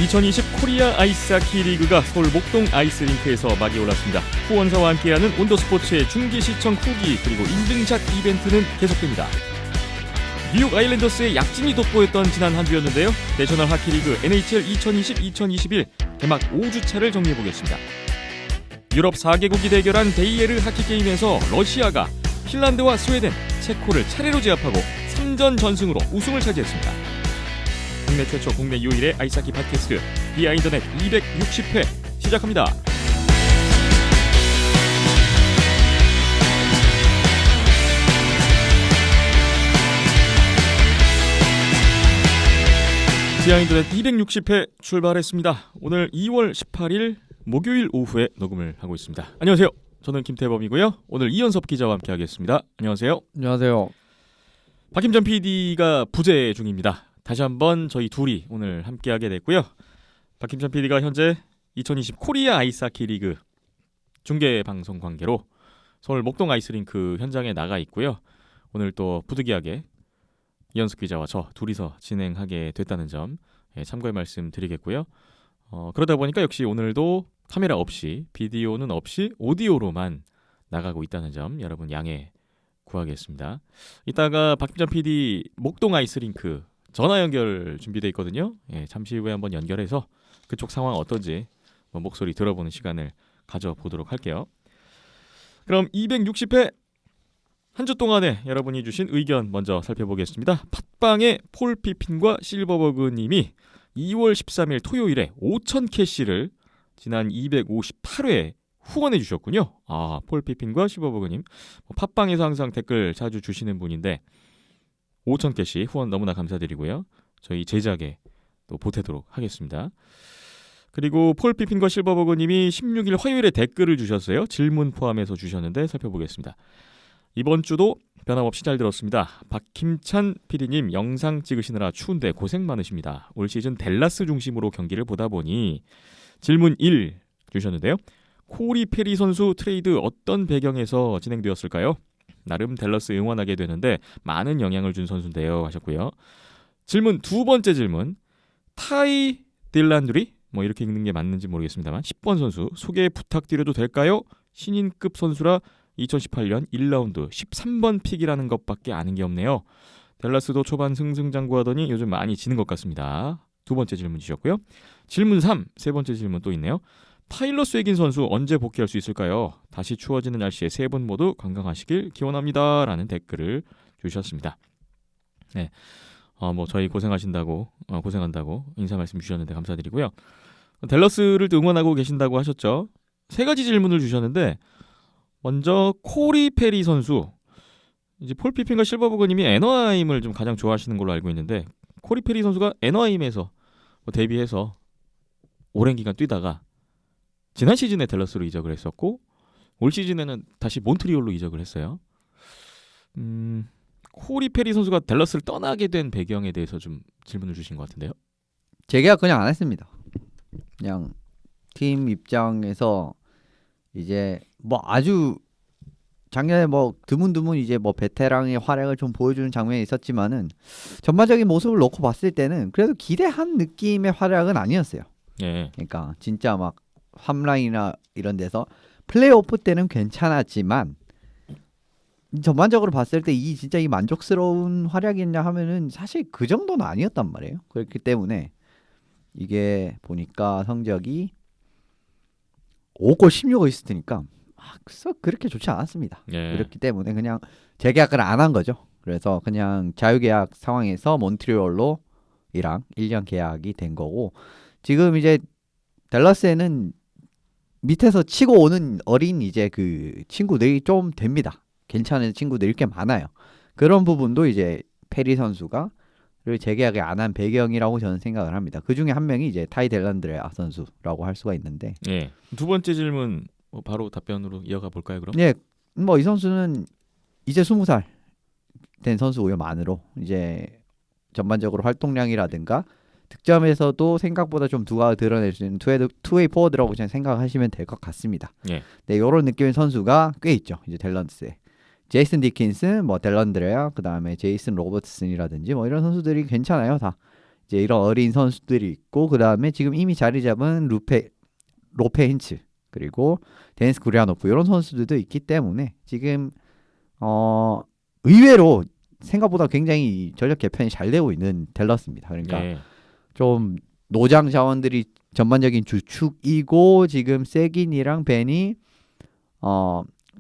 2020 코리아 아이스하키 리그가 서울 목동 아이스링크에서 막이 올랐습니다. 후원사와 함께하는 온더스포츠의 중계시청 후기 그리고 인증샷 이벤트는 계속됩니다. 뉴욕 아일랜더스의 약진이 돋보였던 지난 한 주였는데요. 내셔널 하키리그 NHL 2020-2021 개막 5주차를 정리해보겠습니다. 유럽 4개국이 대결한 데이에르 하키게임에서 러시아가 핀란드와 스웨덴, 체코를 차례로 제압하고 3전 전승으로 우승을 차지했습니다. 국내 최초 국내 유일의 아이스하키 팟캐스트 비하인더넷 260회 시작합니다. 비하인더넷 260회 출발했습니다. 오늘 2월 18일 목요일 오후에 녹음을 하고 있습니다. 안녕하세요. 저는 김태범이고요. 오늘 이현섭 기자와 함께하겠습니다. 안녕하세요. 안녕하세요. 박김전 PD가 부재 중입니다. 다시 한번 저희 둘이 오늘 함께하게 됐고요. 박김전 PD가 현재 2020 코리아 아이스하키 리그 중계 방송 관계로 서울 목동 아이스링크 현장에 나가 있고요. 오늘 또 부득이하게 이현숙 기자와 저 둘이서 진행하게 됐다는 점 참고의 말씀 드리겠고요. 그러다 보니까 역시 오늘도 카메라 없이 비디오는 없이 오디오로만 나가고 있다는 점 여러분 양해 구하겠습니다. 이따가 박김전 PD 목동 아이스링크 전화 연결 준비되어 있거든요. 잠시 후에 한번 연결해서 그쪽 상황 어떤지 목소리 들어보는 시간을 가져보도록 할게요. 그럼 260회 한 주 동안에 여러분이 주신 의견 먼저 살펴보겠습니다. 팟빵의 폴 피핀과 실버버그님이 2월 13일 토요일에 5,000캐시를 지난 258회에 후원해 주셨군요. 폴 피핀과 실버버그님 팟빵에서 항상 댓글 자주 주시는 분인데 5,000캐시 후원 너무나 감사드리고요. 저희 제작에 또 보태도록 하겠습니다. 그리고 폴 피핀과 실버버그님이 16일 화요일에 댓글을 주셨어요. 질문 포함해서 주셨는데 살펴보겠습니다. 이번 주도 변함없이 잘 들었습니다. 박힘찬 PD님 영상 찍으시느라 추운데 고생 많으십니다. 올 시즌 댈러스 중심으로 경기를 보다 보니 질문 1 주셨는데요. 코리 페리 선수 트레이드 어떤 배경에서 진행되었을까요? 나름 댈러스 응원하게 되는데 많은 영향을 준 선수인데요 하셨고요. 질문 두 번째 질문 타이 딜란드리 이렇게 읽는 게 맞는지 모르겠습니다만 10번 선수 소개 부탁드려도 될까요? 신인급 선수라 2018년 1라운드 13번 픽이라는 것밖에 아는 게 없네요. 댈러스도 초반 승승장구하더니 요즘 많이 지는 것 같습니다. 두 번째 질문 주셨고요. 질문 3, 세 번째 질문 또 있네요. 타일러 스웨긴 선수 언제 복귀할 수 있을까요? 다시 추워지는 날씨에 세 분 모두 건강하시길 기원합니다. 라는 댓글을 주셨습니다. 네, 저희 고생한다고 인사 말씀 주셨는데 감사드리고요. 댈러스를 응원하고 계신다고 하셨죠? 세 가지 질문을 주셨는데 먼저 코리 페리 선수 이제 폴 피핀과 실버버그님이 애너하임을 좀 가장 좋아하시는 걸로 알고 있는데 코리 페리 선수가 애너하임에서 데뷔해서 오랜 기간 뛰다가 지난 시즌에 댈러스로 이적을 했었고 올 시즌에는 다시 몬트리올로 이적을 했어요. 코리 페리 선수가 댈러스를 떠나게 된 배경에 대해서 좀 질문을 주신 것 같은데요. 재계약 그냥 안 했습니다. 그냥 팀 입장에서 이제 아주 작년에 드문드문 이제 베테랑의 활약을 좀 보여주는 장면이 있었지만은 전반적인 모습을 놓고 봤을 때는 그래도 기대한 느낌의 활약은 아니었어요. 예. 그러니까 진짜 막 함라인이나 이런 데서 플레이오프 때는 괜찮았지만 전반적으로 봤을 때 진짜 이 만족스러운 활약이냐 하면은 사실 그 정도는 아니었단 말이에요. 그렇기 때문에 이게 보니까 성적이 5골 16어시스트니까 그렇게 좋지 않았습니다. 예. 그렇기 때문에 그냥 재계약을 안 한 거죠. 그래서 그냥 자유계약 상황에서 몬트리올로 이랑 1년 계약이 된 거고 지금 이제 댈러스에는 밑에서 치고 오는 어린 이제 그 친구들이 좀 됩니다. 괜찮은 친구들이 꽤 많아요. 그런 부분도 이제 페리 선수가 재계약을 안 한 배경이라고 저는 생각을 합니다. 그 중에 한 명이 이제 타이 델란드레아 선수라고 할 수가 있는데. 예. 두 번째 질문 바로 답변으로 이어가 볼까요, 그럼? 예. 이 선수는 이제 20살 된 선수고요. 만으로 이제 전반적으로 활동량이라든가 득점에서도 생각보다 좀 두각을 드러낼 수 있는 투웨이 포워드라고 저는 생각하시면 될 것 같습니다. 예. 네, 이런 느낌의 선수가 꽤 있죠. 이제 댈런스에. 제이슨 디킨슨, 델런드레아, 그 다음에 제이슨 로버트슨이라든지 이런 선수들이 괜찮아요. 다 이제 이런 어린 선수들이 있고 그 다음에 지금 이미 자리 잡은 로페 힌츠 그리고 데니스 구리아노프 이런 선수들도 있기 때문에 지금 의외로 생각보다 굉장히 전력 개편이 잘 되고 있는 댈러스입니다. 그러니까 네. 좀 노장 자원들이 전반적인 주축이고 지금 세긴이랑 벤이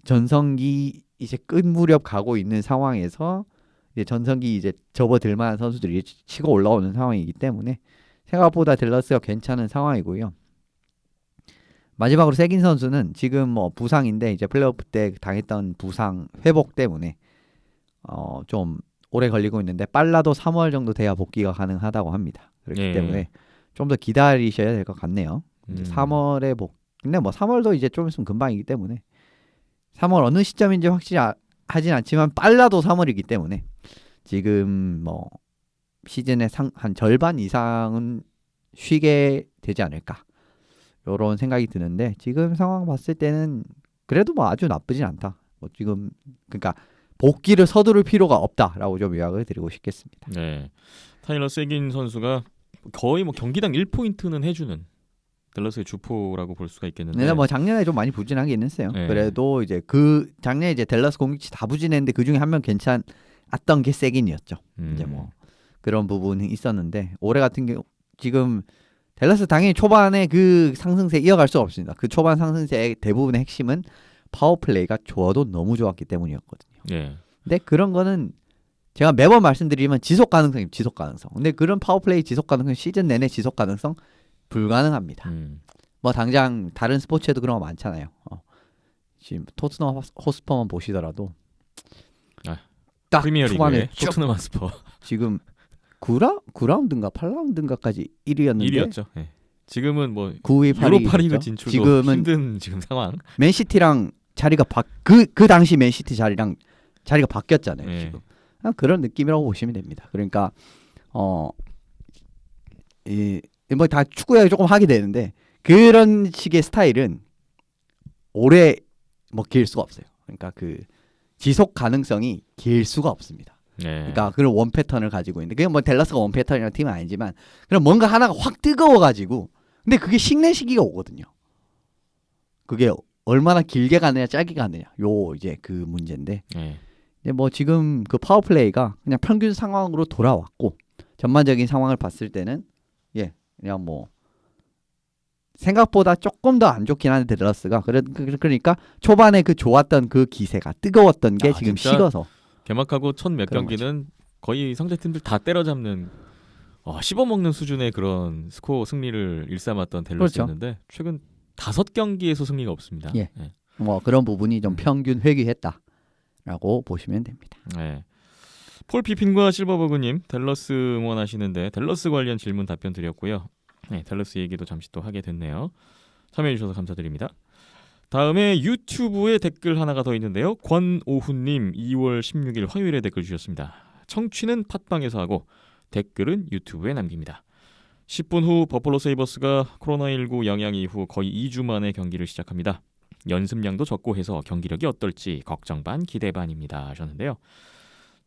전성기 이제 끝 무렵 가고 있는 상황에서 이제 전성기 이제 접어들 만한 선수들이 치고 올라오는 상황이기 때문에 생각보다 댈러스가 괜찮은 상황이고요. 마지막으로 세긴 선수는 지금 뭐 부상인데 이제 플레이오프 때 당했던 부상 회복 때문에 좀 오래 걸리고 있는데 빨라도 3월 정도 돼야 복귀가 가능하다고 합니다. 그렇기 예. 때문에 좀 더 기다리셔야 될 것 같네요. 이제 3월에 근데 뭐 3월도 이제 좀 있으면 금방이기 때문에 3월 어느 시점인지 확실히 하진 않지만 빨라도 3월이기 때문에 지금 뭐 시즌의 한 절반 이상은 쉬게 되지 않을까 이런 생각이 드는데 지금 상황 봤을 때는 그래도 뭐 아주 나쁘진 않다. 뭐 지금 그러니까 복귀를 서두를 필요가 없다라고 좀 요약을 드리고 싶겠습니다. 네. 타일러 세긴 선수가 거의 뭐 경기당 1포인트는 해주는 댈러스의 주포라고 볼 수가 있겠는데. 근데 뭐 작년에 좀 많이 부진하긴 했어요. 네. 그래도 이제 그 작년에 이제 댈러스 공격치 다 부진했는데 그 중에 한 명 괜찮았던 게 세긴이었죠. 이제 뭐 그런 부분이 있었는데 올해 같은 경우 지금 댈러스 당연히 초반에 그 상승세 이어갈 수 없습니다. 그 초반 상승세의 대부분의 핵심은 파워플레이가 좋아도 너무 좋았기 때문이었거든요. 네. 근데 그런 거는 제가 매번 말씀드리면 지속 가능성. 근데 그런 파워플레이 지속 가능성 시즌 내내 지속 가능성 불가능합니다. 뭐 당장 다른 스포츠에도 그런 거 많잖아요. 지금 토트넘 호스퍼만 보시더라도 딱 프리미어리그의 초반에 토트넘 핫스퍼 지금 9라운드인가 8라운드인가까지 1위였는데 1위였죠. 네. 지금은 뭐 9위 8위 유로파리그 진출도 지금은 힘든 지금 상황. 맨시티랑 자리가 그 당시 맨시티 자리랑 자리가 바뀌었잖아요. 네. 지금 그런 느낌이라고 보시면 됩니다. 그러니까 뭐 다 축구 이야기 조금 하게 되는데 그런 식의 스타일은 오래 뭐 길 수가 없어요. 그러니까 그 지속 가능성이 길 수가 없습니다. 네. 그러니까 그런 원 패턴을 가지고 있는데 그게 뭐 댈러스가 원 패턴이라는 팀은 아니지만 그럼 뭔가 하나가 확 뜨거워가지고 근데 그게 식는 시기가 오거든요. 그게 얼마나 길게 가느냐 짧게 가느냐 요 이제 그 문제인데 네. 근데 뭐 지금 그 파워플레이가 그냥 평균 상황으로 돌아왔고 전반적인 상황을 봤을 때는 그냥 뭐 생각보다 조금 더 안 좋긴 한데 댈러스가 그러니까 초반에 그 좋았던 그 기세가 뜨거웠던 게 지금 진짜 식어서 개막하고 첫 몇 그런 경기는 거의 상대팀들 다 때려잡는 씹어먹는 수준의 그런 스코어 승리를 일삼았던 댈러스였는데 최근 5경기에서 승리가 없습니다. 예. 네. 뭐 그런 부분이 좀 평균 회귀했다라고 보시면 됩니다. 네. 폴 피핀과 실버버그님 댈러스 응원하시는데 댈러스 관련 질문 답변 드렸고요. 네, 댈러스 얘기도 잠시 또 하게 됐네요. 참여해 주셔서 감사드립니다. 다음에 유튜브에 댓글 하나가 더 있는데요. 권오훈님 2월 16일 화요일에 댓글 주셨습니다. 청취는 팟빵에서 하고 댓글은 유튜브에 남깁니다. 10분 후 버펄로 세이버스가 코로나19 영향 이후 거의 2주 만에 경기를 시작합니다. 연습량도 적고 해서 경기력이 어떨지 걱정 반 기대 반입니다 하셨는데요.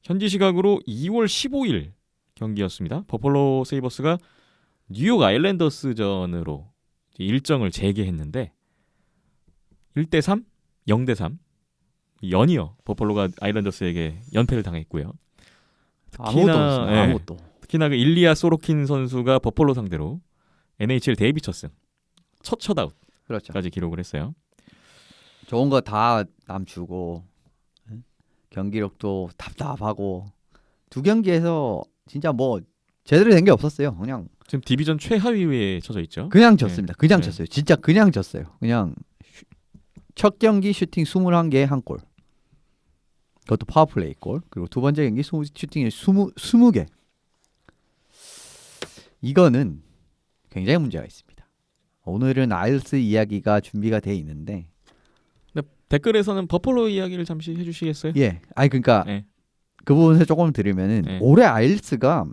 현지 시각으로 2월 15일 경기였습니다. 버펄로 세이버스가 뉴욕 아일랜더스전으로 일정을 재개했는데 1대3, 0대3 연이어 버펄로가 아일랜더스에게 연패를 당했고요. 아무것도 특히나 그 일리아 소로킨 선수가 버펄로 상대로 NHL 데뷔 첫 승, 첫 셧아웃까지 그렇죠. 기록을 했어요. 좋은 거 다 남주고 경기력도 답답하고 두 경기에서 진짜 뭐 제대로 된 게 없었어요. 그냥 지금 디비전 최하위에 처져 있죠. 그냥 졌습니다. 그냥 네. 졌어요. 진짜 그냥 졌어요. 그냥 첫 경기 슈팅 21개에 한 골. 그것도 파워플레이 골. 그리고 두 번째 경기 슈팅에 20개. 이거는 굉장히 문제가 있습니다. 오늘은 아일스 이야기가 준비가 돼 있는데 근데 댓글에서는 버펄로 이야기를 잠시 해주시겠어요? 그러니까 네. 그 부분에서 조금 들으면은 네. 올해 아일스가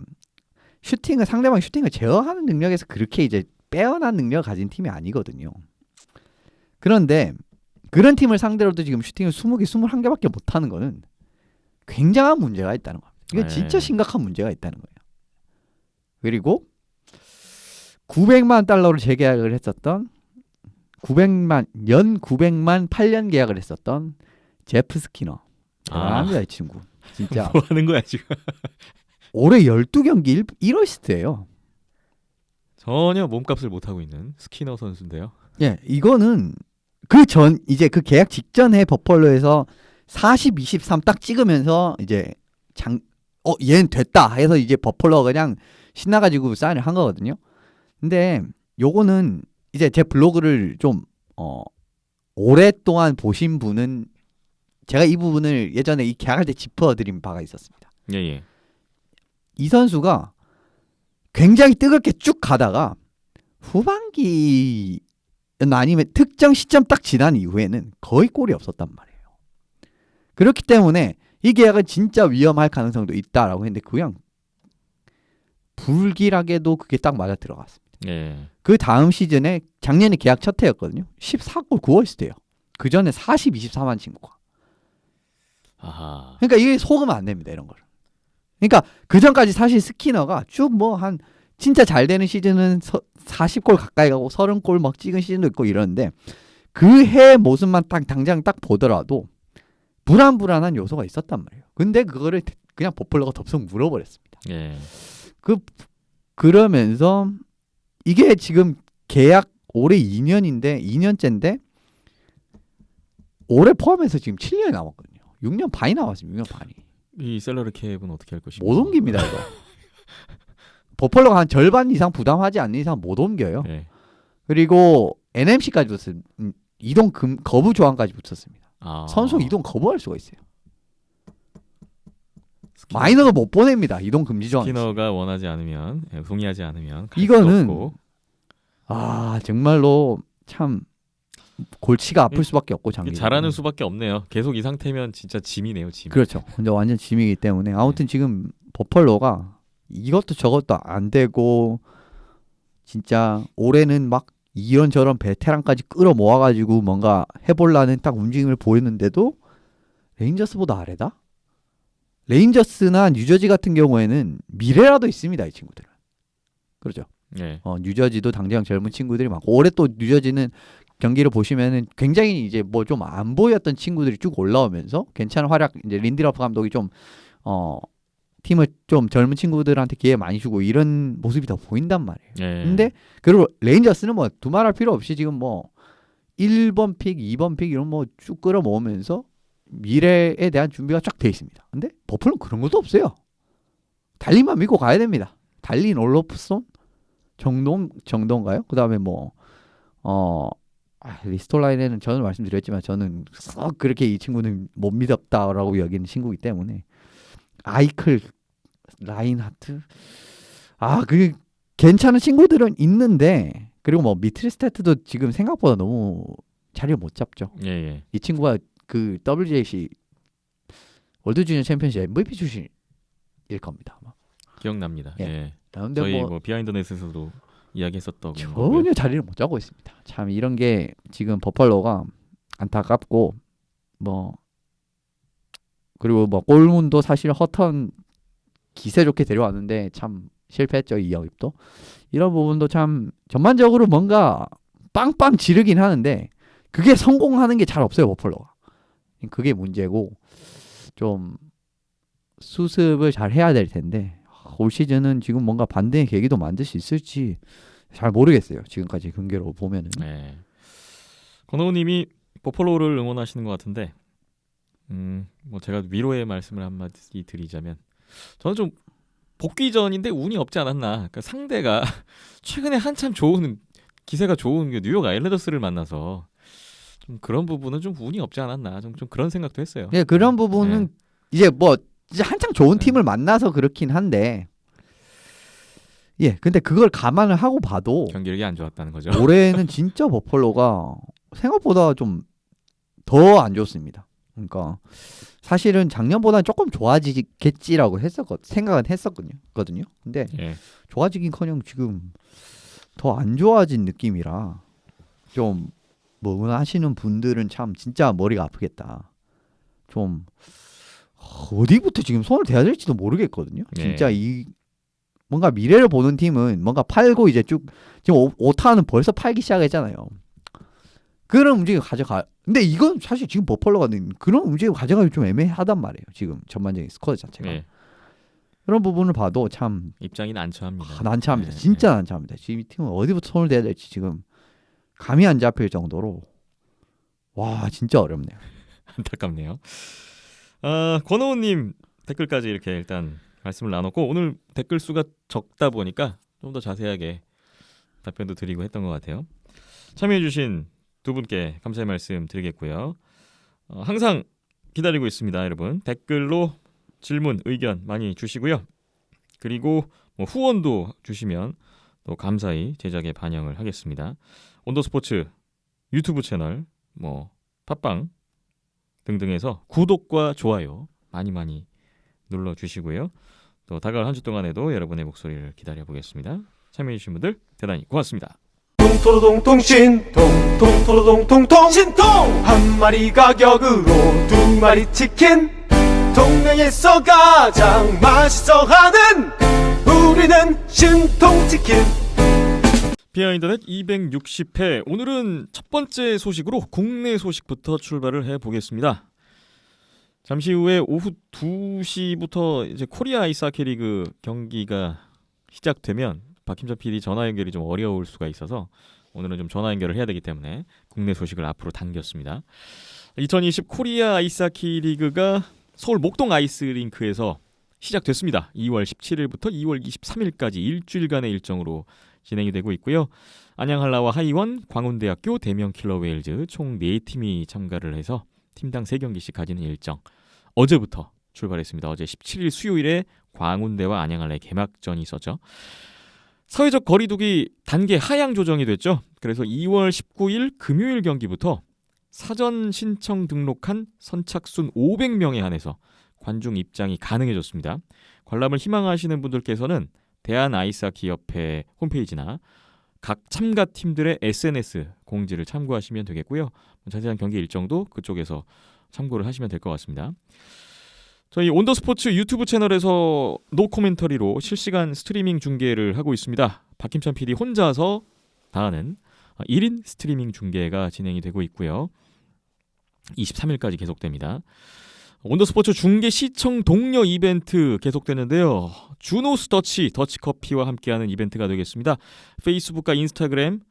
상대방 슈팅을 제어하는 능력에서 그렇게 이제 빼어난 능력을 가진 팀이 아니거든요. 그런데 그런 팀을 상대로도 지금 슈팅을 20개, 21개밖에 못하는 거는 굉장한 문제가 있다는 겁니다. 이건 네. 진짜 심각한 문제가 있다는 거예요. 그리고 900만 달러로 재계약을 했었던 900만 8년 계약을 했었던 제프 스키너. 대단합니다, 이 친구. 진짜. 뭐 하는 거야 지금? 올해 12경기 1어시스트예요. 전혀 몸값을 못 하고 있는 스키너 선수인데요. 예, 이거는 이제 그 계약 직전에 버펄로에서 40, 23 딱 찍으면서 이제 얘는 됐다 해서 이제 버펄로가 그냥 신나가지고 사인을 한 거거든요. 근데 요거는 이제 제 블로그를 좀 오랫동안 보신 분은 제가 이 부분을 예전에 이 계약할 때 짚어드린 바가 있었습니다. 예. 이 선수가 굉장히 뜨겁게 쭉 가다가 후반기 아니면 특정 시점 딱 지난 이후에는 거의 골이 없었단 말이에요. 그렇기 때문에 이 계약은 진짜 위험할 가능성도 있다라고 했는데 그냥 불길하게도 그게 딱 맞아 들어갔습니다. 예. 그 다음 시즌에 작년에 계약 첫 해였거든요. 14골 9어시스트예요. 그 전에 40, 24만 친구가. 아하. 그러니까 이게 속으면 안 됩니다. 이런 걸. 그러니까 그 전까지 사실 스키너가 쭉 뭐 한 진짜 잘 되는 시즌은 40골 가까이 가고 30골 막 찍은 시즌도 있고 이러는데 그 해 모습만 딱 당장 딱 보더라도 불안한 요소가 있었단 말이에요. 근데 그거를 그냥 버펄러가 덥석 물어버렸습니다. 예. 그러면서 이게 지금 계약 올해 2년째인데 올해 포함해서 지금 7년이 남았거든요. 6년 반이 남았습니다. 6년 반이. 이 셀러리 캡은 어떻게 할 것인가? 못 옮깁니다 이거. 버펄러가 한 절반 이상 부담하지 않는 이상 못 옮겨요. 예. 그리고 NMC까지 붙었어요. 이동 거부 조항까지 붙었습니다. 아. 선수 이동 거부할 수가 있어요. 마이너가 못 보냅니다. 이동 금지 조항. 스키너가 원하지 않으면, 동의하지 않으면 이거는 정말로 참 골치가 아플 수밖에 없고 장기. 잘하는 수밖에 없네요. 계속 이 상태면 진짜 짐이네요, 짐. 그렇죠. 근데 완전 짐이기 때문에 아무튼 지금 버펄로가 이것도 저것도 안 되고 진짜 올해는 막 이런저런 베테랑까지 끌어 모아가지고 뭔가 해볼라는 딱 움직임을 보이는데도 레인저스보다 아래다? 레인저스나 뉴저지 같은 경우에는 미래라도 있습니다. 이 친구들은. 그렇죠. 예. 뉴저지도 당장 젊은 친구들이 많고 올해 또 뉴저지는 경기를 보시면은 굉장히 이제 뭐 좀 안 보였던 친구들이 쭉 올라오면서 괜찮은 활약 이제 린디러프 감독이 좀 팀을 좀 젊은 친구들한테 기회 많이 주고 이런 모습이 더 보인단 말이에요. 예. 근데 그리고 레인저스는 뭐 두말할 필요 없이 지금 뭐 1번 픽, 2번 픽 이런 뭐 쭉 끌어모으면서 미래에 대한 준비가 쫙 돼 있습니다. 근데 버플은 그런 것도 없어요. 달리만 믿고 가야 됩니다. 달린 올로프손 정도인가요? 그다음에 리스톨라인에는 저는 말씀드렸지만 저는 썩 그렇게 이 친구는 못 믿었다라고 여기는 친구이기 때문에 아이클, 라인하트 그 괜찮은 친구들은 있는데 그리고 뭐 미트리스테트도 지금 생각보다 너무 자리를 못 잡죠. 예. 이 친구가 그 WJC 월드 주니어 챔피언십 MVP 출신일 겁니다. 아마. 기억납니다. 예. 예. 근데 저희 뭐 비하인드 넷에서도 이야기했었던 거고요. 전혀 자리를 못 잡고 있습니다. 참 이런 게 지금 버펄로가 안타깝고 그리고 골문도 사실 허턴 기세 좋게 데려왔는데 참 실패했죠. 이 영입도. 이런 부분도 참 전반적으로 뭔가 빵빵 지르긴 하는데 그게 성공하는 게 잘 없어요. 버펄로가. 그게 문제고 좀 수습을 잘 해야 될 텐데 올 시즌은 지금 뭔가 반등의 계기도 만들 수 있을지 잘 모르겠어요. 지금까지 경기로 보면은. 네. 건호님이 버펄로를 응원하시는 것 같은데, 뭐 제가 위로의 말씀을 한마디 드리자면, 저는 좀 복귀전인데 운이 없지 않았나. 그러니까 상대가 최근에 한참 기세가 좋은 뉴욕 아일랜더스를 만나서 좀 그런 부분은 좀 운이 없지 않았나. 좀 그런 생각도 했어요. 네, 그런 부분은 이제 한창 좋은 팀을 만나서 그렇긴 한데. 예, 근데 그걸 감안을 하고 봐도 경기력이 안 좋았다는 거죠. 올해는 진짜 버펄로가 생각보다 좀 더 안 좋습니다. 그러니까 사실은 작년보다는 조금 좋아지겠지라고 생각은 했었거든요. 근데 좋아지긴커녕 지금 더 안 좋아진 느낌이라 좀 하시는 분들은 참 진짜 머리가 아프겠다. 좀 어디부터 지금 손을 대야 될지도 모르겠거든요. 진짜 뭔가 미래를 보는 팀은 뭔가 팔고 이제 쭉 지금 오타는 벌써 팔기 시작했잖아요. 그런 움직임 가져가. 근데 이건 사실 지금 버펄러가 그런 움직임 가져가기 좀 애매하단 말이에요. 지금 전반적인 스쿼드 자체가. 예. 그런 부분을 봐도 참 입장이 난처합니다. 난처합니다. 예, 진짜 난처합니다. 지금 이 팀은 어디부터 손을 대야 될지 지금 감이 안 잡힐 정도로 와 진짜 어렵네요. 안타깝네요. 권호우님 댓글까지 이렇게 일단 말씀을 나눴고 오늘 댓글 수가 적다 보니까 좀 더 자세하게 답변도 드리고 했던 것 같아요. 참여해주신 두 분께 감사의 말씀 드리겠고요. 항상 기다리고 있습니다, 여러분. 댓글로 질문, 의견 많이 주시고요. 그리고 뭐 후원도 주시면 또 감사히 제작에 반영을 하겠습니다. 온더스포츠 유튜브 채널, 뭐 팟빵 등등에서 구독과 좋아요 많이 눌러주시고요. 또 다가올 한 주 동안에도 여러분의 목소리를 기다려보겠습니다. 참여해주신 분들 대단히 고맙습니다. 통토로동통 신통 통토로동통통 신통 한 마리 가격으로 두 마리 치킨 동네에서 가장 맛있어하는 우리는 신통치킨. 비하인드넷 260회 오늘은 첫 번째 소식으로 국내 소식부터 출발을 해보겠습니다. 잠시 후에 오후 2시부터 이제 코리아 아이스하키 리그 경기가 시작되면 박힘자 PD 전화 연결이 좀 어려울 수가 있어서 오늘은 좀 전화 연결을 해야 되기 때문에 국내 소식을 앞으로 당겼습니다. 2020 코리아 아이스하키 리그가 서울 목동 아이스링크에서 시작됐습니다. 2월 17일부터 2월 23일까지 일주일간의 일정으로 진행이 되고 있고요. 안양한라와 하이원, 광운대학교, 대명킬러웨일즈 총 4팀이 참가를 해서 팀당 3경기씩 가지는 일정. 어제부터 출발했습니다. 어제 17일 수요일에 광운대와 안양한라의 개막전이 있었죠. 사회적 거리두기 단계 하향 조정이 됐죠. 그래서 2월 19일 금요일 경기부터 사전 신청 등록한 선착순 500명에 한해서 관중 입장이 가능해졌습니다. 관람을 희망하시는 분들께서는 대한아이스하키협회 홈페이지나 각 참가 팀들의 SNS 공지를 참고하시면 되겠고요. 자세한 경기 일정도 그쪽에서 참고를 하시면 될 것 같습니다. 저희 온더스포츠 유튜브 채널에서 노코멘터리로 실시간 스트리밍 중계를 하고 있습니다. 박힘찬 PD 혼자서 다 하는 1인 스트리밍 중계가 진행이 되고 있고요. 23일까지 계속됩니다. 온더스포츠 중계 시청 동료 이벤트 계속되는데요. 주노스 더치커피와 함께하는 이벤트가 되겠습니다. 페이스북과 인스타그램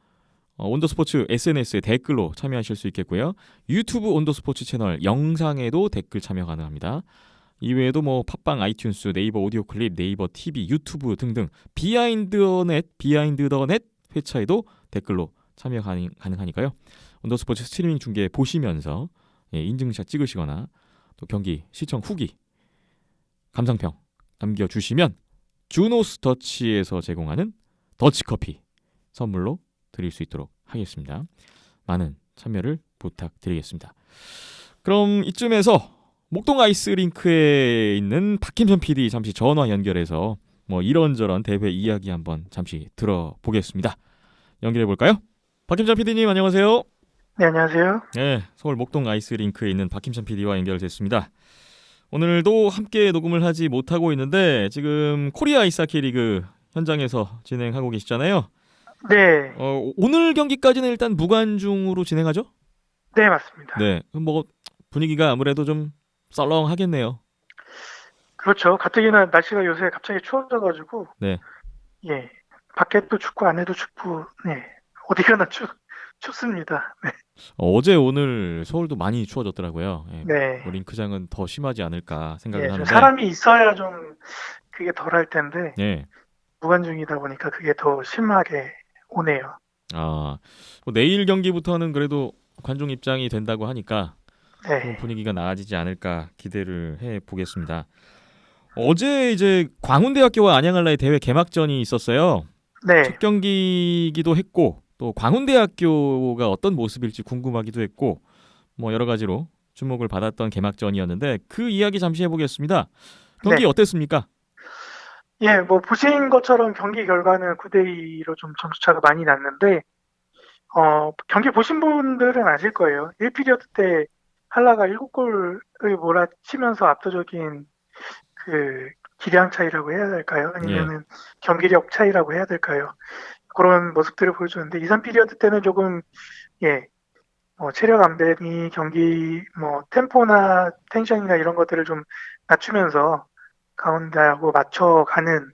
온더스포츠 SNS에 댓글로 참여하실 수 있겠고요. 유튜브 온더스포츠 채널 영상에도 댓글 참여 가능합니다. 이외에도 뭐 팟빵, 아이튠스, 네이버 오디오 클립, 네이버 TV, 유튜브 등등 비하인드 더 넷 회차에도 댓글로 참여 가능하니까요. 온더스포츠 스트리밍 중계 보시면서 인증샷 찍으시거나 또 경기 시청 후기, 감상평 남겨주시면 주노스 더치에서 제공하는 더치커피 선물로 드릴 수 있도록 하겠습니다. 많은 참여를 부탁드리겠습니다. 그럼 이쯤에서 목동 아이스링크에 있는 박힘선 PD 잠시 전화 연결해서 뭐 이런저런 대회 이야기 한번 잠시 들어보겠습니다. 연결해 볼까요? 박힘선 PD님 안녕하세요. 네, 안녕하세요. 네, 서울 목동 아이스링크에 있는 박힘선 PD와 연결됐습니다. 오늘도 함께 녹음을 하지 못하고 있는데 지금 코리아 아이스하키 리그 현장에서 진행하고 계시잖아요. 네, 오늘 경기까지는 일단 무관중으로 진행하죠? 네, 맞습니다. 네, 뭐 분위기가 아무래도 좀 썰렁하겠네요. 그렇죠. 가뜩이나 날씨가 요새 갑자기 추워져가지고, 네. 예, 밖에도 춥고 안에도 춥고, 네, 어디 가나 춥습니다. 네, 어제 오늘 서울도 많이 추워졌더라고요. 예, 네, 뭐 링크장은 더 심하지 않을까 생각을 예, 좀 하는데. 사람이 있어야 좀 그게 덜할 텐데 예. 무관중이다 보니까 그게 더 심하게 오네요. 뭐 내일 경기부터는 그래도 관중 입장이 된다고 하니까 좀 네, 분위기가 나아지지 않을까 기대를 해 보겠습니다. 어제 이제 광운대학교와 안양한라의 대회 개막전이 있었어요. 네, 첫 경기이기도 했고 또 광운대학교가 어떤 모습일지 궁금하기도 했고 뭐 여러 가지로 주목을 받았던 개막전이었는데 그 이야기 잠시 해보겠습니다. 경기 네. 어땠습니까? 예, 뭐 보신 것처럼 경기 결과는 9대2로 좀 점수차가 많이 났는데, 경기 보신 분들은 아실 거예요. 1피리어드 때 한라가 7골을 몰아치면서 압도적인 그 기량 차이라고 해야 될까요? 아니면은 경기력 차이라고 해야 될까요? 그런 모습들을 보여주는데 2, 3피리어드 때는 조금 체력 안배니 경기 템포나 텐션이나 이런 것들을 좀 낮추면서 가운데하고 맞춰가는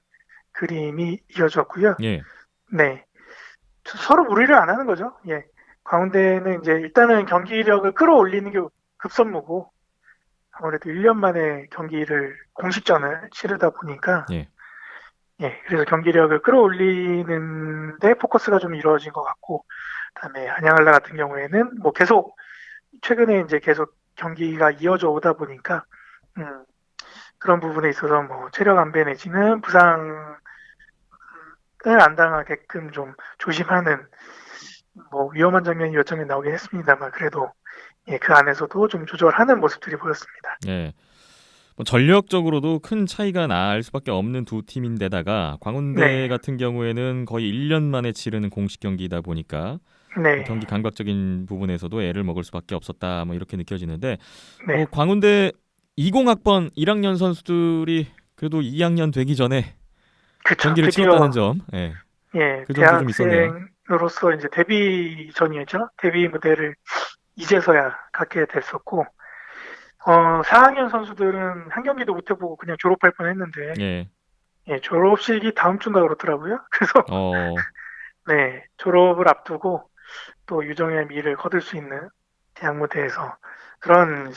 그림이 이어졌고요. 예. 네. 서로 무리를 안 하는 거죠. 예. 가운데는 이제 일단은 경기력을 끌어올리는 게 급선무고 아무래도 1년 만에 경기를 공식전을 치르다 보니까 예. 그래서 경기력을 끌어올리는데 포커스가 좀 이루어진 것 같고 그다음에 안양알라 같은 경우에는 뭐 계속 최근에 이제 계속 경기가 이어져 오다 보니까 그런 부분에 있어서 뭐 체력 안배 내지는 부상을 안 당하게끔 좀 조심하는 뭐 위험한 장면이 몇 장면 나오긴 했습니다만 그래도 그 안에서도 좀 조절하는 모습들이 보였습니다. 예. 뭐 전력적으로도 큰 차이가 날 수밖에 없는 두 팀인데다가 광운대 네. 같은 경우에는 거의 1년 만에 치르는 공식 경기이다 보니까 네. 경기 감각적인 부분에서도 애를 먹을 수밖에 없었다. 뭐 이렇게 느껴지는데 네. 광운대 20학번 1학년 선수들이 그래도 2학년 되기 전에 그쵸. 경기를 드디어 치렀다는 점. 예. 그 점도 좀 있었네요. 대학생으로서 이제 데뷔 전이었죠. 데뷔 무대를 이제서야 갖게 됐었고 4학년 선수들은 한 경기도 못 해보고 그냥 졸업할 뻔했는데 졸업식이 다음 주인가 그렇더라고요. 그래서 네, 졸업을 앞두고 또 유정의 미를 거둘 수 있는 대학 무대에서 그런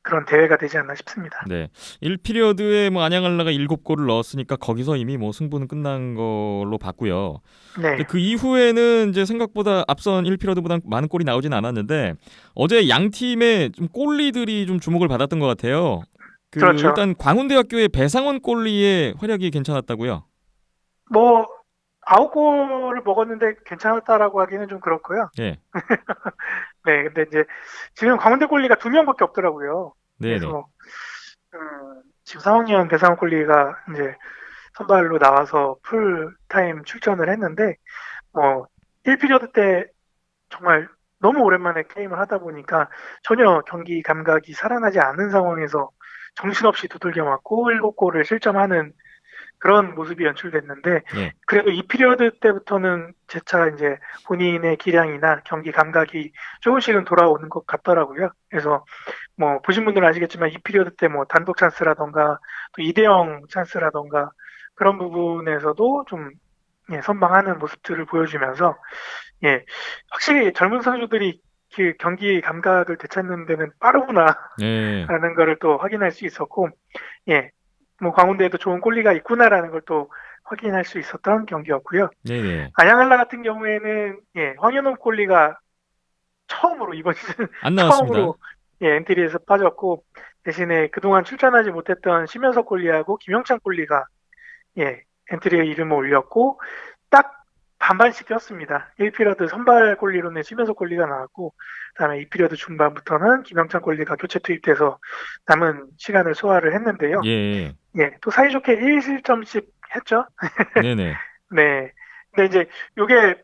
그런 대회가 되지 않나 싶습니다. 네. 1피리어드에 뭐 안양알라가 7골을 넣었으니까 거기서 이미 뭐 승부는 끝난 걸로 봤고요. 네. 근데 그 이후에는 이제 생각보다 앞선 1피리어드보다 많은 골이 나오진 않았는데 어제 양 팀의 좀 골리들이 좀 주목을 받았던 것 같아요. 그렇죠. 일단 광운대학교의 배상원 골리의 활약이 괜찮았다고요. 뭐 9골을 먹었는데 괜찮았다라고 하기는 좀 그렇고요. 예. 네, 근데 이제 지금 광운대 골리가 2명밖에 없더라고요. 네네. 그래서 지금 3학년 배상원 골리가 이제 선발로 나와서 풀타임 출전을 했는데 1피리어드 때 정말 너무 오랜만에 게임을 하다 보니까 전혀 경기 감각이 살아나지 않은 상황에서 정신없이 두들겨 맞고 7골을 실점하는 그런 모습이 연출됐는데 그래도 2피리어드 때부터는 재차 이제 본인의 기량이나 경기 감각이 조금씩은 돌아오는 것 같더라고요. 그래서 뭐 보신 분들은 아시겠지만 2피리어드 때 뭐 단독 찬스라던가 또 2대0 찬스라던가 그런 부분에서도 좀 선방하는 모습들을 보여주면서 확실히 젊은 선수들이 그 경기 감각을 되찾는 데는 빠르구나라는 거를 또 확인할 수 있었고 뭐 광운대에도 좋은 골리가 있구나라는 걸 또 확인할 수 있었던 경기였고요. 네네. 안양알라 같은 경우에는 황현웅 골리가 처음으로 이번 시즌 안 나왔습니다. 처음으로 엔트리에서 빠졌고 대신에 그동안 출전하지 못했던 심현석 골리하고 김영찬 골리가 엔트리에 이름을 올렸고 딱 반반씩 뛰었습니다. 1피리어드 선발 골리로는 심현석 골리가 나왔고 그다음에 2피리어드 중반부터는 김영찬 골리가 교체 투입돼서 남은 시간을 소화를 했는데요. 또 사이좋게 1실점씩 했죠. 네네. 네. 근데 이제 요게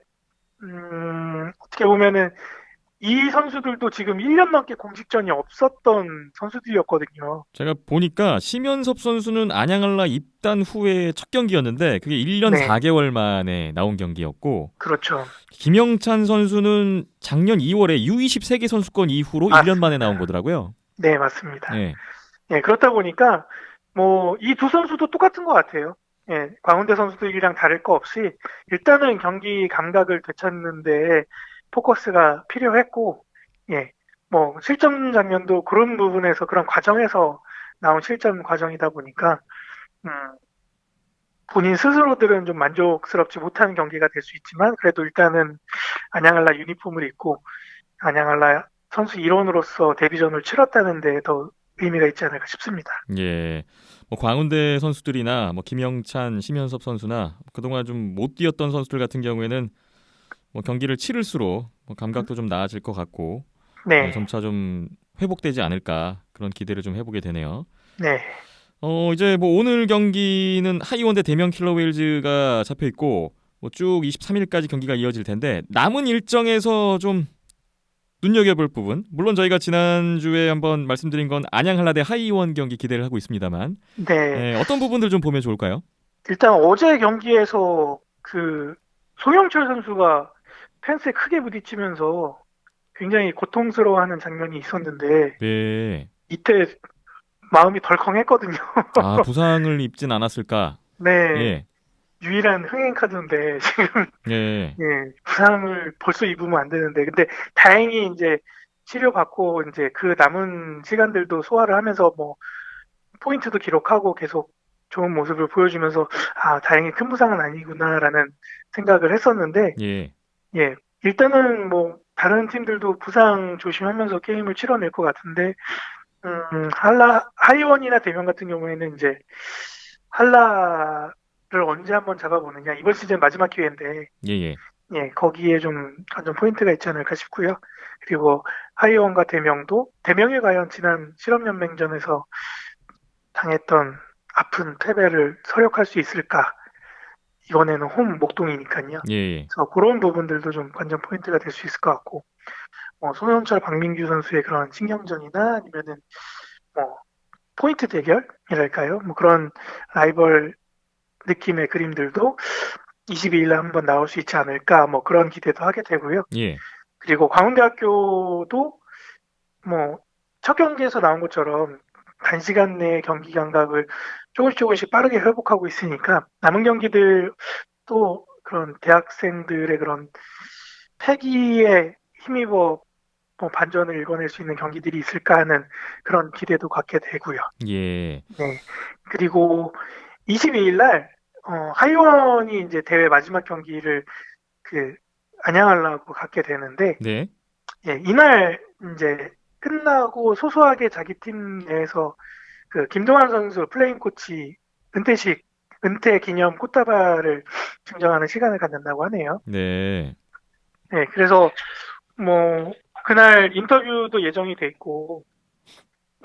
어떻게 보면은 이 선수들도 지금 1년 넘게 공식전이 없었던 선수들이었거든요. 제가 보니까 심연섭 선수는 안양알라 입단 후에 첫 경기였는데 그게 1년 4개월 만에 나온 경기였고 그렇죠. 김영찬 선수는 작년 2월에 U20 세계 선수권 이후로 1년 만에 나온 거더라고요. 네, 맞습니다. 그렇다 보니까 뭐 이 두 선수도 똑같은 것 같아요. 광운대 선수들이랑 다를 거 없이 일단은 경기 감각을 되찾는 데 포커스가 필요했고, 뭐 실점 장면도 그런 부분에서 그런 과정에서 나온 실점 과정이다 보니까 본인 스스로들은 좀 만족스럽지 못한 경기가 될 수 있지만 그래도 일단은 안양알라 유니폼을 입고 안양알라 선수 일원으로서 데뷔전을 치렀다는 데 더 의미가 있지 않을까 싶습니다. 뭐 광운대 선수들이나 뭐 김영찬, 심현섭 선수나 그동안 좀 못 뛰었던 선수들 같은 경우에는 뭐 경기를 치를수록 뭐 감각도 좀 나아질 것 같고 점차 좀 회복되지 않을까 그런 기대를 좀 해보게 되네요. 이제 뭐 오늘 경기는 하이원대 대명 킬러웨일즈가 잡혀 있고 뭐 쭉 23일까지 경기가 이어질 텐데 남은 일정에서 좀 눈여겨볼 부분. 물론 저희가 지난주에 한번 말씀드린 건 안양 한라 대 하이원 경기 기대를 하고 있습니다만 네. 어떤 부분들 좀 보면 좋을까요? 일단 어제 경기에서 그 송영철 선수가 펜스에 크게 부딪히면서 굉장히 고통스러워하는 장면이 있었는데 네. 이때 마음이 덜컹했거든요. 아, 부상을 입진 않았을까? 네. 예. 유일한 흥행 카드인데 지금 예. 예, 부상을 벌써 입으면 안 되는데 근데 다행히 이제 치료받고 이제 그 남은 시간들도 소화를 하면서 뭐 포인트도 기록하고 계속 좋은 모습을 보여주면서 아, 다행히 큰 부상은 아니구나라는 생각을 했었는데 예. 예, 일단은 뭐 다른 팀들도 부상 조심하면서 게임을 치러낼 것 같은데 하이원이나 대면 같은 경우에는 이제 한라를 언제 한번 잡아보느냐 이번 시즌 마지막 기회인데 예. 예. 예, 거기에 좀 완전 포인트가 있지 않을까 싶고요. 그리고 하이원과 대명이 과연 지난 실업연맹전에서 당했던 아픈 패배를 서력할 수 있을까? 이번에는 홈 목동이니까요. 예. 예. 그래서 그런 부분들도 좀 관전 포인트가 될 수 있을 것 같고, 손흥철, 박민규 선수의 그런 신경전이나 아니면은 뭐 포인트 대결이랄까요? 뭐 그런 라이벌 느낌의 그림들도 22일날 한번 나올 수 있지 않을까? 뭐 그런 기대도 하게 되고요. 예. 그리고 광운대학교도 뭐 첫 경기에서 나온 것처럼 단시간 내에 경기 감각을 조금씩 빠르게 회복하고 있으니까 남은 경기들 또 그런 대학생들의 그런 패기에 힘입어 뭐 반전을 일궈낼 수 있는 경기들이 있을까 하는 그런 기대도 갖게 되고요. 예. 네. 그리고 22일 날 하이원이 이제 대회 마지막 경기를 안양하려고 갖게 되는데 네. 예, 이날 이제 끝나고 소소하게 자기 팀 내에서 김동환 선수 플레잉 코치 은퇴 기념 꽃다발을 증정하는 시간을 갖는다고 하네요. 네. 네, 그래서 뭐 그날 인터뷰도 예정이 돼 있고,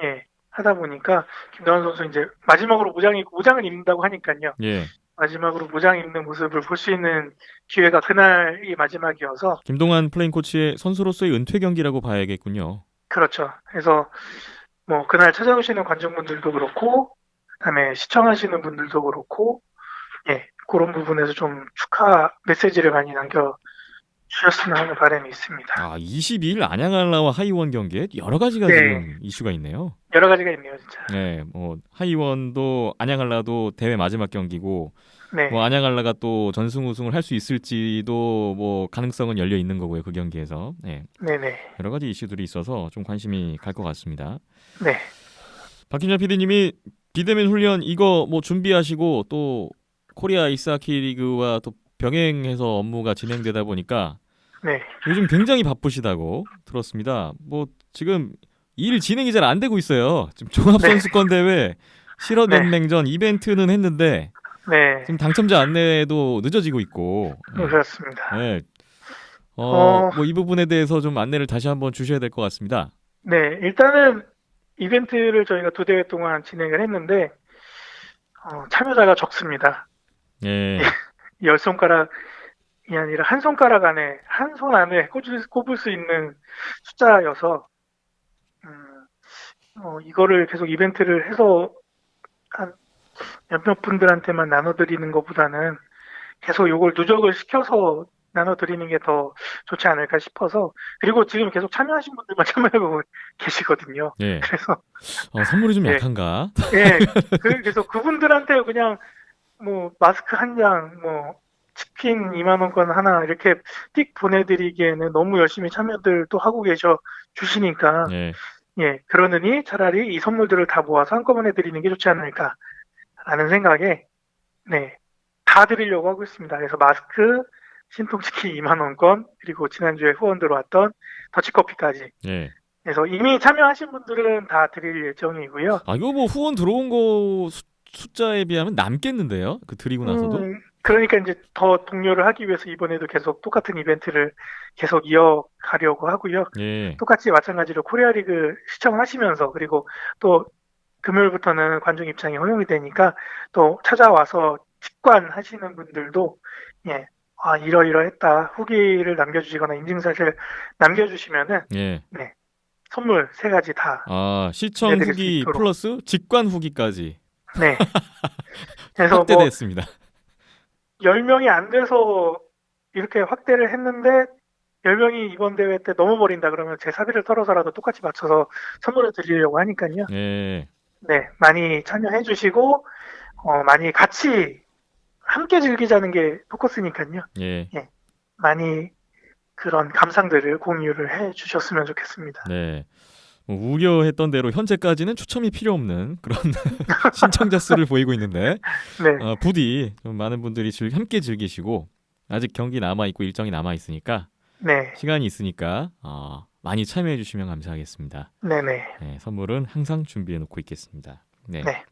예, 하다 보니까 김동환 선수 이제 마지막으로 모장을 입는다고 하니까요. 예. 마지막으로 모장 입는 모습을 볼 수 있는 기회가 그날이 마지막이어서 김동환 플레잉 코치의 선수로서의 은퇴 경기라고 봐야겠군요. 그렇죠. 그래서 뭐 그날 찾아오시는 관중분들도 그렇고, 그다음에 시청하시는 분들도 그렇고, 예, 그런 부분에서 좀 축하 메시지를 많이 남겨주셨으면 하는 바람이 있습니다. 아, 22일 안양 한라와 하이원 경기에 여러 가지가 네. 지금 이슈가 있네요. 여러 가지가 있네요, 진짜. 네, 뭐 하이원도 안양 한라도 대회 마지막 경기고, 네, 뭐 안양 한라가 또 전승 우승을 할 수 있을지도 뭐 가능성은 열려 있는 거고요, 그 경기에서. 네, 네네, 여러 가지 이슈들이 있어서 좀 관심이 갈 것 같습니다. 네, 박김철 PD님이 비대면 훈련 이거 뭐 준비하시고 또 코리아 아이스하키 리그와 또 병행해서 업무가 진행되다 보니까 네. 요즘 굉장히 바쁘시다고 들었습니다. 뭐 지금 일 진행이 잘 안 되고 있어요. 지금 종합선수권 대회 실업연맹전 이벤트는 했는데 네, 지금 당첨자 안내도 늦어지고 있고. 그렇습니다. 네. 어. 뭐 이 부분에 대해서 좀 안내를 다시 한번 주셔야 될 것 같습니다. 네, 일단은 이벤트를 저희가 2대회 동안 진행을 했는데 참여자가 적습니다. 예. 10손가락이 아니라 한 손가락 안에, 한 손 안에 꼽을 수 있는 숫자여서 이거를 계속 이벤트를 해서 한 몇몇 분들한테만 나눠드리는 것보다는 계속 요걸 누적을 시켜서 나눠드리는 게 더 좋지 않을까 싶어서, 그리고 지금 계속 참여하신 분들만 참여하고 계시거든요. 예. 그래서 선물이 좀 네. 약한가? 예, 그래서 그분들한테 그냥 뭐 마스크 한 장, 뭐 치킨 2만 원권 하나 이렇게 띡 보내드리기에는 너무 열심히 참여들 또 하고 계셔 주시니까 예. 예, 그러느니 차라리 이 선물들을 다 모아서 한꺼번에 드리는 게 좋지 않을까라는 생각에 네, 다 드리려고 하고 있습니다. 그래서 마스크, 신통치킨 2만 원권, 그리고 지난주에 후원 들어왔던 더치커피까지. 예. 그래서 이미 참여하신 분들은 다 드릴 예정이고요. 아, 이거 뭐 후원 들어온 거 숫자에 비하면 남겠는데요? 그 드리고 나서도? 그러니까 이제 더 독려를 하기 위해서 이번에도 계속 똑같은 이벤트를 계속 이어가려고 하고요. 예. 똑같이 마찬가지로 코리아 리그 시청하시면서, 그리고 또 금요일부터는 관중 입장이 허용이 되니까 또 찾아와서 직관하시는 분들도 예, 이러이러했다 후기를 남겨주시거나 인증사실 남겨주시면은 예. 선물 3가지 다. 시청 보내드릴 수 후기 있도록. 플러스 직관 후기까지 네. 그래서 뭐 확대됐습니다. 10명이 안 돼서 이렇게 확대를 했는데 10명이 이번 대회 때 넘어버린다 그러면 제 사비를 털어서라도 똑같이 맞춰서 선물을 드리려고 하니까요. 예. 네, 많이 참여해 주시고 많이 같이 함께 즐기자는 게 포커스니까요. 예. 많이 그런 감상들을 공유를 해 주셨으면 좋겠습니다. 네. 뭐 우려했던 대로 현재까지는 추첨이 필요 없는 그런 신청자 수를 보이고 있는데 네, 부디 좀 많은 분들이 함께 즐기시고 아직 경기 남아 있고 일정이 남아 있으니까 네, 시간이 있으니까 많이 참여해 주시면 감사하겠습니다. 네네. 네, 선물은 항상 준비해 놓고 있겠습니다. 네. 네.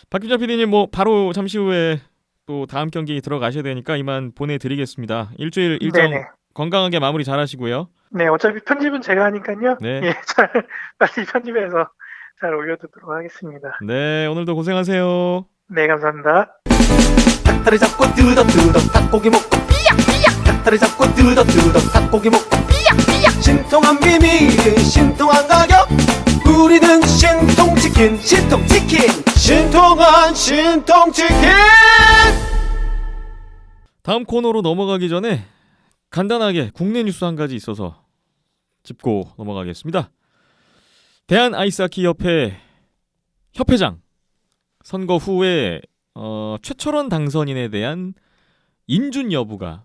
박김자 PD님 뭐 바로 잠시 후에 또 다음 경기 들어가셔야 되니까 이만 보내드리겠습니다. 일주일 일정 네네. 건강하게 마무리 잘하시고요. 네, 어차피 편집은 제가 하니까요. 네. 예, 빨리 편집해서 잘 올려두도록 하겠습니다. 네, 오늘도 고생하세요. 네, 감사합니다. 닭다리 잡고 뜯어 닭고기 먹고 닭다리 잡고 뜯어 닭고기 먹고 신통한 비밀은 신통한 가격 우리는 신통치킨 신통한 신통치킨. 다음 코너로 넘어가기 전에 간단하게 국내 뉴스 한 가지 있어서 짚고 넘어가겠습니다. 대한 아이스하키 협회 협회장 선거 후에 최철원 당선인에 대한 인준 여부가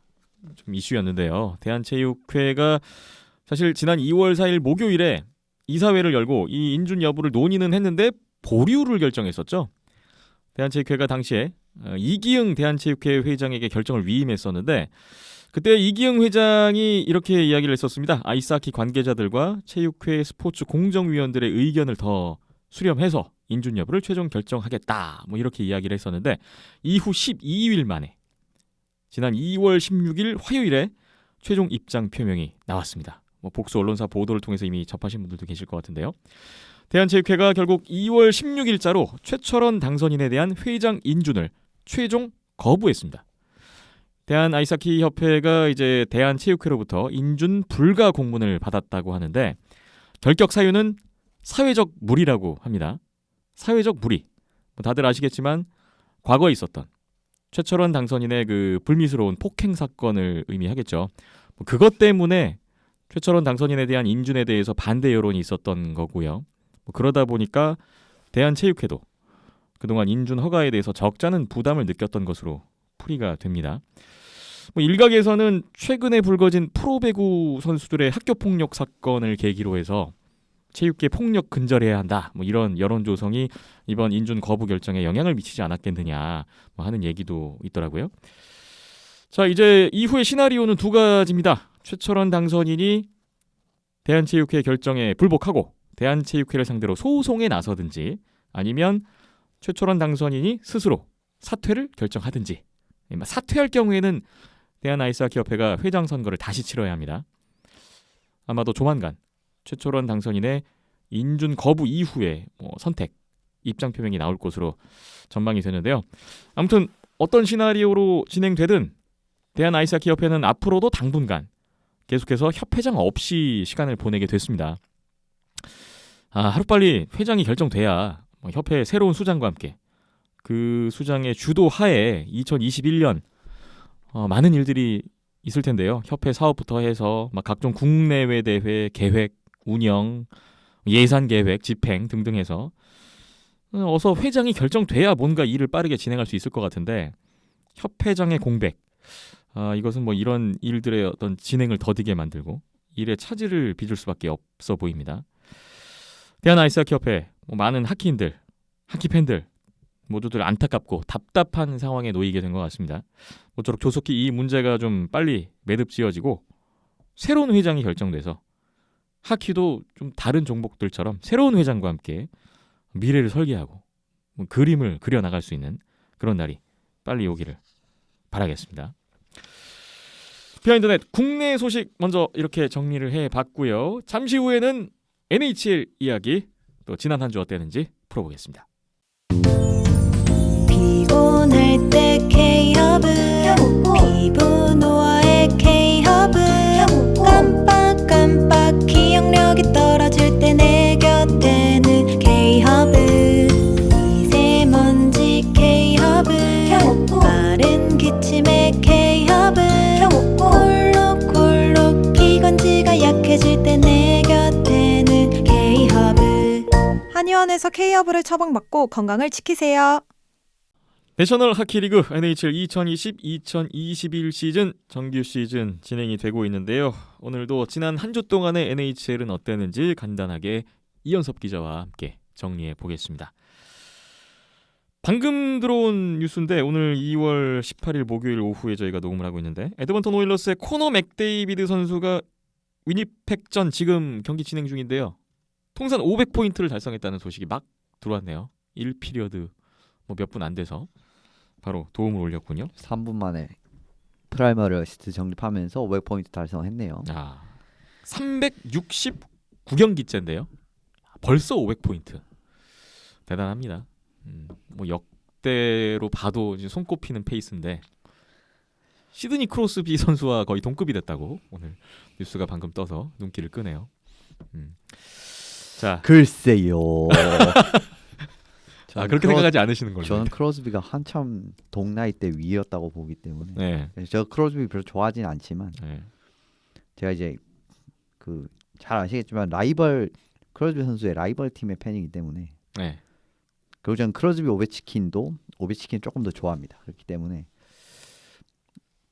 좀 이슈였는데요. 대한체육회가 사실 지난 2월 4일 목요일에 이사회를 열고 이 인준 여부를 논의는 했는데 보류를 결정했었죠. 대한체육회가 당시에 이기흥 대한체육회 회장에게 결정을 위임했었는데 그때 이기흥 회장이 이렇게 이야기를 했었습니다. 아이스하키 관계자들과 체육회 스포츠 공정위원들의 의견을 더 수렴해서 인준 여부를 최종 결정하겠다. 뭐 이렇게 이야기를 했었는데 이후 12일 만에 지난 2월 16일 화요일에 최종 입장 표명이 나왔습니다. 뭐 복수 언론사 보도를 통해서 이미 접하신 분들도 계실 것 같은데요. 대한체육회가 결국 2월 16일자로 최철원 당선인에 대한 회장 인준을 최종 거부했습니다. 대한아이스하키협회가 이제 대한체육회로부터 인준 불가 공문을 받았다고 하는데 결격 사유는 사회적 무리라고 합니다. 사회적 무리. 뭐 다들 아시겠지만 과거에 있었던 최철원 당선인의 그 불미스러운 폭행 사건을 의미하겠죠. 뭐 그것 때문에 최철원 당선인에 대한 인준에 대해서 반대 여론이 있었던 거고요. 뭐 그러다 보니까 대한체육회도 그동안 인준 허가에 대해서 적잖은 부담을 느꼈던 것으로 풀이가 됩니다. 뭐 일각에서는 최근에 불거진 프로배구 선수들의 학교 폭력 사건을 계기로 해서 체육계 폭력 근절해야 한다. 뭐 이런 여론 조성이 이번 인준 거부 결정에 영향을 미치지 않았겠느냐 뭐 하는 얘기도 있더라고요. 자, 이제 이후의 시나리오는 두 가지입니다. 최철원 당선인이 대한체육회 결정에 불복하고 대한체육회를 상대로 소송에 나서든지 아니면 최철원 당선인이 스스로 사퇴를 결정하든지. 사퇴할 경우에는 대한아이스하키협회가 회장 선거를 다시 치러야 합니다. 아마도 조만간 최철원 당선인의 인준 거부 이후에 선택, 입장 표명이 나올 것으로 전망이 되는데요. 아무튼 어떤 시나리오로 진행되든 대한아이스하키협회는 앞으로도 당분간 계속해서 협회장 없이 시간을 보내게 됐습니다. 하루빨리 회장이 결정돼야 협회 새로운 수장과 함께 그 수장의 주도 하에 2021년 많은 일들이 있을 텐데요. 협회 사업부터 해서 막 각종 국내외 대회 계획, 운영, 예산 계획, 집행 등등 해서 어서 회장이 결정돼야 뭔가 일을 빠르게 진행할 수 있을 것 같은데 협회장의 공백, 이것은 뭐 이런 일들의 어떤 진행을 더디게 만들고 일에 차질을 빚을 수밖에 없어 보입니다. 대한아이스하키협회 많은 하키인들, 하키 팬들 모두들 안타깝고 답답한 상황에 놓이게 된 것 같습니다. 모쪼록 조속히 이 문제가 좀 빨리 매듭지어지고 새로운 회장이 결정돼서 하키도 좀 다른 종목들처럼 새로운 회장과 함께 미래를 설계하고 그림을 그려나갈 수 있는 그런 날이 빨리 오기를 바라겠습니다. 비하인드넷 국내 소식 먼저 이렇게 정리를 해봤고요. 잠시 후에는 NHL 이야기 또 지난 한 주 어땠는지 풀어보겠습니다. 피곤할 때 K-러브 피부 기침에 K허브 콜록콜록 기관지가 약해질 때 내 곁에는 K허브. 한의원에서 K허브를 처방받고 건강을 지키세요. 내셔널 하키리그 NHL 2020-2021 시즌 정규 시즌 진행이 되고 있는데요. 오늘도 지난 한 주 동안의 NHL은 어땠는지 간단하게 이현섭 기자와 함께 정리해 보겠습니다. 방금 들어온 뉴스인데 오늘 2월 18일 목요일 오후에 저희가 녹음을 하고 있는데 에드먼턴 오일러스의 코너 맥데이비드 선수가 위니펙전 지금 경기 진행 중인데요. 통산 500포인트를 달성했다는 소식이 막 들어왔네요. 1피리어드 뭐 몇 분 안 돼서 바로 도움을 올렸군요. 3분 만에 프라이머리 어시스트 정립하면서 500포인트 달성했네요. 369경기째인데요. 벌써 500포인트. 대단합니다. 뭐 역대로 봐도 이제 손꼽히는 페이스인데 시드니 크로스비 선수와 거의 동급이 됐다고 오늘 뉴스가 방금 떠서 눈길을 끄네요. 자, 글쎄요. 그렇게 생각하지 않으시는 걸로. 저는 크로스비가 한참 동나이 때 위였다고 보기 때문에 네. 저 크로스비 별로 좋아하진 않지만 네. 제가 이제 그 잘 아시겠지만 크로스비 선수의 라이벌 팀의 팬이기 때문에 네. 그리고 저는 크로스비 오베치킨 조금 더 좋아합니다. 그렇기 때문에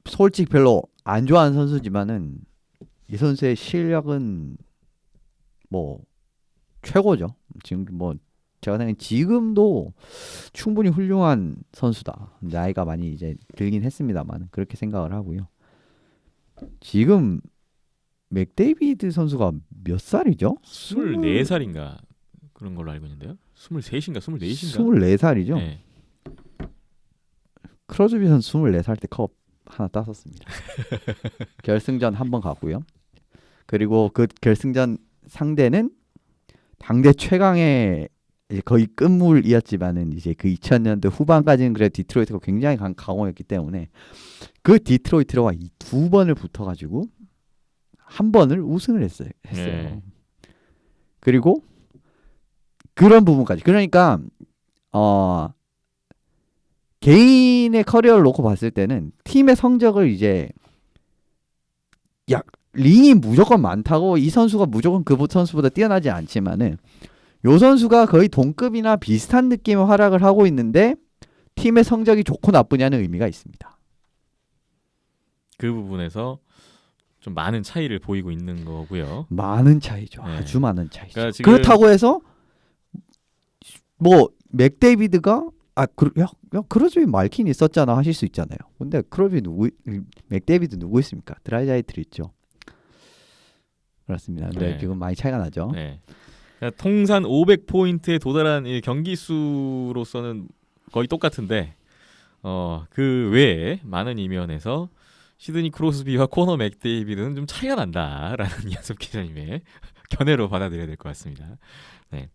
솔직히 별로 안 좋아하는 선수지만은 이 선수의 실력은 뭐 최고죠. 지금 뭐 제가 생각엔 지금도 충분히 훌륭한 선수다. 나이가 많이 이제 들긴 했습니다만 그렇게 생각을 하고요. 지금 맥데이비드 선수가 몇 살이죠? 24살인가 그런 걸로 알고 있는데요. 23인가 24인가? 24살이죠. 네. 크로스비 선수 24살 때 컵 하나 땄었습니다. 결승전 한 번 갔고요. 그리고 그 결승전 상대는 당대 최강의 이제 거의 끝물이었지만은 이제 그 2000년대 후반까지는 그래 디트로이트가 굉장히 강호였기 때문에 그 디트로이트와 이 두 번을 붙어가지고 한 번을 우승을 했어요. 네. 그리고 그런 부분까지 그러니까 개인의 커리어를 놓고 봤을 때는 팀의 성적을 이제 링이 무조건 많다고 이 선수가 무조건 그 선수보다 뛰어나지 않지만은 요 선수가 거의 동급이나 비슷한 느낌의 활약을 하고 있는데 팀의 성적이 좋고 나쁘냐는 의미가 있습니다. 그 부분에서 좀 많은 차이를 보이고 있는 거고요. 많은 차이죠. 네. 아주 많은 차이죠. 그러니까 지금 그렇다고 해서 뭐 맥데이비드가 크로스비 말킨 있었잖아 하실 수 있잖아요. 근데 맥데이비드 누구 있습니까? 드라이자이트 있죠. 그렇습니다. 근데 네. 지금 많이 차이가 나죠. 네. 그러니까 통산 500포인트에 도달한 이 경기 수로서는 거의 똑같은데 그 외에 많은 이면에서 시드니 크로스비와 코너 맥데이비드는 좀 차이가 난다라는 이현섭 기자님의 견해로 받아들여야 될 것 같습니다. 네.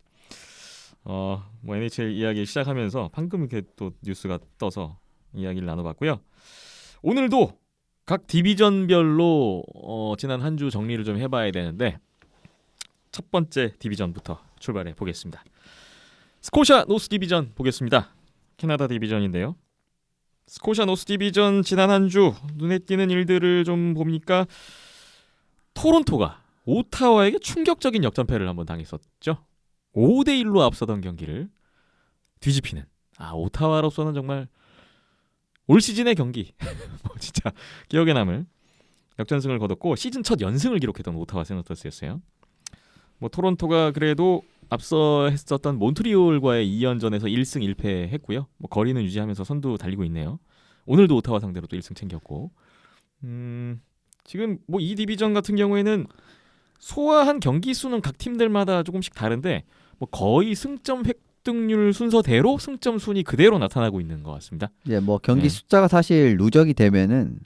뭐 NHL 이야기 시작하면서 방금 이렇게 또 뉴스가 떠서 이야기를 나눠봤고요. 오늘도 각 디비전별로 지난 한 주 정리를 좀 해봐야 되는데 첫 번째 디비전부터 출발해 보겠습니다. 스코샤 노스 디비전 보겠습니다. 캐나다 디비전인데요. 스코샤 노스 디비전 지난 한 주 눈에 띄는 일들을 좀 보니까 토론토가 오타와에게 충격적인 역전패를 한번 당했었죠. 5대1로 앞서던 경기를 뒤집히는 오타와로서는 정말 올 시즌의 경기 뭐 진짜 기억에 남을 역전승을 거뒀고 시즌 첫 연승을 기록했던 오타와 세너터스였어요. 뭐 토론토가 그래도 앞서 했었던 몬트리올과의 2연전에서 1승 1패 했고요. 뭐 거리는 유지하면서 선두 달리고 있네요. 오늘도 오타와 상대로 또 1승 챙겼고 지금 뭐 이 디비전 같은 경우에는 소화한 경기 수는 각 팀들마다 조금씩 다른데 뭐 거의 승점 획득률 순서대로 승점 순이 그대로 나타나고 있는 것 같습니다. 이제 뭐 경기 네. 숫자가 사실 누적이 되면은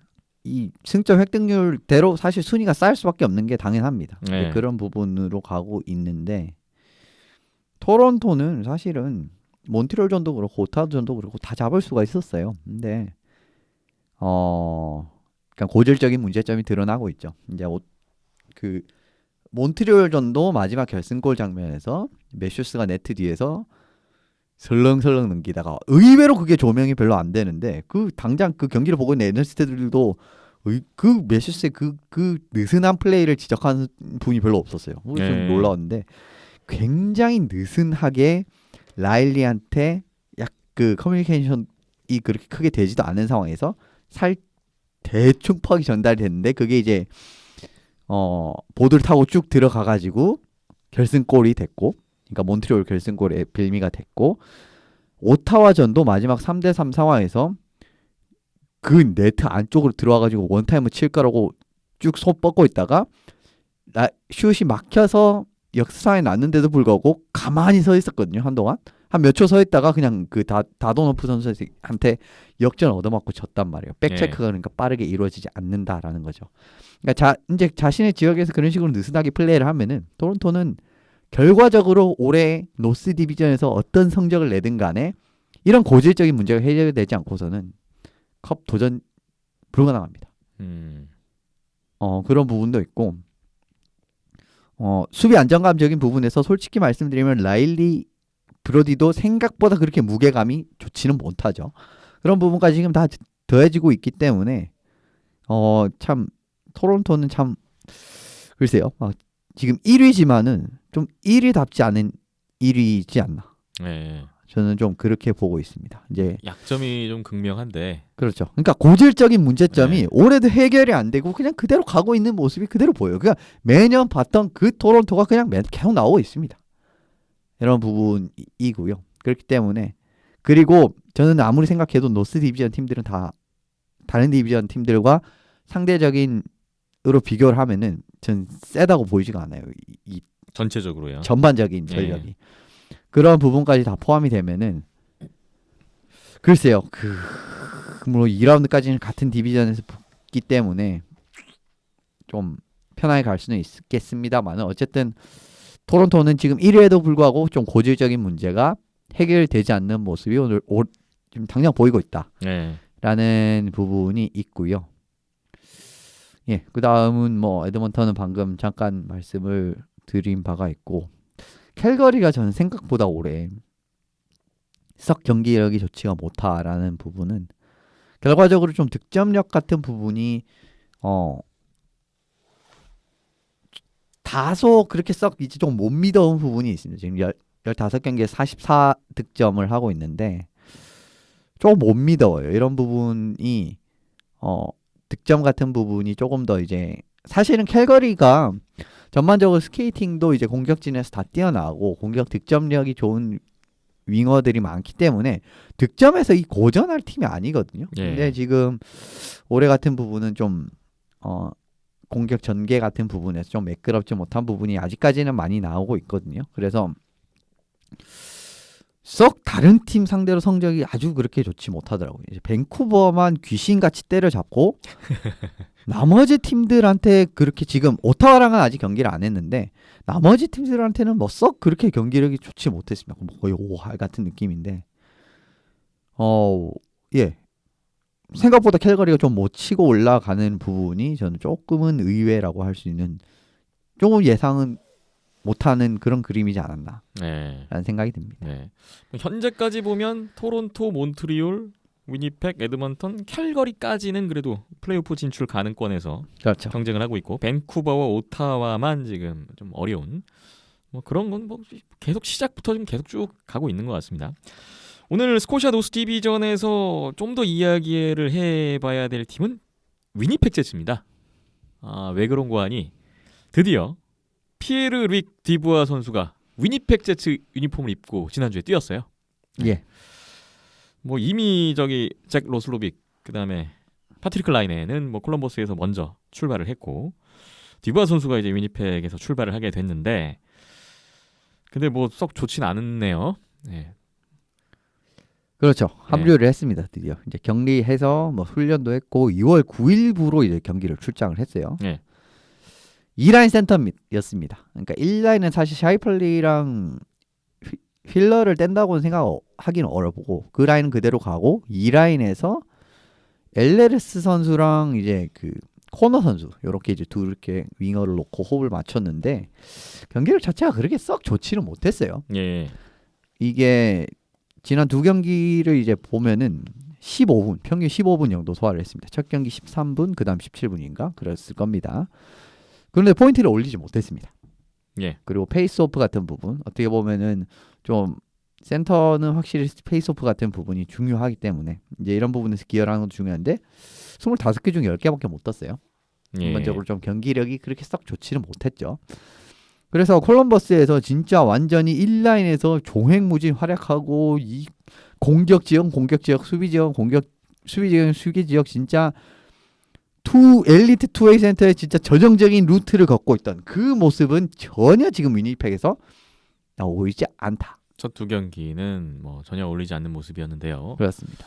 이 승점 획득률대로 사실 순위가 쌓일 수밖에 없는 게 당연합니다. 네. 그런 부분으로 가고 있는데 토론토는 사실은 몬트리올전도 그렇고 오타와전도 그렇고 다 잡을 수가 있었어요. 근데 그냥 고질적인 문제점이 드러나고 있죠. 이제 그 몬트리올전도 마지막 결승골 장면에서 매슈스가 네트 뒤에서 설렁설렁 넘기다가 의외로 그게 조명이 별로 안 되는데 그 당장 그 경기를 보고 있는 애널리스트들도 그 메시스의 그 느슨한 플레이를 지적하는 분이 별로 없었어요. 좀 놀라웠는데 굉장히 느슨하게 라일리한테 약 그 커뮤니케이션이 그렇게 크게 되지도 않은 상황에서 대충 퍽이 전달이 됐는데 그게 이제 보드를 타고 쭉 들어가가지고 결승골이 됐고, 그러니까 몬트리올 결승골의 빌미가 됐고, 오타와전도 마지막 3대3 상황에서 그 네트 안쪽으로 들어와가지고 원타임을 칠 거라고 쭉 손 뻗고 있다가 슛이 막혀서 역습상에 났는데도 불구하고 가만히 서 있었거든요. 한동안 한 몇 초 서 있다가 그냥 그 다도노프 선수한테 역전 얻어맞고 졌단 말이에요. 백체크가 그러니까 빠르게 이루어지지 않는다라는 거죠. 그러니까 이제 자신의 지역에서 그런 식으로 느슨하게 플레이를 하면은 토론토는 결과적으로 올해 노스 디비전에서 어떤 성적을 내든 간에 이런 고질적인 문제가 해결되지 않고서는 컵 도전 불가능합니다. 그런 부분도 있고, 수비 안정감적인 부분에서 솔직히 말씀드리면 라일리 브로디도 생각보다 그렇게 무게감이 좋지는 못하죠. 그런 부분까지 지금 다 더해지고 있기 때문에 참 토론토는 참 글쎄요. 지금 1위지만은 좀 1위답지 않은 1위이지 않나. 네. 저는 좀 그렇게 보고 있습니다. 이제 약점이 좀 극명한데. 그렇죠. 그러니까 고질적인 문제점이 올해도 해결이 안 되고 그냥 그대로 가고 있는 모습이 그대로 보여요. 그러니까 매년 봤던 그 토론토가 그냥 계속 나오고 있습니다. 이런 부분이고요. 그렇기 때문에, 그리고 저는 아무리 생각해도 노스 디비전 팀들은 다 다른 디비전 팀들과 상대적인으로 비교를 하면은 전 세다고 보이지가 않아요. 이 전체적으로요. 전반적인 전력이. 그런 부분까지 다 포함이 되면은 글쎄요. 물론 2라운드까지는 같은 디비전에서 붙기 때문에 좀 편하게 갈 수는 있겠습니다만은 어쨌든 토론토는 지금 1위에도 불구하고 좀 고질적인 문제가 해결되지 않는 모습이 오늘 지금 당장 보이고 있다라는 부분이 있고요. 예, 그 다음은 뭐 에드먼턴은 방금 잠깐 말씀을 드린 바가 있고, 캘거리가 저는 생각보다 올해 썩 경기력이 좋지가 못하라는 부분은 결과적으로 좀 득점력 같은 부분이 다소 그렇게 썩 이제 좀 못 믿어온 부분이 있습니다. 지금 15경기에 44득점을 하고 있는데 조금 못 믿어요. 이런 부분이 득점 같은 부분이 조금 더 이제, 사실은 캘거리가 전반적으로 스케이팅도 이제 공격진에서 다 뛰어나고 공격 득점력이 좋은 윙어들이 많기 때문에 득점에서 이 고전할 팀이 아니거든요. 근데 지금 올해 같은 부분은 좀 공격 전개 같은 부분에서 좀 매끄럽지 못한 부분이 아직까지는 많이 나오고 있거든요. 그래서 썩 다른 팀 상대로 성적이 아주 그렇게 좋지 못하더라고요. 이제 밴쿠버만 귀신같이 때려잡고 나머지 팀들한테 그렇게, 지금 오타와랑은 아직 경기를 안 했는데 나머지 팀들한테는 뭐 썩 그렇게 경기력이 좋지 못했습니다. 뭐 거의 5할 같은 느낌인데 예, 생각보다 캘거리가 좀 못 치고 올라가는 부분이 저는 조금은 의외라고 할 수 있는, 조금 예상은 못하는 그런 그림이지 않았나 라는 생각이 듭니다. 네. 현재까지 보면 토론토, 몬트리올, 위니펙, 에드먼턴, 캘거리까지는 그래도 플레이오프 진출 가능권에서 그렇죠. 경쟁을 하고 있고, 밴쿠버와 오타와만 지금 좀 어려운, 뭐 그런 건 뭐 계속 시작부터 좀 계속 쭉 가고 있는 것 같습니다. 오늘 스코시아 노스 디비전에서 좀 더 이야기를 해봐야 될 팀은 위니펙 제츠입니다. 왜 그런고 하니 드디어 피에르 릭 디부아 선수가 위니펙 제츠 유니폼을 입고 지난주에 뛰었어요. 예. 뭐 이미 저기 잭 로슬로빅, 그다음에 파트리크 라이네는 뭐 콜럼버스에서 먼저 출발을 했고, 디부아 선수가 이제 위니펙에서 출발을 하게 됐는데, 근데 뭐 썩 좋진 않네요. 네. 그렇죠. 합류를 했습니다. 드디어 이제 격리해서 뭐 훈련도 했고 2월 9일부로 이제 경기를 출장을 했어요. 2라인 센터였습니다. 그러니까 1라인은 사실 샤이펄리랑 휠러를 뗀다고는 생각하기는 어려보고 그 라인은 그대로 가고, 2라인에서 엘레르스 선수랑 이제 그 코너 선수 이렇게 이제 둘 이렇게 윙어를 놓고 호흡을 맞췄는데 경기력 자체가 그렇게 썩 좋지는 못했어요. 예. 이게 지난 두 경기를 이제 보면은 15분, 평균 15분 정도 소화를 했습니다. 첫 경기 13분, 그다음 17분인가 그랬을 겁니다. 그런데 포인트를 올리지 못했습니다. 예. 그리고 페이스오프 같은 부분 어떻게 보면은 좀 센터는 확실히 페이스오프 같은 부분이 중요하기 때문에 이제 이런 부분에서 기여를 하는 것도 중요한데 25개 중 10개밖에 못 떴어요. 예. 전반적으로 좀 경기력이 그렇게 썩 좋지는 못했죠. 그래서 콜럼버스에서 진짜 완전히 1라인에서 종횡무진 활약하고 이 공격 지역, 수비 지역, 수비 지역 진짜 엘리트 투웨이 센터의 진짜 전형적인 루트를 걷고 있던 그 모습은 전혀 지금 위니펙에서 나오고 있지 않다. 첫 두 경기는 뭐 전혀 어울리지 않는 모습이었는데요. 그렇습니다.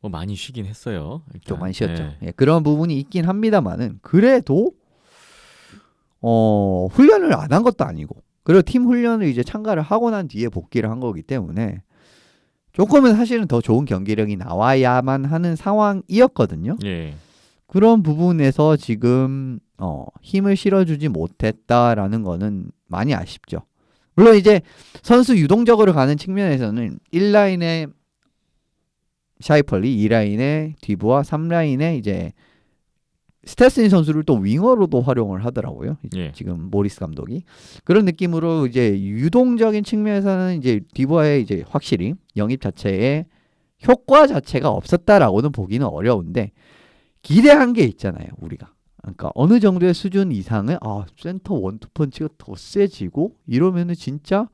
뭐 많이 쉬긴 했어요. 일단. 좀 많이 쉬었죠. 예. 예, 그런 부분이 있긴 합니다만은 그래도 훈련을 안 한 것도 아니고 그리고 팀 훈련을 이제 참가를 하고 난 뒤에 복귀를 한 거기 때문에 조금은 사실은 더 좋은 경기력이 나와야만 하는 상황이었거든요. 예. 그런 부분에서 지금 힘을 실어주지 못했다라는 거는 많이 아쉽죠. 물론 이제 선수 유동적으로 가는 측면에서는 1라인에 샤이펄리, 2라인에 디브와 3라인에 이제 스테스니 선수를 또 윙어로도 활용을 하더라고요. 예. 지금 모리스 감독이 그런 느낌으로 이제 유동적인 측면에서는 이제 디브와의 이제 확실히 영입 자체에 효과 자체가 없었다라고는 보기는 어려운데 기대한 게 있잖아요, 우리가. 그러니까 어느 정도의 수준 이상은 센터 원투펀치가 더 세지고 이러면은 진짜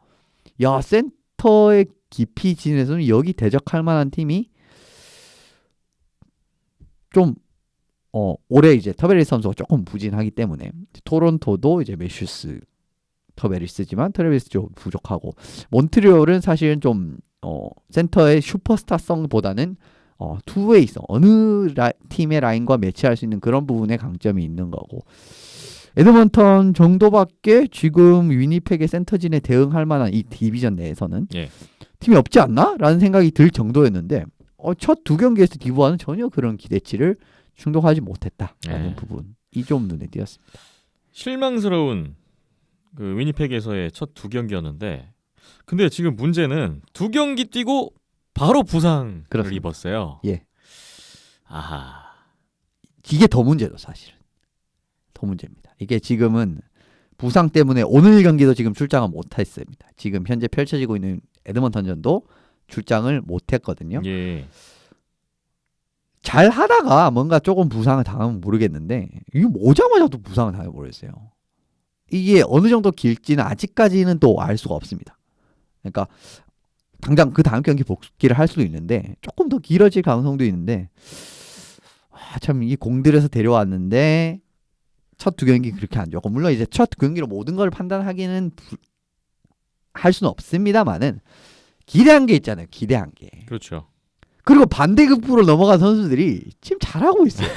야 센터의 깊이 진에서는 여기 대적할 만한 팀이 좀 올해 이제 터베리스 선수가 조금 부진하기 때문에 토론토도 이제 매슈스 터베리스지만 터베리스 좀 부족하고 몬트리올은 사실은 좀 센터의 슈퍼스타성보다는 투웨이성 어느 팀의 라인과 매치할 수 있는 그런 부분에 강점이 있는 거고 에드먼턴 정도밖에 지금 위니펙의 센터진에 대응할 만한 이 디비전 내에서는 예. 팀이 없지 않나? 라는 생각이 들 정도였는데 첫 두 경기에서 디브와는 전혀 그런 기대치를 충족하지 못했다라는 예. 부분이 좀 눈에 띄었습니다. 실망스러운 그 위니펙에서의 첫 두 경기였는데 근데 지금 문제는 두 경기 뛰고 바로 부상을 그렇습니다. 입었어요. 예. 아하. 이게 더 문제죠, 사실은. 더 문제입니다. 이게 지금은 부상 때문에 오늘 경기도 지금 출장을 못했습니다. 지금 현재 펼쳐지고 있는 에드먼턴전도 출장을 못했거든요. 예. 잘 하다가 뭔가 조금 부상을 당하면 모르겠는데 이게 오자마자 또 부상을 당해버렸어요. 이게 어느 정도 길지는 아직까지는 또 알 수가 없습니다. 그러니까 당장 그 다음 경기 복귀를 할 수도 있는데 조금 더 길어질 가능성도 있는데 참 이 공들여서 데려왔는데 첫 두 경기 그렇게 안 좋고 물론 이제 첫 경기로 모든 걸 판단하기는 할 수는 없습니다만은 기대한 게 있잖아요. 기대한 게. 그렇죠. 그리고 반대급부로 넘어간 선수들이 지금 잘하고 있어요.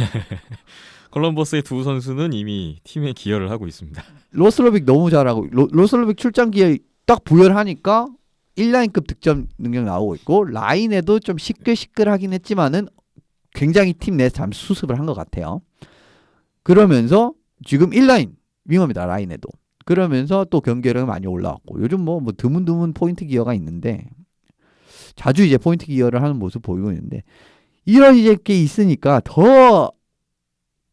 콜럼버스의 두 선수는 이미 팀에 기여를 하고 있습니다. 로슬로빅 너무 잘하고 로슬로빅 출장 기회 딱 부여를 하니까 1라인급 득점 능력 나오고 있고 라인에도 좀 시끌시끌하긴 했지만은 굉장히 팀 내에서 잠시 수습을 한 것 같아요. 그러면서 지금 1라인 윙어입니다. 라인에도. 그러면서 또 경기력이 많이 올라왔고 요즘 뭐 드문드문 포인트 기여가 있는데 자주 이제 포인트 기여를 하는 모습 보이고 있는데 이런 이제 게 있으니까 더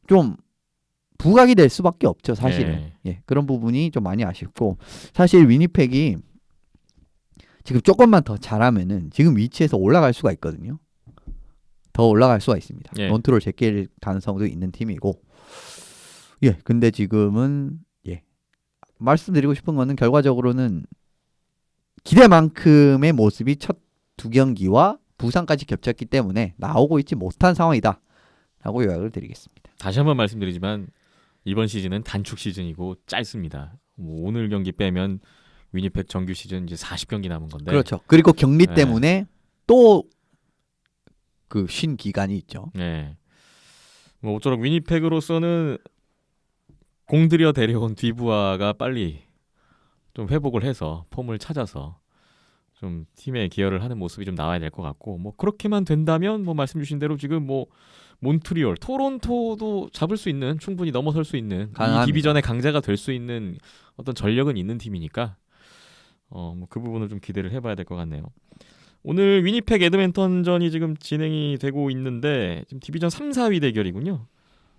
좀 부각이 될 수밖에 없죠, 사실은. 예, 그런 부분이 좀 많이 아쉽고 사실 위니펙이 지금 조금만 더 잘하면은 지금 위치에서 올라갈 수가 있거든요. 더 올라갈 수가 있습니다. 예. 몬트롤 제낄 가능성도 있는 팀이고 예, 근데 지금은 예 말씀드리고 싶은 거는 결과적으로는 기대만큼의 모습이 첫 두 경기와 부상까지 겹쳤기 때문에 나오고 있지 못한 상황이다 라고 요약을 드리겠습니다. 다시 한번 말씀드리지만 이번 시즌은 단축 시즌이고 짧습니다. 뭐 오늘 경기 빼면 위니펙 정규 시즌 이제 40경기 남은 건데. 그렇죠. 그리고 격리 네. 때문에 또 그 쉰 기간이 있죠. 네. 뭐 어쩌록 위니펙으로서는 공들여 데려온 디부아가 빨리 좀 회복을 해서 폼을 찾아서 좀 팀에 기여를 하는 모습이 좀 나와야 될 것 같고 뭐 그렇게만 된다면 뭐 말씀 주신 대로 지금 뭐 몬트리올, 토론토도 잡을 수 있는 충분히 넘어설 수 있는 가능합니다. 이 디비전의 강자가 될 수 있는 어떤 전력은 있는 팀이니까 뭐 그 부분을 좀 기대를 해봐야 될 것 같네요. 오늘 위니펙 에드먼턴전이 지금 진행이 되고 있는데 지금 디비전 3, 4위 대결이군요.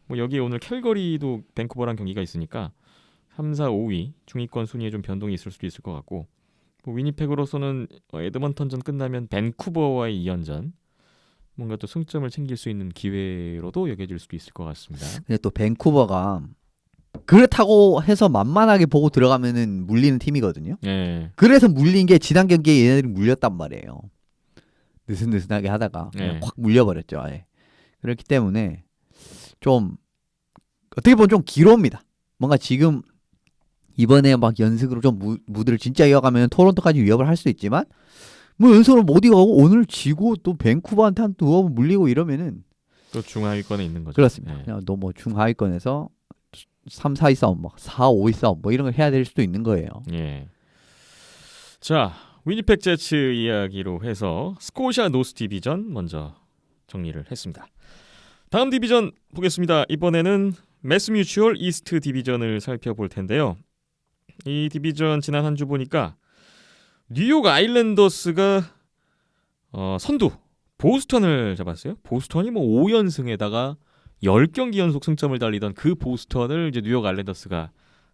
뭐 여기에 오늘 캘거리도 밴쿠버랑 경기가 있으니까 3, 4, 5위 중위권 순위에 좀 변동이 있을 수도 있을 것 같고 뭐 위니펙으로서는 에드먼턴전 끝나면 밴쿠버와의 2연전 뭔가 또 승점을 챙길 수 있는 기회로도 여겨질 수도 있을 것 같습니다. 근데 또 밴쿠버가 그렇다고 해서 만만하게 보고 들어가면은 물리는 팀이거든요. 예. 그래서 물린 게 지난 경기에 얘네들이 물렸단 말이에요. 느슨느슨하게 하다가 그냥 네. 확 물려버렸죠. 아예. 그렇기 때문에 좀 어떻게 보면 좀 기로웁니다. 뭔가 지금 이번에 막 연승으로 좀 무드를 진짜 이어가면 토론토까지 위협을 할 수 있지만 뭐 연승으로 못 이어가고 오늘 지고 또 밴쿠버한테 한 두어 번 물리고 이러면은 또 중하위권에 있는 거죠. 그렇습니다. 예. 그냥 너무 중하위권에서 3, 4위 싸움, 막 4, 5위 싸움 뭐 이런 걸 해야 될 수도 있는 거예요. 예. 자, 위니펙 제츠 이야기로 해서 스코샤 노스 디비전 먼저 정리를 했습니다. 다음 디비전 보겠습니다. 이번에는 매스뮤추얼 이스트 디비전을 살펴볼 텐데요. 이 디비전 지난 한 주 보니까 뉴욕 아일랜더스가 선두 보스턴을 잡았어요. 보스턴이 뭐 5연승에다가 10경기 연속 승점을 달리던 그 보스턴을 이제 뉴욕 아일랜더스가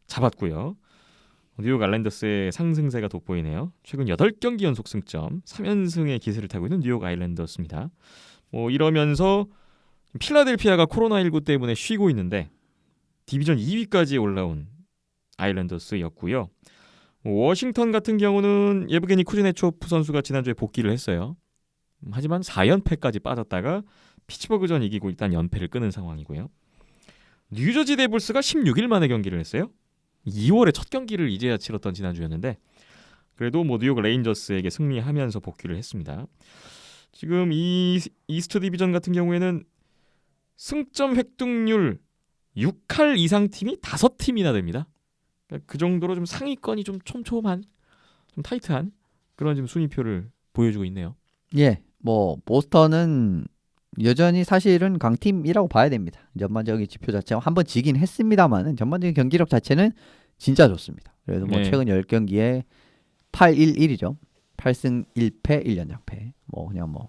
잡았고요. 뉴욕 아일랜더스의 상승세가 돋보이네요. 최근 8경기 연속 승점, 3연승의 기세를 타고 있는 뉴욕 아일랜더스입니다. 뭐 이러면서 필라델피아가 코로나19 때문에 쉬고 있는데 디비전 2위까지 올라온 아일랜더스였고요. 워싱턴 같은 경우는 예브게니 쿠즈네초프 선수가 지난주에 복귀를 했어요. 하지만 4연패까지 빠졌다가 피츠버그전 이기고 일단 연패를 끊은 상황이고요. 뉴저지 데블스가 16일 만에 경기를 했어요. 2월에 첫 경기를 이제야 치렀던 지난주였는데 그래도 뭐 뉴욕 레인저스에게 승리하면서 복귀를 했습니다. 지금 이 이스트 디비전 같은 경우에는 승점 획득률 6할 이상 팀이 5팀이나 됩니다. 그러니까 그 정도로 좀 상위권이 좀 촘촘한, 좀 타이트한 그런 지금 순위표를 보여주고 있네요. 예, 뭐 보스턴은 여전히 사실은 강팀이라고 봐야 됩니다. 전반적인 지표 자체가 한번 지긴 했습니다만은 전반적인 경기력 자체는 진짜 좋습니다. 그래서 뭐 네. 최근 10경기에 8-1-1이죠. 8승 1패 1연장패. 뭐 그냥 뭐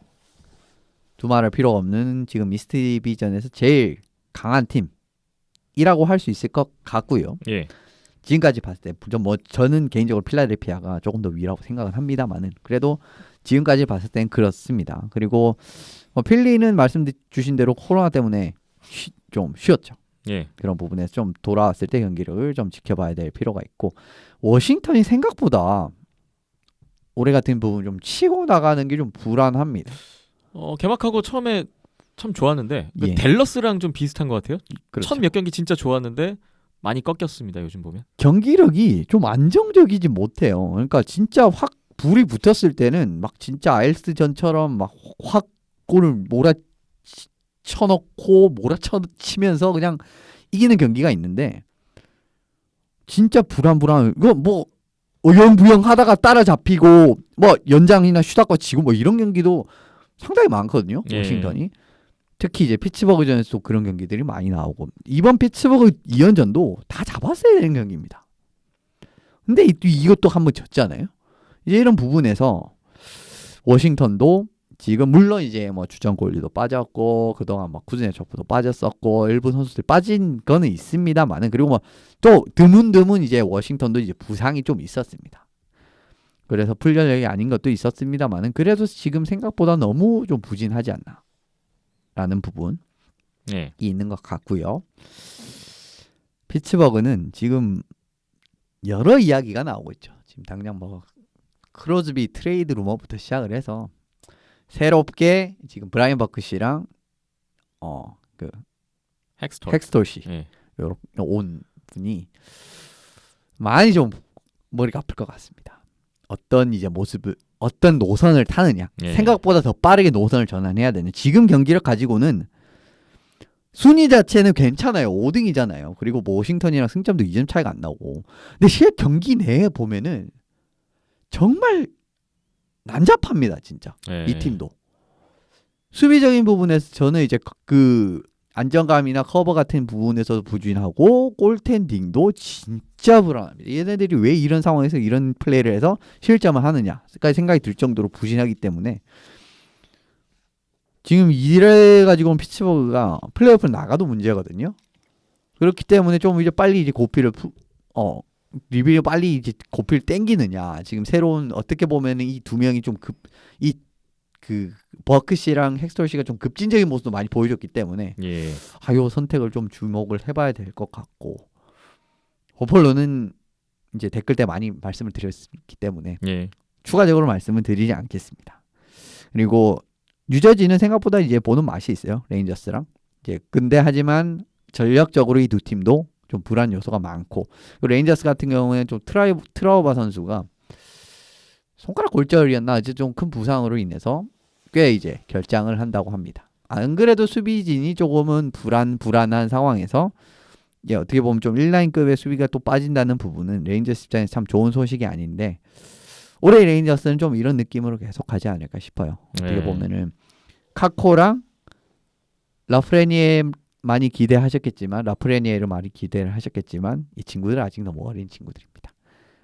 두말할 필요가 없는 지금 이스트 디비전에서 제일 강한 팀이라고 할 수 있을 것 같고요. 예. 지금까지 봤을 때 저는 개인적으로 필라델피아가 조금 더 위라고 생각을 합니다만은 그래도 지금까지 봤을 땐 그렇습니다. 그리고 필리는 말씀 주신 대로 코로나 때문에 좀 쉬었죠. 예. 그런 부분에서 좀 돌아왔을 때 경기력을 좀 지켜봐야 될 필요가 있고 워싱턴이 생각보다 올해 같은 부분 좀 치고 나가는 게 좀 불안합니다. 개막하고 처음에 참 좋았는데 그 예. 댈러스랑 좀 비슷한 것 같아요. 그렇죠. 첫 몇 경기 진짜 좋았는데 많이 꺾였습니다. 요즘 보면. 경기력이 좀 안정적이지 못해요. 그러니까 진짜 확 불이 붙었을 때는 막 진짜 아일스전처럼 막 확 골을 몰아쳐놓고 몰아쳐치면서 그냥 이기는 경기가 있는데 진짜 불안불안 이거 뭐 어영부영 하다가 따라잡히고 뭐 연장이나 슈다거 지고 뭐 이런 경기도 상당히 많거든요. 예. 워싱턴이. 특히 이제 피츠버그전에서 그런 경기들이 많이 나오고 이번 피츠버그 2연전도 다 잡았어야 되는 경기입니다. 근데 이것도 한번 졌잖아요. 이제 이런 부분에서 워싱턴도 지금 물론 이제 뭐 주전골리도 빠졌고 그동안 막 쿠즈네초프도 빠졌었고 일부 선수들 빠진 거는 있습니다만은 그리고 뭐 또 드문드문 이제 워싱턴도 이제 부상이 좀 있었습니다. 그래서 풀전력이 아닌 것도 있었습니다만은 그래도 지금 생각보다 너무 좀 부진하지 않나 라는 부분이 예. 있는 것 같고요. 피츠버그는 지금 여러 이야기가 나오고 있죠. 지금 당장 뭐 크로즈비 트레이드 루머부터 시작을 해서 새롭게 지금 브라이언 버크시랑 그 헥스톨 씨 예. 요렇게 온 분이 많이 좀 머리가 아플 것 같습니다. 어떤 이제 모습을 어떤 노선을 타느냐 예. 생각보다 더 빠르게 노선을 전환해야 되는 지금 경기력 가지고는 순위 자체는 괜찮아요. 5등이잖아요. 그리고 뭐 워싱턴이랑 승점도 2점 차이가 안 나오고 근데 실 경기 내에 보면은 정말 난잡합니다. 진짜 예. 이 팀도 수비적인 부분에서 저는 이제 그 안정감이나 커버 같은 부분에서도 부진하고 골텐딩도 진짜 불안합니다. 얘네들이 왜 이런 상황에서 이런 플레이를 해서 실점을 하느냐까지 생각이 들 정도로 부진하기 때문에 지금 이래가지고는 피츠버그가 플레이오프 나가도 문제거든요. 그렇기 때문에 좀 이제 빨리 이제 리뷰를 빨리 이제 고피를 땡기느냐. 지금 새로운 어떻게 보면은 이 두 명이 좀 버크 씨랑 헥스터 씨가 좀 급진적인 모습도 많이 보여줬기 때문에 예. 요 선택을 좀 주목을 해봐야 될 것 같고 버펄로는 이제 댓글 때 많이 말씀을 드렸기 때문에 예. 추가적으로 말씀은 드리지 않겠습니다. 그리고 뉴저지는 생각보다 이제 보는 맛이 있어요. 레인저스랑. 이제 근데 하지만 전력적으로 이 두 팀도 좀 불안 요소가 많고 레인저스 같은 경우는 좀 트라우바 선수가 손가락 골절이었나 이제 좀 큰 부상으로 인해서 꽤 이제 결장을 한다고 합니다. 안 그래도 수비진이 조금은 불안한 상황에서 어떻게 보면 좀 1라인급의 수비가 또 빠진다는 부분은 레인저스 입장에서 참 좋은 소식이 아닌데 올해 레인저스는 좀 이런 느낌으로 계속 가지 않을까 싶어요. 어떻게 보면은 카코랑 라프레니에 많이 기대하셨겠지만 라프레니에를 많이 기대를 하셨겠지만 이 친구들은 아직 너무 어린 친구들입니다.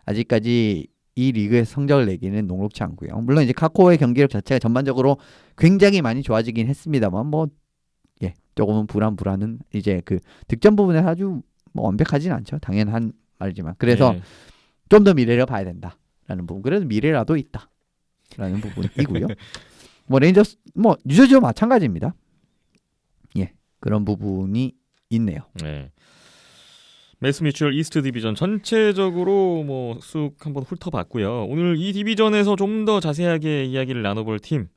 아직까지 이 리그에서 성적을 내기는 녹록치 않고요. 물론 이제 카코의 경기력 자체가 전반적으로 굉장히 많이 좋아지긴 했습니다만 조금은 불안은 이제 그 득점 부분에 아주 완벽하진 않죠. 당연한 말이지만 그래서 좀 더 미래를 봐야 된다라는 부분. 그래도 미래라도 있다라는 부분이고요. 레인저스 뉴저지와 마찬가지입니다. 그런 부분이 있네요. 네. 매스뮤추얼 이스트 디비전 전체적으로 쑥 한번 훑어봤고요. 오늘 이 디비전에서 좀 더 자세하게 이야기를 나눠볼 팀,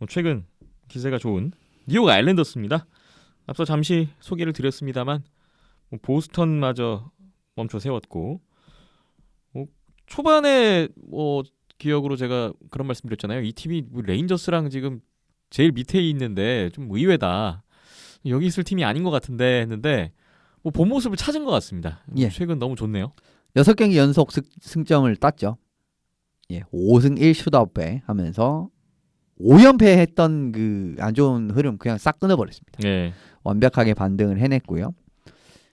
최근 기세가 좋은 뉴욕 아일랜더스입니다. 앞서 잠시 소개를 드렸습니다만 보스턴마저 멈춰 세웠고 초반에 기억으로 제가 그런 말씀 드렸잖아요. 이 팀이 레인저스랑 지금 제일 밑에 있는데 좀 의외다. 여기 있을 팀이 아닌 것 같은데 했는데 본 모습을 찾은 것 같습니다. 최근 너무 좋네요. 6경기 연속 승점을 땄죠. 5승 1슈트아웃 하면서 5연패 했던 그 안 좋은 흐름 그냥 싹 끊어버렸습니다. 완벽하게 반등을 해냈고요.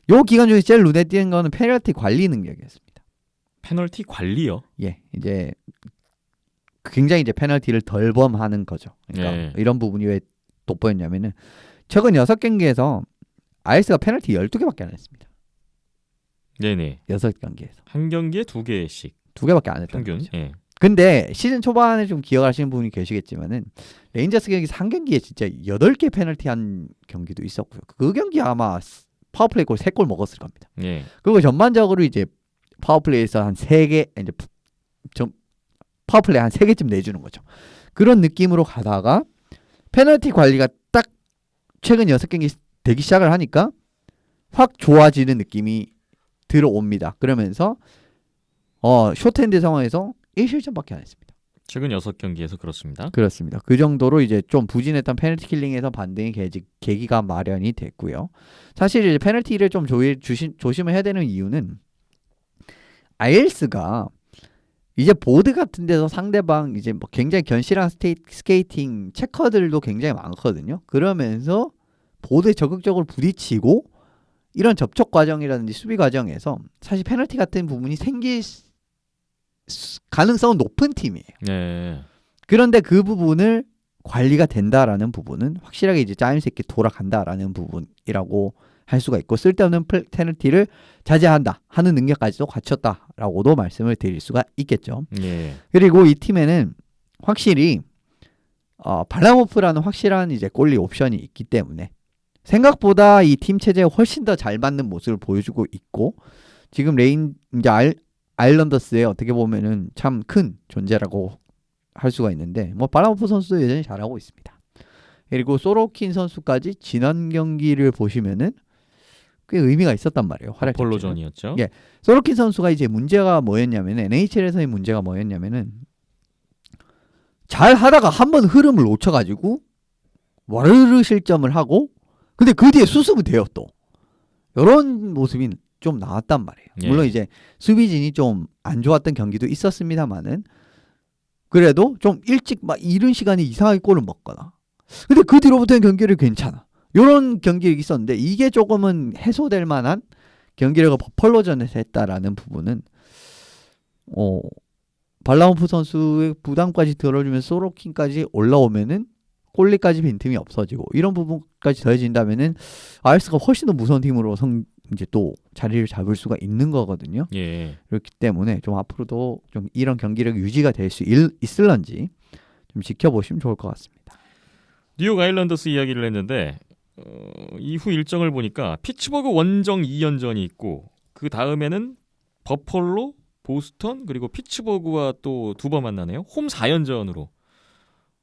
요 기간 중에 제일 눈에 띄는 거는 페널티 관리 능력이었습니다. 페널티 관리요? 이제 굉장히 이제 페널티를 덜 범하는 거죠. 그러니까 이런 부분이 왜 돋보였냐면은 최근 6경기에서 아이스가 페널티 12개밖에 안 했습니다. 네네. 6경기에서. 한 경기에 2개씩. 2개밖에 안 했던 평균. 거죠. 근데 시즌 초반에 좀 기억하시는 분이 계시겠지만은 레인저스 경기 3경기에 진짜 8개 페널티 한 경기도 있었고요. 그 경기 아마 파워플레이 골 3골 먹었을 겁니다. 그리고 전반적으로 이제 파워플레이에서 한 3개 이제 파워플레이 한 3개쯤 내주는 거죠. 그런 느낌으로 가다가 페널티 관리가 딱 최근 6경기 되기 시작을 하니까 확 좋아지는 느낌이 들어옵니다. 그러면서 숏핸드 상황에서 1실점밖에 안 했습니다. 최근 6경기에서 그렇습니다. 그렇습니다. 그 정도로 이제 좀 부진했던 페널티 킬링에서 반등의 계기가 마련이 됐고요. 사실 이제 페널티를 좀 조심을 해야 되는 이유는 아일스가 이제 보드 같은 데서 상대방 이제 굉장히 견실한 스케이팅 체커들도 굉장히 많거든요. 그러면서 보드에 적극적으로 부딪히고 이런 접촉 과정이라든지 수비 과정에서 사실 페널티 같은 부분이 생길 가능성은 높은 팀이에요. 그런데 그 부분을 관리가 된다라는 부분은 확실하게 이제 짜임새 있게 돌아간다라는 부분이라고 할 수가 있고 쓸데없는 페널티를 자제한다 하는 능력까지도 갖췄다라고도 말씀을 드릴 수가 있겠죠. 그리고 이 팀에는 확실히 발라모프라는 확실한 이제 골리 옵션이 있기 때문에 생각보다 이 팀 체제에 훨씬 더 잘 맞는 모습을 보여주고 있고 지금 이제 아일랜더스의 어떻게 보면은 참 큰 존재라고 할 수가 있는데 발라모프 선수도 여전히 잘하고 있습니다. 그리고 소로킨 선수까지 지난 경기를 보시면은 꽤 의미가 있었단 말이에요. 활약 버펄로전이었죠. 소로킨 선수가 이제 문제가 뭐였냐면은 NHL에서의 문제가 뭐였냐면은 잘 하다가 한번 흐름을 놓쳐가지고 와르르 실점을 하고 근데 그 뒤에 수습이 돼요 또. 이런 모습이 좀 나왔단 말이에요. 물론 이제 수비진이 좀 안 좋았던 경기도 있었습니다만은 그래도 좀 일찍 막 이른 시간에 이상하게 골을 먹거나 근데 그 뒤로부터는 경기를 괜찮아. 요런 경기력이 있었는데 이게 조금은 해소될 만한 경기력을 버펄로전에서 했다라는 부분은 발라모프 선수의 부담까지 들어주면서 소로킹까지 올라오면은 골리까지 빈틈이 없어지고 이런 부분까지 더해진다면은 아이스가 훨씬 더 무서운 팀으로 이제 또 자리를 잡을 수가 있는 거거든요. 예. 그렇기 때문에 좀 앞으로도 좀 이런 경기력이 유지가 될 수 있을런지 좀 지켜보시면 좋을 것 같습니다. 뉴욕 아일랜더스 이야기를 했는데 이후 일정을 보니까 피츠버그 원정 2연전이 있고 그 다음에는 버펄로, 보스턴 그리고 피츠버그와 또 두 번 만나네요. 홈 4연전으로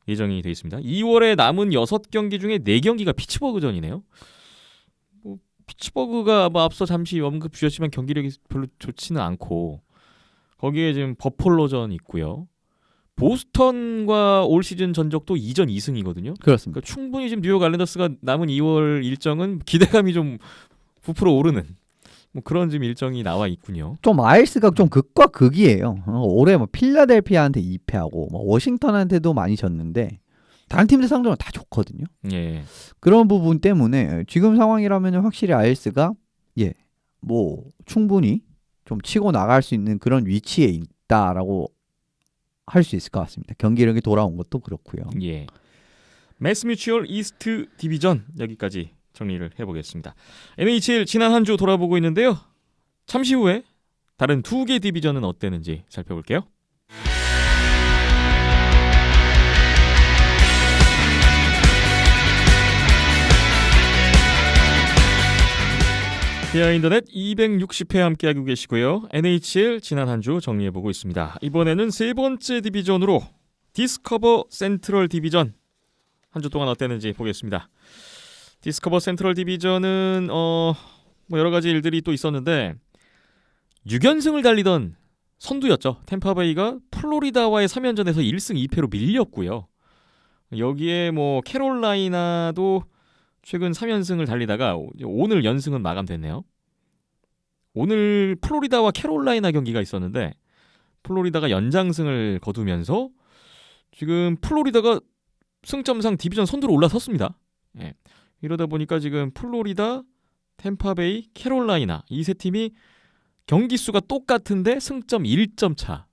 예정이 되어 있습니다. 2월에 남은 6경기 중에 4경기가 피츠버그전이네요. 뭐 피츠버그가 뭐 앞서 잠시 언급 주셨지만 경기력이 별로 좋지는 않고 거기에 지금 버펄로전 있고요. 보스턴과 올 시즌 전적도 2전 2승이거든요. 그렇습니다. 그러니까 충분히 지금 뉴욕 아일랜더스가 남은 2월 일정은 기대감이 좀 부풀어 오르는 뭐 그런 지금 일정이 나와 있군요. 좀 아이스가 좀 극과 극이에요. 올해 뭐 필라델피아한테 2패하고 뭐 워싱턴한테도 많이 졌는데 다른 팀들 상대로 다 좋거든요. 예. 그런 부분 때문에 지금 상황이라면 확실히 아이스가 뭐 충분히 좀 치고 나갈 수 있는 그런 위치에 있다라고 할 수 있을 것 같습니다. 경기력이 돌아온 것도 그렇고요. 예. 매스뮤추얼 이스트 디비전 여기까지 정리를 해보겠습니다. NHL 지난 한 주 돌아보고 있는데요. 잠시 후에 다른 2개 디비전은 어땠는지 살펴볼게요. 비하인더넷 260회 함께하고 계시고요. NHL 지난 한 주 정리해보고 있습니다. 이번에는 세 번째 디비전으로 디스커버 센트럴 디비전 한 주 동안 어땠는지 보겠습니다. 디스커버 센트럴 디비전은 뭐 여러 가지 일들이 또 있었는데 6연승을 달리던 선두였죠. 템파베이가 플로리다와의 3연전에서 1승 2패로 밀렸고요. 여기에 뭐 캐롤라이나도 최근 3연승을 달리다가 오늘 연승은 마감됐네요. 오늘 플로리다와 캐롤라이나 경기가 있었는데 플로리다가 연장승을 거두면서 지금 플로리다가 승점상 디비전 선두로 올라섰습니다. 예. 이러다 보니까 지금 플로리다, 템파베이, 캐롤라이나 이 세 팀이 경기 수가 똑같은데 승점 1점 차.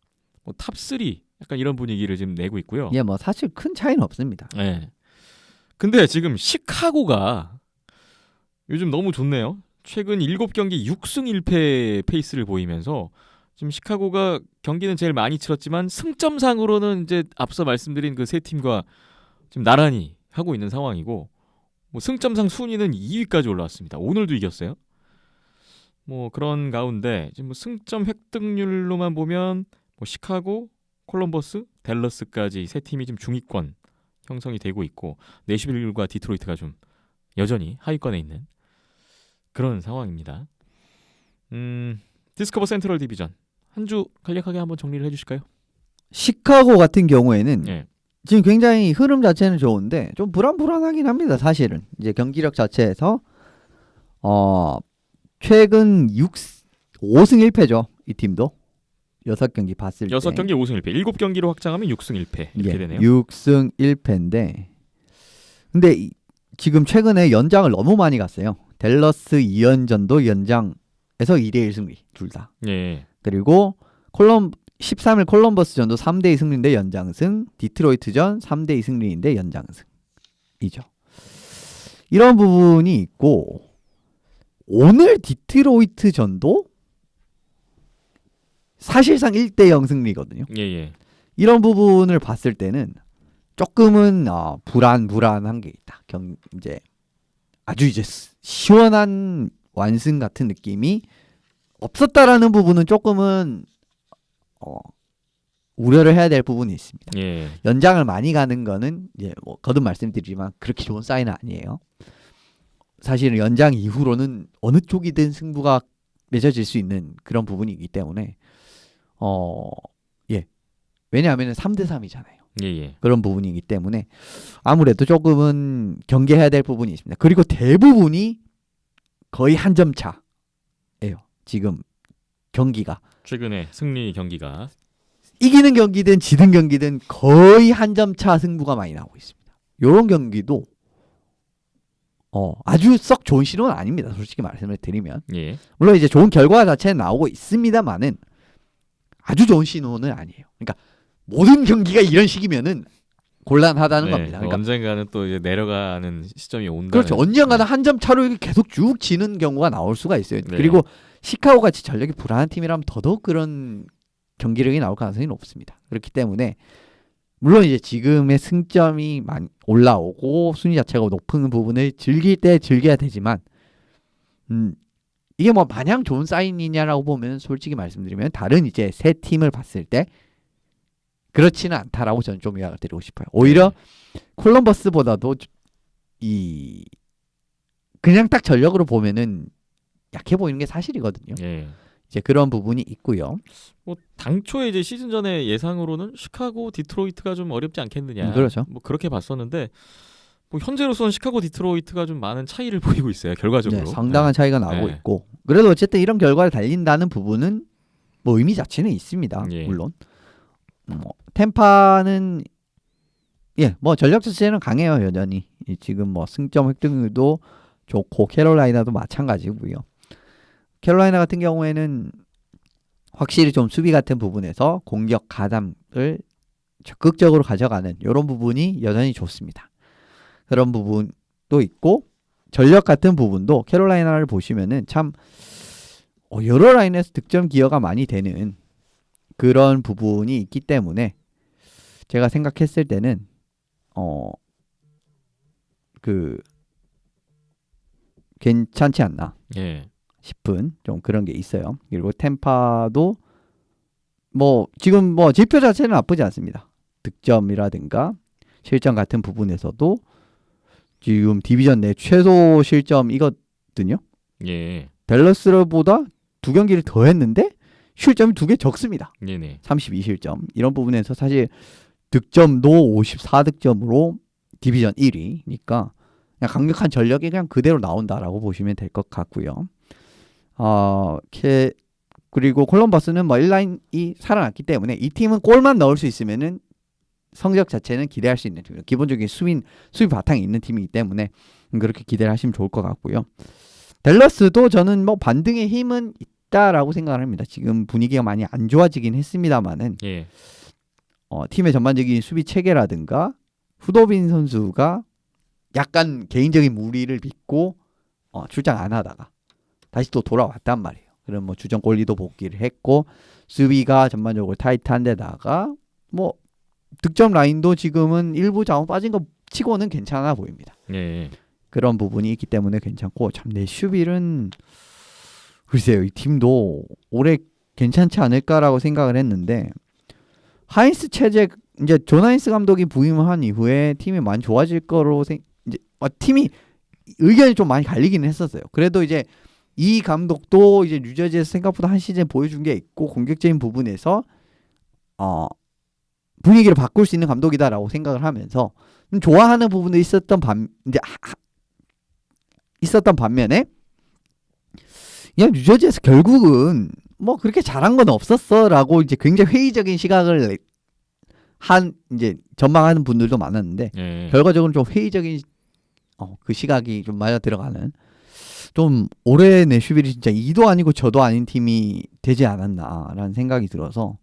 뭐 탑3 약간 이런 분위기를 지금 내고 있고요. 뭐 사실 큰 차이는 없습니다. 예. 근데 지금 시카고가 요즘 너무 좋네요. 최근 7경기 6승 1패 페이스를 보이면서 지금 시카고가 경기는 제일 많이 치렀지만 승점상으로는 이제 앞서 말씀드린 그 세 팀과 지금 나란히 하고 있는 상황이고 뭐 승점상 순위는 2위까지 올라왔습니다. 오늘도 이겼어요. 뭐 그런 가운데 지금 뭐 승점 획득률로만 보면 뭐 시카고, 콜럼버스, 댈러스까지 세 팀이 지금 중위권 형성이 되고 있고 내슈빌과 디트로이트가 좀 여전히 하위권에 있는 그런 상황입니다. 디스커버 센트럴 디비전 한 주 간략하게 한번 정리를 해주실까요? 시카고 같은 경우에는 예. 지금 굉장히 흐름 자체는 좋은데 좀 불안하긴 합니다. 사실은 이제 경기력 자체에서 최근 5승 1패죠. 이 팀도 6경기 봤을 때 6경기 5승 1패 7경기로 확장하면 6승 1패 이렇게 되네요. 6승 1패인데 근데 지금 최근에 연장을 너무 많이 갔어요. 댈러스 2연전도 연장에서 2대1 승리 둘 다. 예. 그리고 13일 콜럼버스전도 3대2 승리인데 연장승, 디트로이트전 3대2 승리인데 연장승이죠. 이런 부분이 있고 오늘 디트로이트전도 사실상 1대0 승리거든요. 예. 이런 부분을 봤을 때는 조금은 불안한 게 있다. 이제 아주 이제 시원한 완승 같은 느낌이 없었다라는 부분은 조금은 우려를 해야 될 부분이 있습니다. 예. 연장을 많이 가는 거는 이제 뭐 거듭 말씀드리지만 그렇게 좋은 사인은 아니에요. 사실은 연장 이후로는 어느 쪽이든 승부가 맺어질 수 있는 그런 부분이기 때문에 왜냐하면 3대3이잖아요. 예. 그런 부분이기 때문에 아무래도 조금은 경계해야 될 부분이 있습니다. 그리고 대부분이 거의 한 점 차예요. 지금 경기가 최근에 승리 경기가 이기는 경기든 지든 경기든 거의 한 점 차 승부가 많이 나오고 있습니다. 이런 경기도 아주 썩 좋은 신호는 아닙니다. 솔직히 말씀을 드리면. 예. 물론 이제 좋은 결과 자체는 나오고 있습니다만은 아주 좋은 신호는 아니에요. 그러니까 모든 경기가 이런 식이면은 곤란하다는 네, 겁니다. 그러니까 언젠가는 또 이제 내려가는 시점이 온다. 그렇죠. 언젠가는 한 점 차로 이렇게 계속 쭉 지는 경우가 나올 수가 있어요. 네. 그리고 시카고 같이 전력이 불안한 팀이라면 더더욱 그런 경기력이 나올 가능성이 높습니다. 그렇기 때문에 물론 이제 지금의 승점이 많이 올라오고 순위 자체가 높은 부분을 즐길 때 즐겨야 되지만 이게 뭐 마냥 좋은 사인이냐라고 보면 솔직히 말씀드리면 다른 이제 세 팀을 봤을 때 그렇지는 않다라고 저는 좀 이야기를 드리고 싶어요. 오히려 콜럼버스보다도 이 그냥 딱 전력으로 보면은 약해 보이는 게 사실이거든요. 예. 이제 그런 부분이 있고요. 뭐 당초에 이제 시즌 전에 예상으로는 시카고 디트로이트가 좀 어렵지 않겠느냐. 그렇죠. 뭐 그렇게 봤었는데 뭐 현재로서는 시카고 디트로이트가 좀 많은 차이를 보이고 있어요. 결과적으로. 네, 상당한 차이가 나고 네. 있고 그래도 어쨌든 이런 결과를 달린다는 부분은 뭐 의미 자체는 있습니다. 예. 물론 템파는 뭐 전력 자체는 강해요. 여전히 지금 뭐 승점 획득률도 좋고 캐롤라이나도 마찬가지고요. 캐롤라이나 같은 경우에는 확실히 좀 수비 같은 부분에서 공격 가담을 적극적으로 가져가는 이런 부분이 여전히 좋습니다. 그런 부분도 있고 전력 같은 부분도 캐롤라이나를 보시면은 참 여러 라인에서 득점 기여가 많이 되는 그런 부분이 있기 때문에 제가 생각했을 때는 괜찮지 않나 예. 싶은 좀 그런 게 있어요. 그리고 템파도 뭐 지금 뭐 지표 자체는 나쁘지 않습니다. 득점이라든가 실점 같은 부분에서도 지금 디비전 내 최소 실점이거든요. 예. 댈러스보다 2경기를 더 했는데 실점이 2개 적습니다. 네네. 32실점. 이런 부분에서 사실 득점도 54득점으로 디비전 1위니까 그냥 강력한 전력이 그냥 그대로 나온다라고 보시면 될 것 같고요. 그리고 콜럼버스는 뭐 1라인이 살아났기 때문에 이 팀은 골만 넣을 수 있으면은 성적 자체는 기대할 수 있는 팀이에요. 기본적인 수비 바탕이 있는 팀이기 때문에 그렇게 기대를 하시면 좋을 것 같고요. 댈러스도 저는 뭐 반등의 힘은 있다라고 생각을 합니다. 지금 분위기가 많이 안 좋아지긴 했습니다만은 예. 팀의 전반적인 수비 체계라든가 후도빈 선수가 약간 개인적인 무리를 빚고 출장 안 하다가 다시 또 돌아왔단 말이에요. 그럼 뭐 주전 골리도 복귀를 했고 수비가 전반적으로 타이트한 데다가 뭐 득점 라인도 지금은 일부 자원 빠진 거 치고는 괜찮아 보입니다. 예. 그런 부분이 있기 때문에 괜찮고 참 내슈빌은 글쎄요. 이 팀도 올해 괜찮지 않을까라고 생각을 했는데 하인스 체제 이제 존 하인스 감독이 부임한 이후에 팀이 많이 좋아질 거로 이제 팀이 의견이 좀 많이 갈리기는 했었어요. 그래도 이제 이 감독도 이제 뉴저지에서 생각보다 한 시즌 보여준 게 있고 공격적인 부분에서 분위기를 바꿀 수 있는 감독이다라고 생각을 하면서 좀 좋아하는 부분도 있었던 있었던 반면에 그냥 뉴저지에서 결국은 뭐 그렇게 잘한 건 없었어라고 이제 굉장히 회의적인 시각을 한 이제 전망하는 분들도 많았는데 예. 결과적으로 좀 회의적인 그 시각이 좀 맞아 들어가는 좀 올해 내슈빌이 진짜 2도 아니고 저도 아닌 팀이 되지 않았나라는 생각이 들어서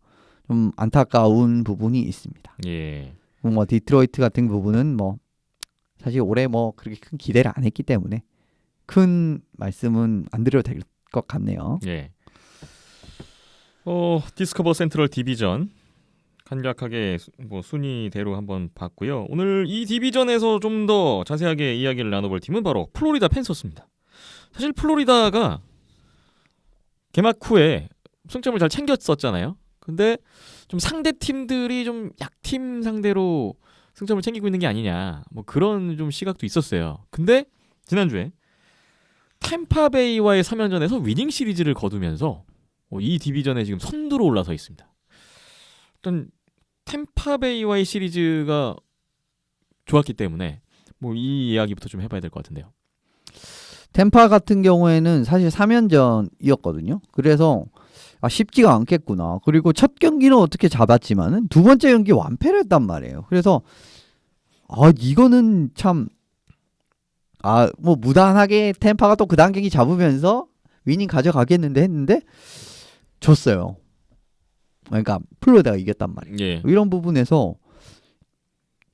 좀 안타까운 부분이 있습니다. 예. 뭐 디트로이트 같은 부분은 뭐 사실 올해 뭐 그렇게 큰 기대를 안 했기 때문에 큰 말씀은 안 드려도 될 것 같네요. 예. 디스커버 센트럴 디비전 간략하게 뭐 순위대로 한번 봤고요. 오늘 이 디비전에서 좀 더 자세하게 이야기를 나눠볼 팀은 바로 플로리다 팬서스입니다. 사실 플로리다가 개막 후에 승점을 잘 챙겼었잖아요. 근데 좀 상대 팀들이 좀 약팀 상대로 승점을 챙기고 있는 게 아니냐, 뭐 그런 좀 시각도 있었어요. 근데 지난주에 템파베이와의 3연전에서 위닝 시리즈를 거두면서 이 디비전에 지금 선두로 올라서 있습니다. 일단 템파베이와의 시리즈가 좋았기 때문에 뭐 이 이야기부터 좀 해봐야 될 것 같은데요. 템파 같은 경우에는 사실 3연전이었거든요. 그래서 쉽지가 않겠구나. 그리고 첫 경기는 어떻게 잡았지만은 두 번째 경기 완패를 했단 말이에요. 그래서 이거는 참 뭐 무난하게 템파가 또 그 단계기 잡으면서 위닝 가져가겠는데 했는데 졌어요. 그러니까 플로리다가 이겼단 말이에요. 예. 이런 부분에서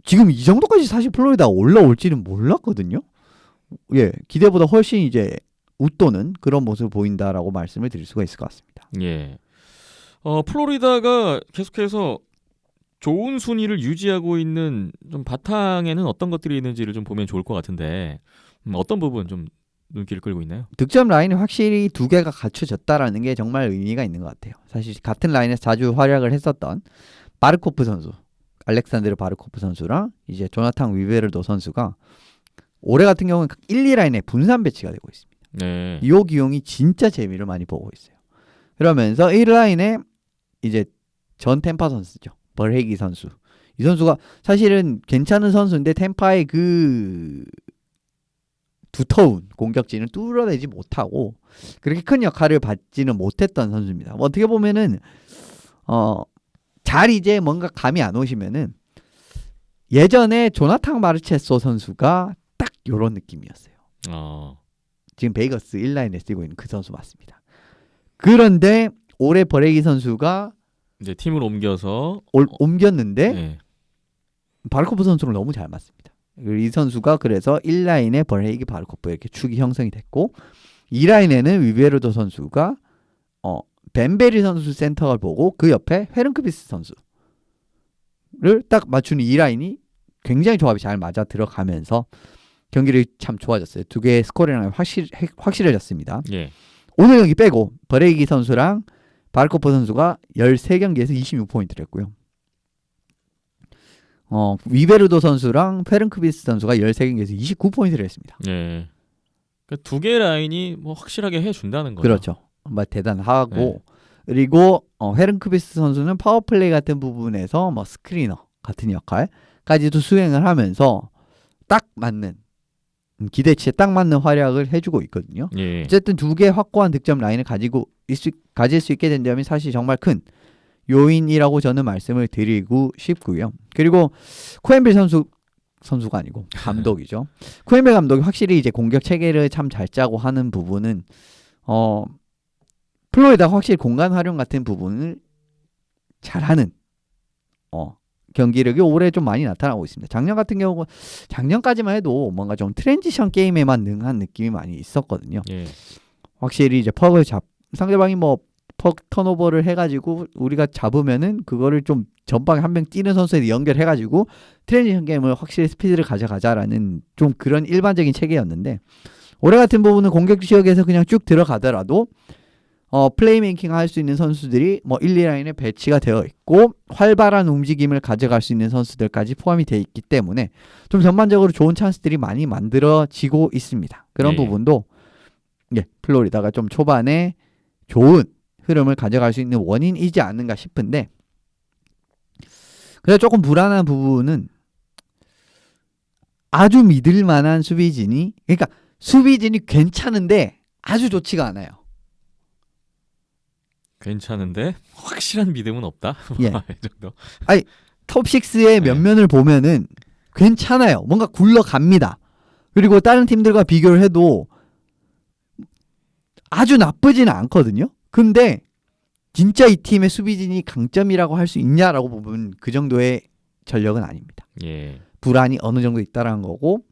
지금 이 정도까지 사실 플로리다가 올라올지는 몰랐거든요. 예, 기대보다 훨씬 이제 웃도는 그런 모습을 보인다라고 말씀을 드릴 수가 있을 것 같습니다. 예. 플로리다가 계속해서 좋은 순위를 유지하고 있는 좀 바탕에는 어떤 것들이 있는지를 좀 보면 좋을 것 같은데 어떤 부분 좀 눈길을 끌고 있나요? 득점 라인이 확실히 두 개가 갖춰졌다라는 게 정말 의미가 있는 것 같아요. 사실 같은 라인에서 자주 활약을 했었던 바르코프 선수, 알렉산드르 바르코프 선수랑 이제 조나탄 위베르도 선수가 올해 같은 경우는 1, 2라인에 분산 배치가 되고 있습니다. 네. 이 기용이 진짜 재미를 많이 보고 있어요. 그러면서 1라인에 이제 전 템파 선수죠. 벌헤기 선수. 이 선수가 사실은 괜찮은 선수인데 템파의 그 두터운 공격진을 뚫어내지 못하고 그렇게 큰 역할을 받지는 못했던 선수입니다. 뭐 어떻게 보면은 잘 이제 뭔가 감이 안 오시면은 예전에 조나탄 마르체소 선수가 딱 요런 느낌이었어요. 지금 베이거스 1라인에 뛰고 있는 그 선수 맞습니다. 그런데 올해 버레기 선수가 이제 팀을 옮겨서 옮겼는데 네. 바르코프 선수랑 너무 잘 맞습니다. 그리고 이 선수가 그래서 1라인에 버레기 바르코프 이렇게 축이 형성이 됐고 2라인에는 위베르도 선수가 벤베리 선수 센터를 보고 그 옆에 헤른크비스 선수를 딱 맞추는 2라인이 굉장히 조합이 잘 맞아 들어가면서 경기를 참 좋아졌어요. 두 개의 스코어링이 확실해졌습니다. 예. 오늘 경기 빼고 버레기 선수랑 바르코프 선수가 13경기에서 26포인트를 했고요. 위베르도 선수랑 페른크비스 선수가 13경기에서 29포인트를 했습니다. 예. 그러니까 두 개 라인이 뭐 확실하게 해준다는 거죠. 그렇죠. 정말 대단하고 네. 그리고 헤른크비스 선수는 파워플레이 같은 부분에서 뭐 스크리너 같은 역할까지도 수행을 하면서 딱 맞는 기대치에 딱 맞는 활약을 해주고 있거든요. 예. 어쨌든 두 개 확고한 득점 라인을 가질 수 있게 된 점이 사실 정말 큰 요인이라고 저는 말씀을 드리고 싶고요. 그리고 코엔빌 선수가 아니고 감독이죠. 코엔빌 감독이 확실히 이제 공격 체계를 참 잘 짜고 하는 부분은 플로리다가 확실히 공간 활용 같은 부분을 잘하는 경기력이 올해 좀 많이 나타나고 있습니다. 작년 같은 경우 작년까지만 해도 뭔가 좀 트랜지션 게임에만 능한 느낌이 많이 있었거든요. 예. 확실히 이제 상대방이 뭐 퍽 턴오버를 해가지고 우리가 잡으면은 그거를 좀 전방에 한 명 뛰는 선수에 연결해가지고 트랜지션 게임을 확실히 스피드를 가져가자라는 좀 그런 일반적인 체계였는데 올해 같은 부분은 공격 지역에서 그냥 쭉 들어가더라도 플레이메이킹 할 수 있는 선수들이 뭐 1, 2라인에 배치가 되어 있고 활발한 움직임을 가져갈 수 있는 선수들까지 포함이 되어 있기 때문에 좀 전반적으로 좋은 찬스들이 많이 만들어지고 있습니다. 그런 네. 부분도 플로리다가 좀 초반에 좋은 흐름을 가져갈 수 있는 원인이지 않는가 싶은데 그래서 조금 불안한 부분은 아주 믿을 만한 수비진이 그러니까 수비진이 괜찮은데 아주 좋지가 않아요. 괜찮은데 확실한 믿음은 없다. 예. 이 정도. 톱6의 면면을 보면은 괜찮아요. 뭔가 굴러갑니다. 그리고 다른 팀들과 비교를 해도 아주 나쁘지는 않거든요. 근데 진짜 이 팀의 수비진이 강점이라고 할 수 있냐라고 보면 그 정도의 전력은 아닙니다. 예. 불안이 어느 정도 있다라는 거고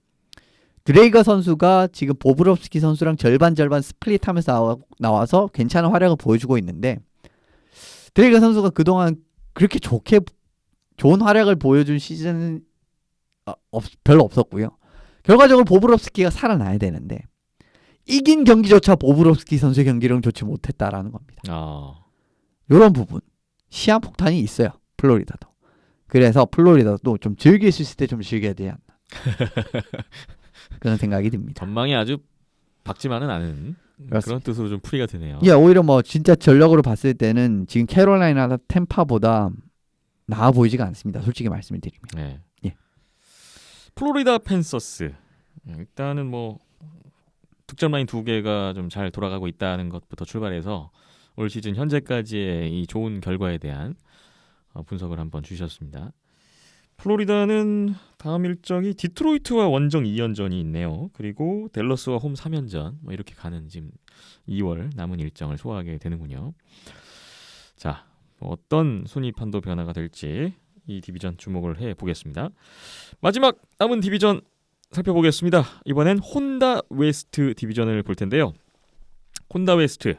드레이거 선수가 지금 보브롭스키 선수랑 절반 스플릿하면서 나와서 괜찮은 활약을 보여주고 있는데 드레이거 선수가 그동안 그렇게 좋은 활약을 보여준 시즌은 별로 없었고요. 결과적으로 보브롭스키가 살아나야 되는데 이긴 경기조차 보브롭스키 선수의 경기력은 좋지 못했다라는 겁니다. 이런 부분 시한폭탄이 있어요. 플로리다도. 그래서 플로리다도 좀 즐길 수 있을 때 좀 즐겨야 되지 않나. 그런 생각이 듭니다. 전망이 아주 밝지만은 않은 그런 뜻으로 좀 풀이가 되네요. 예, 오히려 뭐 진짜 전력으로 봤을 때는 지금 캐롤라이나나 템파보다 나아 보이지가 않습니다. 솔직히 말씀을 드리면. 네. 예. 플로리다 팬서스 일단은 뭐 득점 라인 두 개가 좀 잘 돌아가고 있다는 것부터 출발해서 올 시즌 현재까지의 이 좋은 결과에 대한 분석을 한번 주셨습니다. 플로리다는 다음 일정이 디트로이트와 원정 2연전이 있네요. 그리고 댈러스와 홈 3연전 뭐 이렇게 가는 지금 2월 남은 일정을 소화하게 되는군요. 자, 어떤 순위 판도 변화가 될지 이 디비전 주목을 해보겠습니다. 마지막 남은 디비전 살펴보겠습니다. 이번엔 혼다 웨스트 디비전을 볼 텐데요. 혼다 웨스트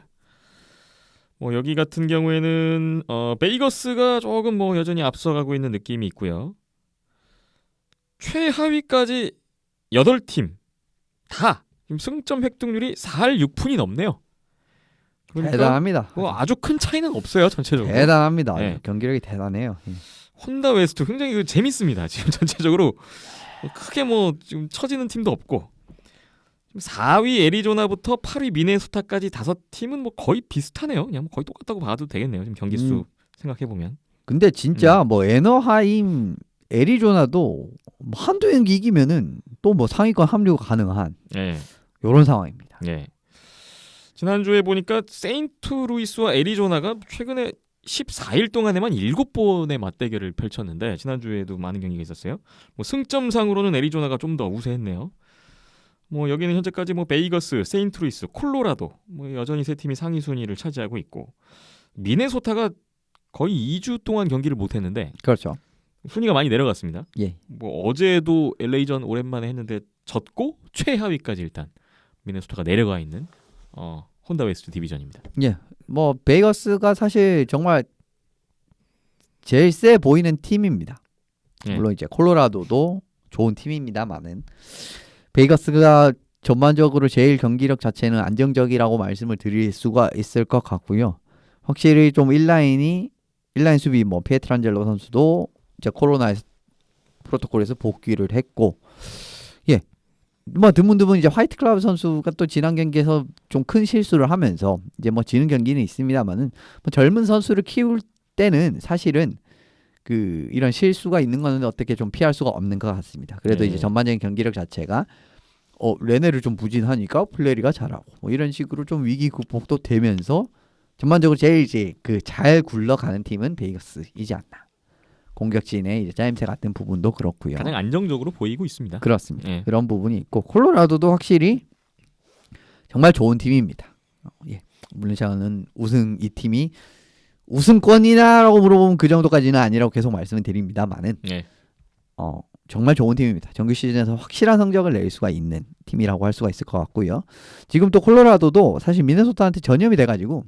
뭐 여기 같은 경우에는 베이거스가 조금 뭐 여전히 앞서가고 있는 느낌이 있고요. 최하위까지 8팀 다 지금 승점 획득률이 4할 6푼이 넘네요. 그러니까 대단합니다. 뭐 아주 큰 차이는 없어요 전체적으로. 대단합니다. 네. 경기력이 대단해요. 혼다 웨스트 굉장히 재밌습니다. 지금 전체적으로 크게 뭐 지금 처지는 팀도 없고 4위 애리조나부터 8위 미네소타까지 5팀은 뭐 거의 비슷하네요. 그냥 뭐 거의 똑같다고 봐도 되겠네요. 지금 경기 수 생각해 보면. 근데 진짜 뭐 애너하임, 애리조나도 뭐 한두 경기 이기면은 또 뭐 상위권 합류가 가능한 예. 이런 상황입니다. 예. 지난주에 보니까 세인트루이스와 애리조나가 최근에 14일 동안에만 7번의 맞대결을 펼쳤는데 지난주에도 많은 경기가 있었어요. 뭐 승점상으로는 애리조나가 좀 더 우세했네요. 뭐 여기는 현재까지 뭐 베이거스, 세인트루이스, 콜로라도 뭐 여전히 세 팀이 상위 순위를 차지하고 있고 미네소타가 거의 2주 동안 경기를 못 했는데 그렇죠. 순위가 많이 내려갔습니다. 예. 뭐 어제도 LA전 오랜만에 했는데 졌고 최하위까지 일단 미네소타가 내려가 있는 혼다 웨스트 디비전입니다. 예. 뭐 베이거스가 사실 정말 제일 세 보이는 팀입니다. 예. 물론 이제 콜로라도도 좋은 팀입니다만은 베이거스가 전반적으로 제일 경기력 자체는 안정적이라고 말씀을 드릴 수가 있을 것 같고요. 확실히 좀 인라인 수비 뭐 피에트란젤로 선수도 이제 코로나 프로토콜에서 복귀를 했고, 예, 뭐 드문드문 이제 화이트 클라브 선수가 또 지난 경기에서 좀 큰 실수를 하면서 이제 뭐 지는 경기는 있습니다만은 뭐 젊은 선수를 키울 때는 사실은 그 이런 실수가 있는 거는 어떻게 좀 피할 수가 없는 것 같습니다. 그래도 네. 이제 전반적인 경기력 자체가 레네를 좀 부진하니까 플레리가 잘하고 뭐 이런 식으로 좀 위기 극복도 되면서 전반적으로 제일 이제 그 잘 굴러가는 팀은 베이거스이지 않나. 공격진의 이제 짜임새 같은 부분도 그렇고요. 가장 안정적으로 보이고 있습니다. 그렇습니다. 예. 그런 부분이 있고 콜로라도도 확실히 정말 좋은 팀입니다. 예. 물론 저는 이 팀이 우승권이냐라고 물어보면 그 정도까지는 아니라고 계속 말씀을 드립니다만은 예. 정말 좋은 팀입니다. 정규 시즌에서 확실한 성적을 낼 수가 있는 팀이라고 할 수가 있을 것 같고요. 지금 또 콜로라도도 사실 미네소타한테 전염이 돼가지고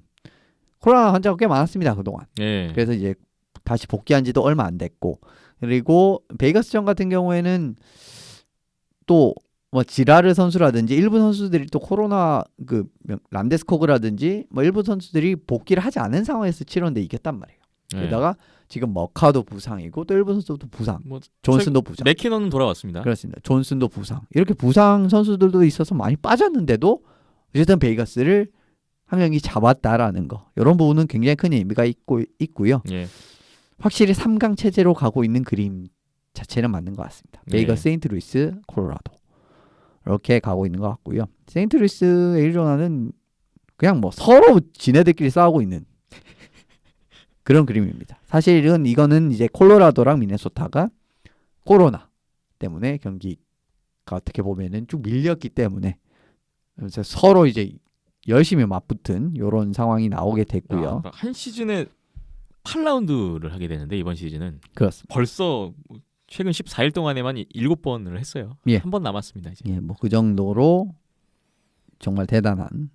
코로나 환자가 꽤 많았습니다 그동안. 예. 그래서 이제 다시 복귀한 지도 얼마 안 됐고, 그리고 베이거스전 같은 경우에는 또 뭐 지라르 선수라든지 일부 선수들이 또 코로나 그 람데스코그라든지 뭐 일부 선수들이 복귀를 하지 않은 상황에서 치렀는데 이겼단 말이에요. 예. 게다가 지금 머카도 부상이고 또 일부 선수도 부상, 뭐 존슨도 부상. 맥키넌은 돌아왔습니다. 그렇습니다. 존슨도 부상. 이렇게 부상 선수들도 있어서 많이 빠졌는데도 어쨌든 베이거스를 한 경기 잡았다라는 거. 이런 부분은 굉장히 큰 의미가 있고요. 예. 확실히 3강 체제로 가고 있는 그림 자체는 맞는 것 같습니다. 베이거스, 네. 세인트루이스, 콜로라도 이렇게 가고 있는 것 같고요. 세인트루이스, 애리조나는 그냥 뭐 서로 지네들끼리 싸우고 있는 그런 그림입니다. 사실은 이거는 이제 콜로라도랑 미네소타가 코로나 때문에 경기가 어떻게 보면은 쭉 밀렸기 때문에 그래서 서로 이제 열심히 맞붙은 이런 상황이 나오게 됐고요. 한 시즌에 8라운드를 하게 되는데 이번 시즌은 그렇습니다. 벌써 최근 14일 동안에만 7번을 했어요. 예. 한 번 남았습니다 이제. 예, 뭐 그 정도로 정말 대단한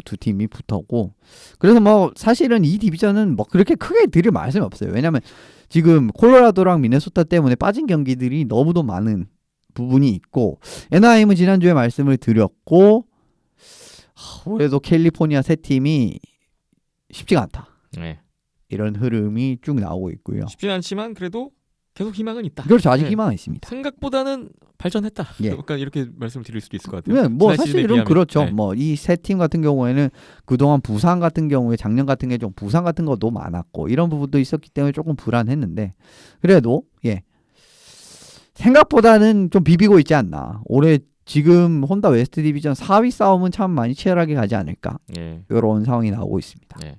두 팀이 붙었고, 그래서 뭐 사실은 이 디비전은 뭐 그렇게 크게 드릴 말씀이 없어요. 왜냐하면 지금 콜로라도랑 미네소타 때문에 빠진 경기들이 너무도 많은 부분이 있고, 애나하임은 지난주에 말씀을 드렸고, 올해도 캘리포니아 세 팀이 쉽지가 않다. 네. 이런 흐름이 쭉 나오고 있고요. 쉽진 않지만 그래도 계속 희망은 있다. 그렇죠. 아직 네. 희망은 있습니다. 생각보다는 발전했다. 예. 그러니까 이렇게 말씀을 드릴 수도 있을 것 같아요. 네, 뭐 지난 시즌에 사실은 비하면. 그렇죠. 네. 뭐 이 세 팀 같은 경우에는 그동안 부상 같은 경우에 작년 같은 게 좀 부상 같은 것도 많았고 이런 부분도 있었기 때문에 조금 불안했는데, 그래도 예, 생각보다는 좀 비비고 있지 않나. 올해 지금 혼다 웨스트 디비전 4위 싸움은 참 많이 치열하게 가지 않을까. 예. 이런 상황이 나오고 있습니다. 네.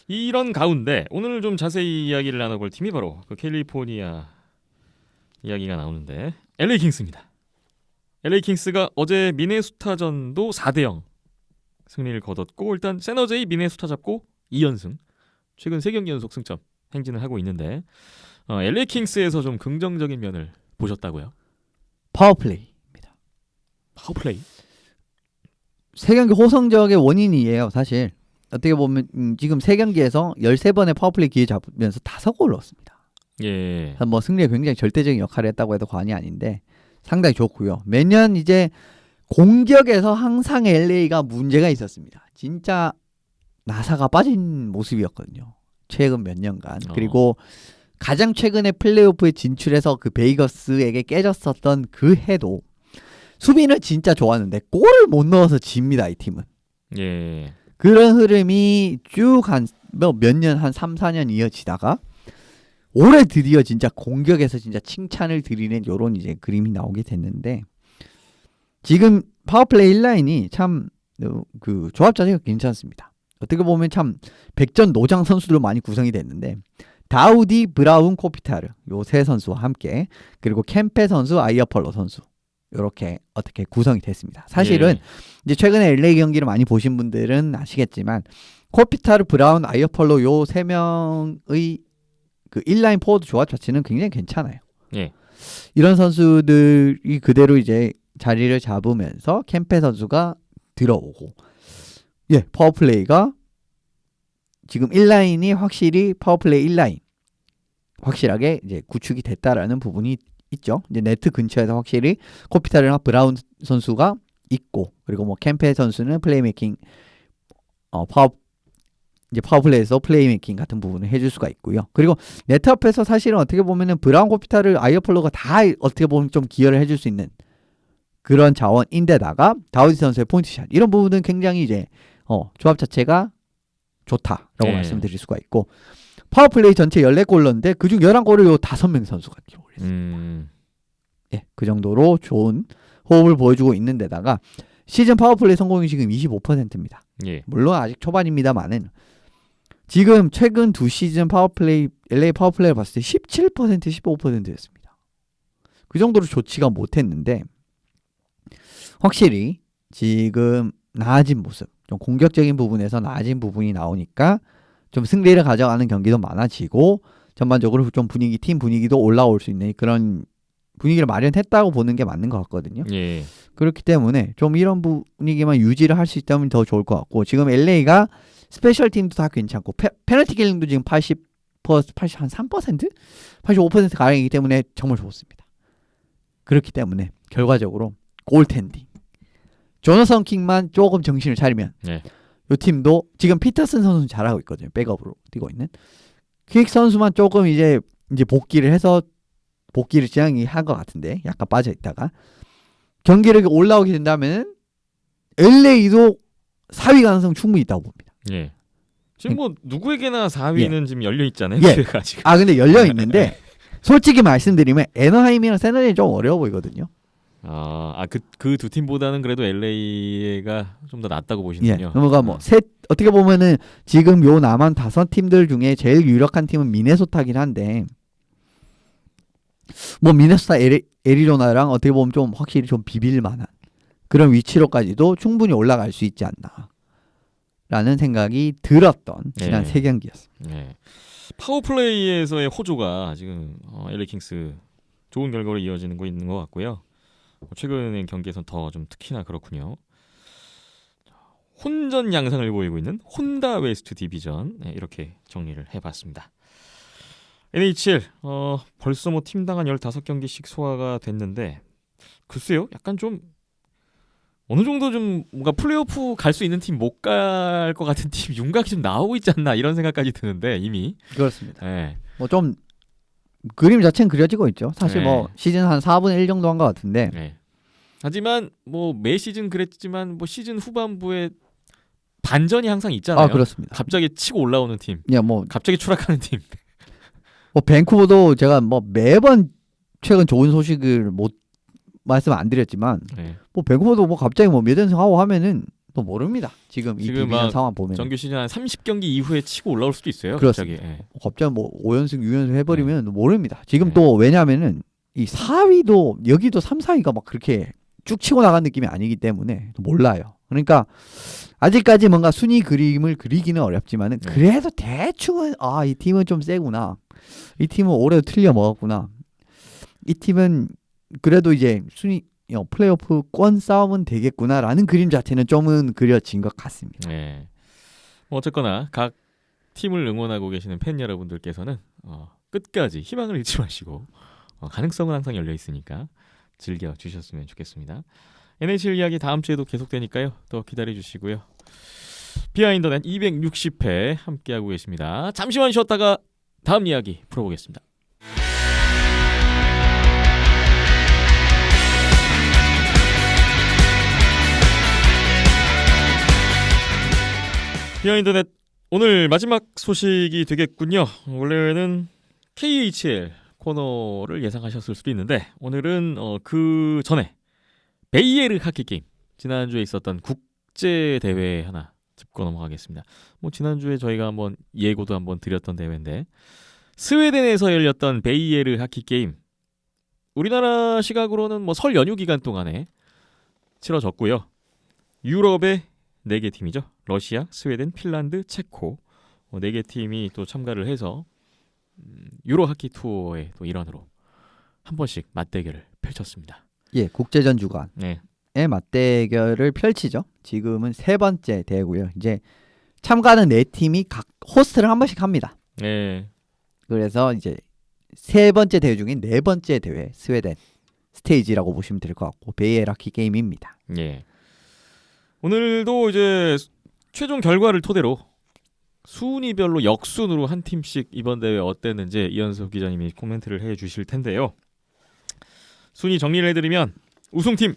이런 가운데 오늘 좀 자세히 이야기를 나눠볼 팀이 바로 그 캘리포니아 이야기가 나오는데 LA 킹스입니다. LA 킹스가 어제 미네소타전도 4대0 승리를 거뒀고 일단 세너제이 미네소타 잡고 2연승. 최근 3경기 연속 승점 행진을 하고 있는데 LA 킹스에서 좀 긍정적인 면을 보셨다고요? 파워플레이입니다. 파워플레이. 세 경기 호성적의 원인이에요. 사실 어떻게 보면 지금 세 경기에서 13번의 파워플레이 기회 잡으면서 5골 넣었습니다. 예. 뭐 승리에 굉장히 절대적인 역할을 했다고 해도 과언이 아닌데 상당히 좋고요. 매년 이제 공격에서 항상 LA가 문제가 있었습니다. 진짜 나사가 빠진 모습이었거든요. 최근 몇 년간. 그리고 가장 최근에 플레이오프에 진출해서 그 베이거스에게 깨졌었던 그 해도 수비는 진짜 좋았는데 골을 못 넣어서 집니다. 이 팀은. 예. 그런 흐름이 쭉 한 몇 년, 한 3, 4년 이어지다가 올해 드디어 진짜 공격에서 진짜 칭찬을 드리는 요런 이제 그림이 나오게 됐는데 지금 파워플레이 1라인이 참 그 조합 자체가 괜찮습니다. 어떻게 보면 참 백전 노장 선수들로 많이 구성이 됐는데 다우디, 브라운, 코피타르 요 세 선수와 함께 그리고 캠페 선수, 아이어펄로 선수 이렇게 어떻게 구성이 됐습니다. 사실은 예. 이제 최근에 LA 경기를 많이 보신 분들은 아시겠지만 코피타르, 브라운, 아이어펄로 요 세 명의 그 1라인 포워드 조합 자체는 굉장히 괜찮아요. 예. 이런 선수들이 그대로 이제 자리를 잡으면서 캠페 선수가 들어오고 예, 파워플레이가 지금 1라인이 확실히 파워플레이 1라인 확실하게 이제 구축이 됐다라는 부분이 있죠. 이제 네트 근처에서 확실히 코피타르나 브라운 선수가 있고 그리고 뭐 캠페 선수는 플레이메이킹 파워플레이에서 플레이메이킹 같은 부분을 해줄 수가 있고요. 그리고 네트 앞에서 사실은 어떻게 보면은 브라운, 코피타르, 아이어플로가 다 어떻게 보면 좀 기여를 해줄 수 있는 그런 자원인데다가 다우디 선수의 포인트샷 이런 부분은 굉장히 이제 조합 자체가 좋다라고 네. 말씀드릴 수가 있고 파워플레이 전체 14골 넣었는데 그중 11골을 요 5명 선수가 기록을 했습니다. 예, 그 정도로 좋은 호흡을 보여주고 있는 데다가 시즌 파워플레이 성공률이 지금 25%입니다. 예. 물론 아직 초반입니다만은 지금 최근 두 시즌 파워플레이 LA 파워플레이를 봤을 때 17%, 15%였습니다. 그 정도로 좋지가 못했는데 확실히 지금 나아진 모습, 좀 공격적인 부분에서 나아진 부분이 나오니까 좀 승리를 가져가는 경기도 많아지고 전반적으로 좀 팀 분위기도 올라올 수 있는 그런 분위기를 마련했다고 보는 게 맞는 것 같거든요. 예. 그렇기 때문에 좀 이런 분위기만 유지를 할 수 있다면 더 좋을 것 같고 지금 LA가 스페셜 팀도 다 괜찮고 페널티 킬링도 지금 83%, 85% 가량이기 때문에 정말 좋습니다. 그렇기 때문에 결과적으로 골텐딩 조너선 킹만 조금 정신을 차리면 네. 이 팀도 지금 피터슨 선수는 잘하고 있거든요. 백업으로 뛰고 있는 퀵 선수만 조금 이제 복귀를 해서 복귀를 지향이 한 것 같은데 약간 빠져 있다가 경기력이 올라오게 된다면 LA도 4위 가능성 충분히 있다고 봅니다. 예. 지금 뭐 누구에게나 4위는 지금 열려 있잖아요. 예. 기회가 지금. 아 근데 열려 있는데 솔직히 말씀드리면 애너하임이랑 세너제이 좀 어려워 보이거든요. 그 두 팀보다는 그래도 LA가 좀 더 낫다고 예. 보시는군요. 그러니까 뭐 어떻게 보면은 지금 요 남한 5팀들 중에 제일 유력한 팀은 미네소타긴 한데 뭐 미네소타 애리조나랑 어떻게 보면 좀 확실히 좀 비빌 만한 그런 위치로까지도 충분히 올라갈 수 있지 않나라는 생각이 들었던 지난 네. 3경기였습니다. 네. 파워플레이에서의 호조가 지금 LA 킹스 좋은 결과로 이어지는 거 있는 것 같고요. 최근의 경기에서는 더 좀 특히나 그렇군요. 혼전 양상을 보이고 있는 혼다 웨스트 디비전 이렇게 정리를 해봤습니다. NHL 벌써 뭐 팀당 한 15경기씩 소화가 됐는데 글쎄요 약간 좀 어느 정도 좀 뭔가 플레이오프 갈 수 있는 팀 못 갈 것 같은 팀 윤곽이 좀 나오고 있지 않나 이런 생각까지 드는데 이미 그렇습니다. 네. 뭐 좀 그림 자체는 그려지고 있죠. 사실 네. 뭐 시즌 한 4분의 1 정도 한 것 같은데 네. 하지만 뭐 매 시즌 그랬지만 뭐 시즌 후반부에 반전이 항상 있잖아요. 그렇습니다. 갑자기 치고 올라오는 팀, 야, 뭐 갑자기 추락하는 팀. 밴쿠버도 제가 뭐 매번 최근 좋은 소식을 못 말씀 안 드렸지만 네. 뭐 밴쿠버도 뭐 갑자기 뭐 몇 연승 하고 하면은 또 모릅니다. 지금 이 지금 디비전 막 상황 보면 정규 시즌 한 30경기 이후에 치고 올라올 수도 있어요. 그렇습니다. 갑자기. 예. 갑자기 뭐 5연승 6연승 해버리면 모릅니다. 지금 네. 또 왜냐하면은 이 4위도 여기도 3, 4위가 막 그렇게 쭉 치고 나간 느낌이 아니기 때문에 몰라요. 그러니까 아직까지 뭔가 순위 그림을 그리기는 어렵지만은 그래도 대충은 이 팀은 좀 세구나. 이 팀은 올해도 틀려 먹었구나. 이 팀은 그래도 이제 순위 플레이오프권 싸움은 되겠구나라는 그림 자체는 좀은 그려진 것 같습니다. 네. 뭐 어쨌거나 각 팀을 응원하고 계시는 팬 여러분들께서는 끝까지 희망을 잃지 마시고 가능성은 항상 열려 있으니까 즐겨 주셨으면 좋겠습니다. NHL 이야기 다음 주에도 계속되니까요. 또 기다려 주시고요. 비하인더넷 260회 함께하고 계십니다. 잠시만 쉬었다가 다음 이야기 풀어보겠습니다. 비하인더넷 오늘 마지막 소식이 되겠군요. 원래는 KHL 코너를 예상하셨을 수도 있는데 오늘은 그 전에 베이에르 하키 게임 지난주에 있었던 국제 대회 하나 짚고 넘어가겠습니다. 뭐 지난주에 저희가 한번 예고도 한번 드렸던 대회인데 스웨덴에서 열렸던 베이에르 하키 게임 우리나라 시각으로는 뭐 설 연휴 기간 동안에 치러졌고요. 유럽의 4개 팀이죠. 러시아, 스웨덴, 핀란드, 체코 4개 팀이 또 참가를 해서 유로 하키 투어의 또 일환으로 한 번씩 맞대결을 펼쳤습니다. 예, 국제전 주간의 네. 맞대결을 펼치죠. 지금은 3번째 대회고요. 이제 참가하는 4팀이 각 호스트를 한 번씩 합니다. 네. 그래서 이제 3번째 대회 중인 4번째 대회 스웨덴 스테이지라고 보시면 될 것 같고 베이에르 하키 게임입니다. 예. 오늘도 이제 최종 결과를 토대로 순위별로 역순으로 한 팀씩 이번 대회 어땠는지 이현석 기자님이 코멘트를 해주실 텐데요. 순위 정리를 해드리면 우승팀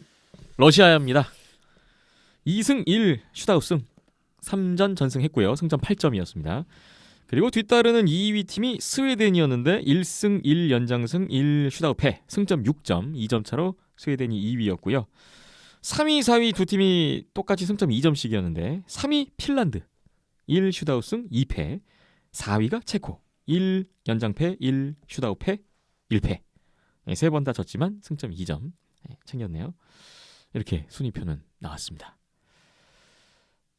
러시아입니다. 2승 1 슈타우승 3전 전승했고요. 승점 8점이었습니다. 그리고 뒤따르는 2위 팀이 스웨덴이었는데 1승 1 연장승 1 슈타우패 승점 6점 2점 차로 스웨덴이 2위였고요. 3위, 4위 두 팀이 똑같이 승점 2점씩이었는데 3위 핀란드 1 슈타우승 2패 4위가 체코 1 연장패 1 슈타우패 1패 3번 다 졌지만 승점 2점 챙겼네요. 이렇게 순위표는 나왔습니다.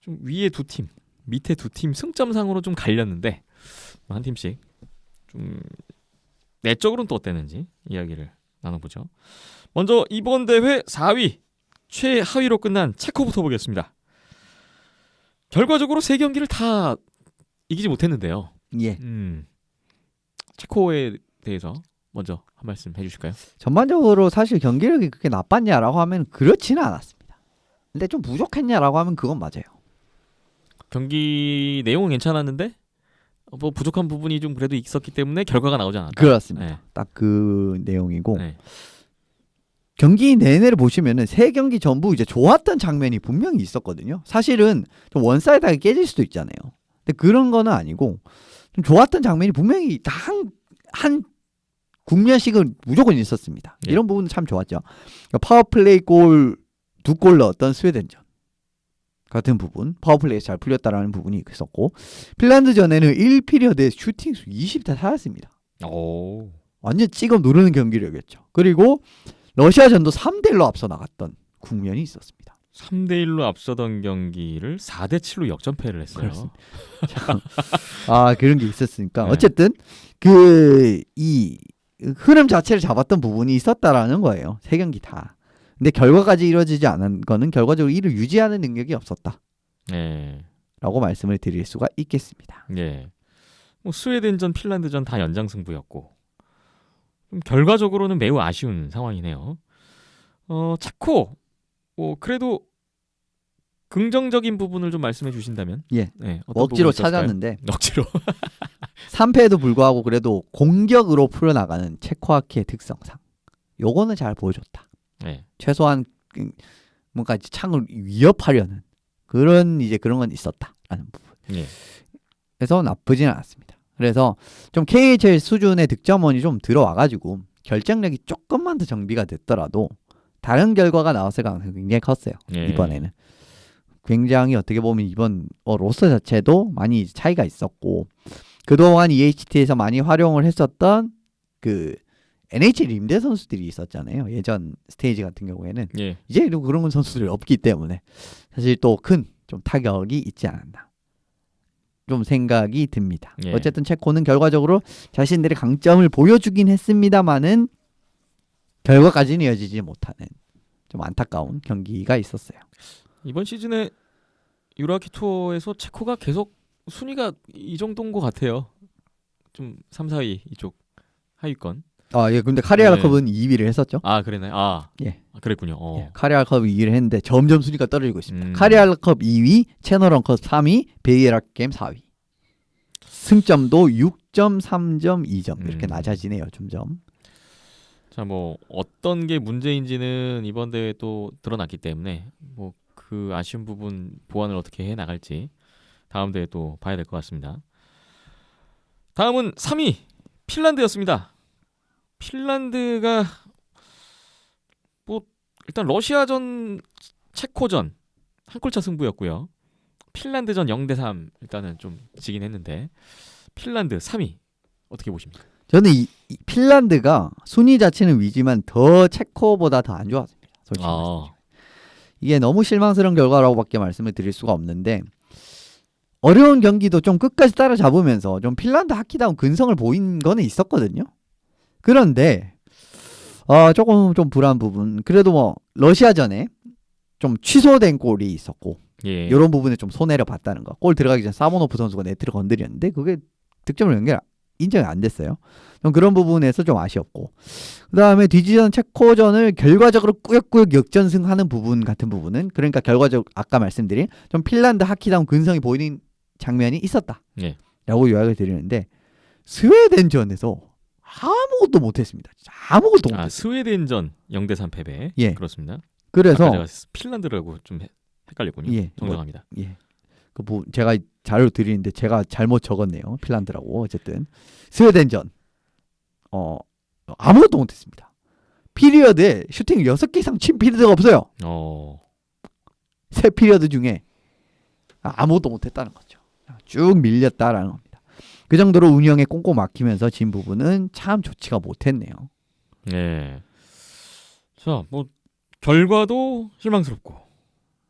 좀 위에 두 팀, 밑에 두 팀 승점상으로 좀 갈렸는데 한 팀씩 좀 내적으로는 또 어땠는지 이야기를 나눠보죠. 먼저 이번 대회 4위 최하위로 끝난 체코부터 보겠습니다. 결과적으로 3경기를 다 이기지 못했는데요. 예. 체코에 대해서 먼저 한 말씀 해주실까요? 전반적으로 사실 경기력이 그렇게 나빴냐라고 하면 그렇지는 않았습니다. 근데 좀 부족했냐라고 하면 그건 맞아요. 경기 내용은 괜찮았는데 뭐 부족한 부분이 좀 그래도 있었기 때문에 결과가 나오지 않았다. 그렇습니다. 네. 딱 그 내용이고 네. 경기 내내를 보시면은 3경기 전부 이제 좋았던 장면이 분명히 있었거든요. 사실은 좀 원사이드하게 깨질 수도 있잖아요. 근데 그런 거는 아니고 좀 좋았던 장면이 분명히 다 한 국면씩은 무조건 있었습니다. 예. 이런 부분은 참 좋았죠. 그러니까 파워플레이 골 2골 넣었던 스웨덴전 같은 부분, 파워플레이에서 잘 풀렸다라는 부분이 있었고 핀란드전에는 1피리어드에 슈팅수 20대 차였습니다. 오. 완전 찍어 누르는 경기력이었죠. 그리고 러시아전도 3대1로 앞서 나갔던 국면이 있었습니다. 3대1로 앞서던 경기를 4대7로 역전패를 했어요. 그렇습니다. 그런 게 있었으니까 네. 어쨌든 이 흐름 자체를 잡았던 부분이 있었다라는 거예요. 3경기 다. 근데 결과까지 이루어지지 않은 거는 결과적으로 이를 유지하는 능력이 없었다. 네. 라고 말씀을 드릴 수가 있겠습니다. 예. 뭐 스웨덴전, 핀란드전 다 연장승부였고 좀 결과적으로는 매우 아쉬운 상황이네요. 체코 그래도 긍정적인 부분을 좀 말씀해 주신다면 예. 네, 어떤 억지로 부분이 있었을까요? 찾았는데 억지로 3패에도 불구하고 그래도 공격으로 풀어나가는 체코아키의 특성상 요거는 잘 보여줬다. 네. 최소한 뭔가 이제 창을 위협하려는 그런 건 있었다라는 부분. 예. 그래서 나쁘지는 않았습니다. 그래서 좀 KHL 수준의 득점원이 좀 들어와가지고 결정력이 조금만 더 정비가 됐더라도 다른 결과가 나왔을 가능성이 굉장히 컸어요. 예. 이번에는 굉장히 어떻게 보면 이번 로스터 자체도 많이 차이가 있었고 그동안 EHT에서 많이 활용을 했었던 그 NHL 임대 선수들이 있었잖아요. 예전 스테이지 같은 경우에는 예. 이제 그런 선수들이 없기 때문에 사실 또 큰 좀 타격이 있지 않았나 좀 생각이 듭니다. 예. 어쨌든 체코는 결과적으로 자신들의 강점을 보여주긴 했습니다만은 결과까지는 이어지지 못하는 좀 안타까운 경기가 있었어요. 이번 시즌에 유라키 투어에서 체코가 계속 순위가 이 정도인 것 같아요. 좀 3, 4위 이쪽 하위권. 아, 예, 근데 카리아라 네. 컵은 2위를 했었죠. 아 그러네. 예. 그랬군요. 예, 카리아라 컵 2위를 했는데 점점 순위가 떨어지고 있습니다. 음. 카리아라 컵 2위, 채널원 컵 3위, 베이에라 게임 4위. 승점도 6점, 3점, 2점 이렇게 낮아지네요. 점점. 자, 뭐 어떤 게 문제인지는 이번 대회 또 드러났기 때문에 뭐 그 아쉬운 부분 보완을 어떻게 해 나갈지 다음 대회 또 봐야 될 것 같습니다. 다음은 3위 핀란드였습니다. 핀란드가 뭐 일단 러시아전, 체코전 한 골차 승부였고요. 핀란드전 0대3 일단은 좀 지긴 했는데 핀란드 3위 어떻게 보십니까? 저는 이 핀란드가 순위 자체는 위지만 더 체코보다 더 안 좋았습니다. 솔직히 말씀드리면. 이게 너무 실망스러운 결과라고밖에 말씀을 드릴 수가 없는데 어려운 경기도 좀 끝까지 따라잡으면서 좀 핀란드 하키다운 근성을 보인 거는 있었거든요. 그런데 조금 좀 불안 부분. 그래도 뭐 러시아전에 좀 취소된 골이 있었고 예. 이런 부분에 좀 손해를 봤다는 거. 골 들어가기 전에 사모노프 선수가 네트를 건드렸는데 그게 득점을 인정이 안 됐어요. 좀 그런 부분에서 좀 아쉬웠고 그다음에 뒤지던 체코전을 결과적으로 꾸역꾸역 역전승하는 부분 같은 부분은 그러니까 결과적으로 아까 말씀드린 좀 핀란드 하키다운 근성이 보이는 장면이 있었다. 예. 라고 요약을 드리는데 스웨덴전에서 아무것도 못했습니다. 진짜 아무것도 못했어요. 스웨덴전 0대3 패배. 예. 그렇습니다. 그래서 아까 제가 핀란드라고 좀 헷갈렸군요. 예, 정정합니다. 예. 제가 자료 드리는데 제가 잘못 적었네요. 핀란드라고. 어쨌든 스웨덴전 아무것도 못했습니다. 피리어드에 슈팅 6개 이상 친 피리어드가 없어요. 세 피리어드 중에 아무것도 못했다는 거죠. 쭉 밀렸다라는 겁니다. 그 정도로 운영에 꽁꽁 막히면서 진 부분은 참 좋지가 못했네요. 네. 자, 뭐 결과도 실망스럽고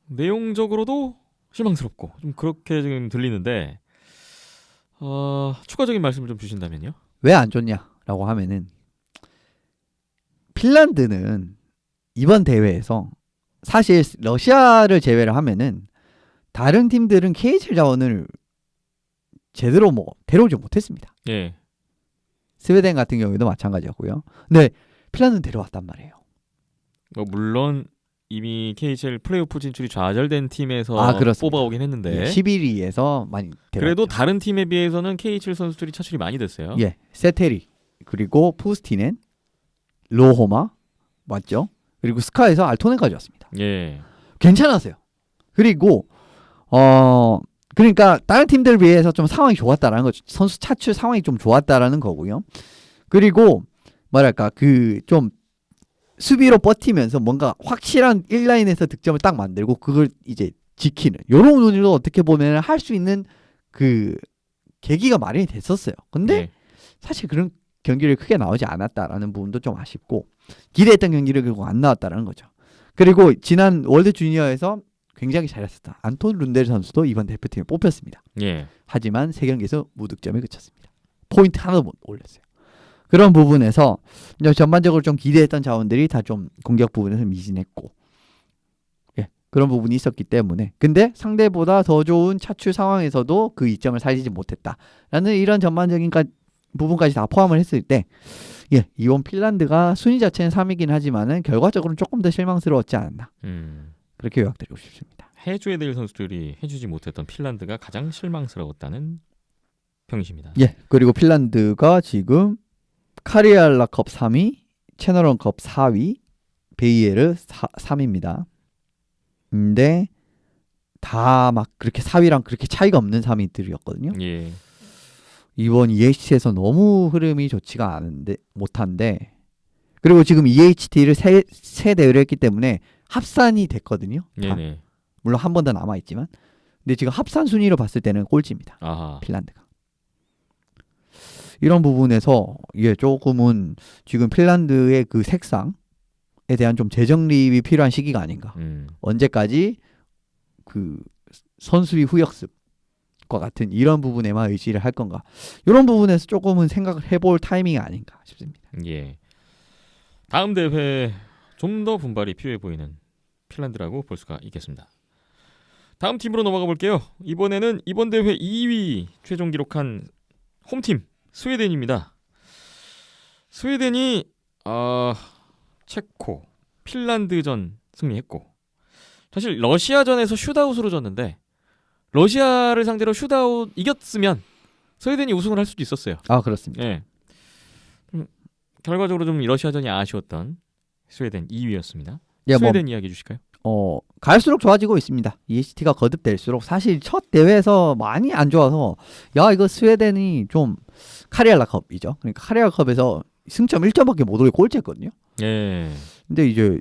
내용적으로도 실망스럽고 좀 그렇게 지금 들리는데 추가적인 말씀을 좀 주신다면요. 왜 안 좋냐라고 하면은 핀란드는 이번 대회에서 사실 러시아를 제외를 하면은 다른 팀들은 KHL 자원을 제대로 뭐 데려오지 못했습니다. 예. 스웨덴 같은 경우에도 마찬가지였고요. 근데 핀란드는 데려왔단 말이에요. 뭐 물론 이미 KHL 플레이오프 진출이 좌절된 팀에서 그렇습니다. 뽑아오긴 했는데 11위에서 많이 데려왔죠. 그래도 다른 팀에 비해서는 KHL 선수들이 차출이 많이 됐어요. 예, 세테리 그리고 푸스티넨, 로호마 맞죠? 그리고 스카에서 알토넨까지 왔습니다. 예. 괜찮았어요. 그리고 그러니까 다른 팀들에 비해서 좀 상황이 좋았다라는 거죠. 선수 차출 상황이 좀 좋았다라는 거고요. 그리고 뭐랄까 그 좀 수비로 버티면서 뭔가 확실한 1라인에서 득점을 딱 만들고 그걸 이제 지키는 이런 운영도 어떻게 보면 할 수 있는 그 계기가 마련이 됐었어요. 근데 예. 사실 그런 경기를 크게 나오지 않았다라는 부분도 좀 아쉽고 기대했던 경기를 결국 안 나왔다라는 거죠. 그리고 지난 월드 주니어에서 굉장히 잘했었다. 안톤 룬델 선수도 이번 대표팀에 뽑혔습니다. 예. 하지만 3경기에서 무득점에 그쳤습니다. 포인트 하나도 못 올렸어요. 그런 부분에서 전반적으로 좀 기대했던 자원들이 다 좀 공격 부분에서 미진했고 예, 그런 부분이 있었기 때문에 근데 상대보다 더 좋은 차출 상황에서도 그 이점을 살리지 못했다라는 이런 전반적인 부분까지 다 포함을 했을 때 예, 이번 핀란드가 순위 자체는 3위긴 하지만은 결과적으로는 조금 더 실망스러웠지 않았나 그렇게 요약드리고 싶습니다. 해줘야 될 선수들이 해주지 못했던 핀란드가 가장 실망스러웠다는 평이십니다. 예, 그리고 핀란드가 지금 카리알라컵 3위, 채널원컵 4위, 베이에르 3위입니다. 근데 다 막 그렇게 4위랑 그렇게 차이가 없는 3위들이었거든요. 예. 이번 EHT에서 너무 흐름이 좋지가 못한데 그리고 지금 EHT를 세 대회를 했기 때문에 합산이 됐거든요. 네네. 물론 한 번 더 남아있지만 근데 지금 합산 순위로 봤을 때는 꼴찌입니다. 아하. 핀란드가. 이런 부분에서 이게 조금은 지금 핀란드의 그 색상에 대한 좀 재정립이 필요한 시기가 아닌가. 언제까지 그 선수비 후역습과 같은 이런 부분에만 의지를 할 건가. 이런 부분에서 조금은 생각을 해볼 타이밍이 아닌가 싶습니다. 예. 다음 대회 좀 더 분발이 필요해 보이는 핀란드라고 볼 수가 있겠습니다. 다음 팀으로 넘어가 볼게요. 이번에는 이번 대회 2위 최종 기록한 홈팀 스웨덴입니다. 스웨덴이 체코, 핀란드전 승리했고 사실 러시아전에서 슛아웃으로 졌는데 러시아를 상대로 슛아웃 이겼으면 스웨덴이 우승을 할 수도 있었어요. 아, 그렇습니다. 예. 결과적으로 좀 러시아전이 아쉬웠던 스웨덴 2위였습니다. 예, 스웨덴 이야기 주실까요? 갈수록 좋아지고 있습니다. EHT가 거듭될수록 사실 첫 대회에서 많이 안 좋아서 야 이거 스웨덴이 좀 카리알라컵이죠. 그러니까 카리알라컵에서 승점 1점밖에 못 오게 꼴찌했거든요. 예. 근데 이제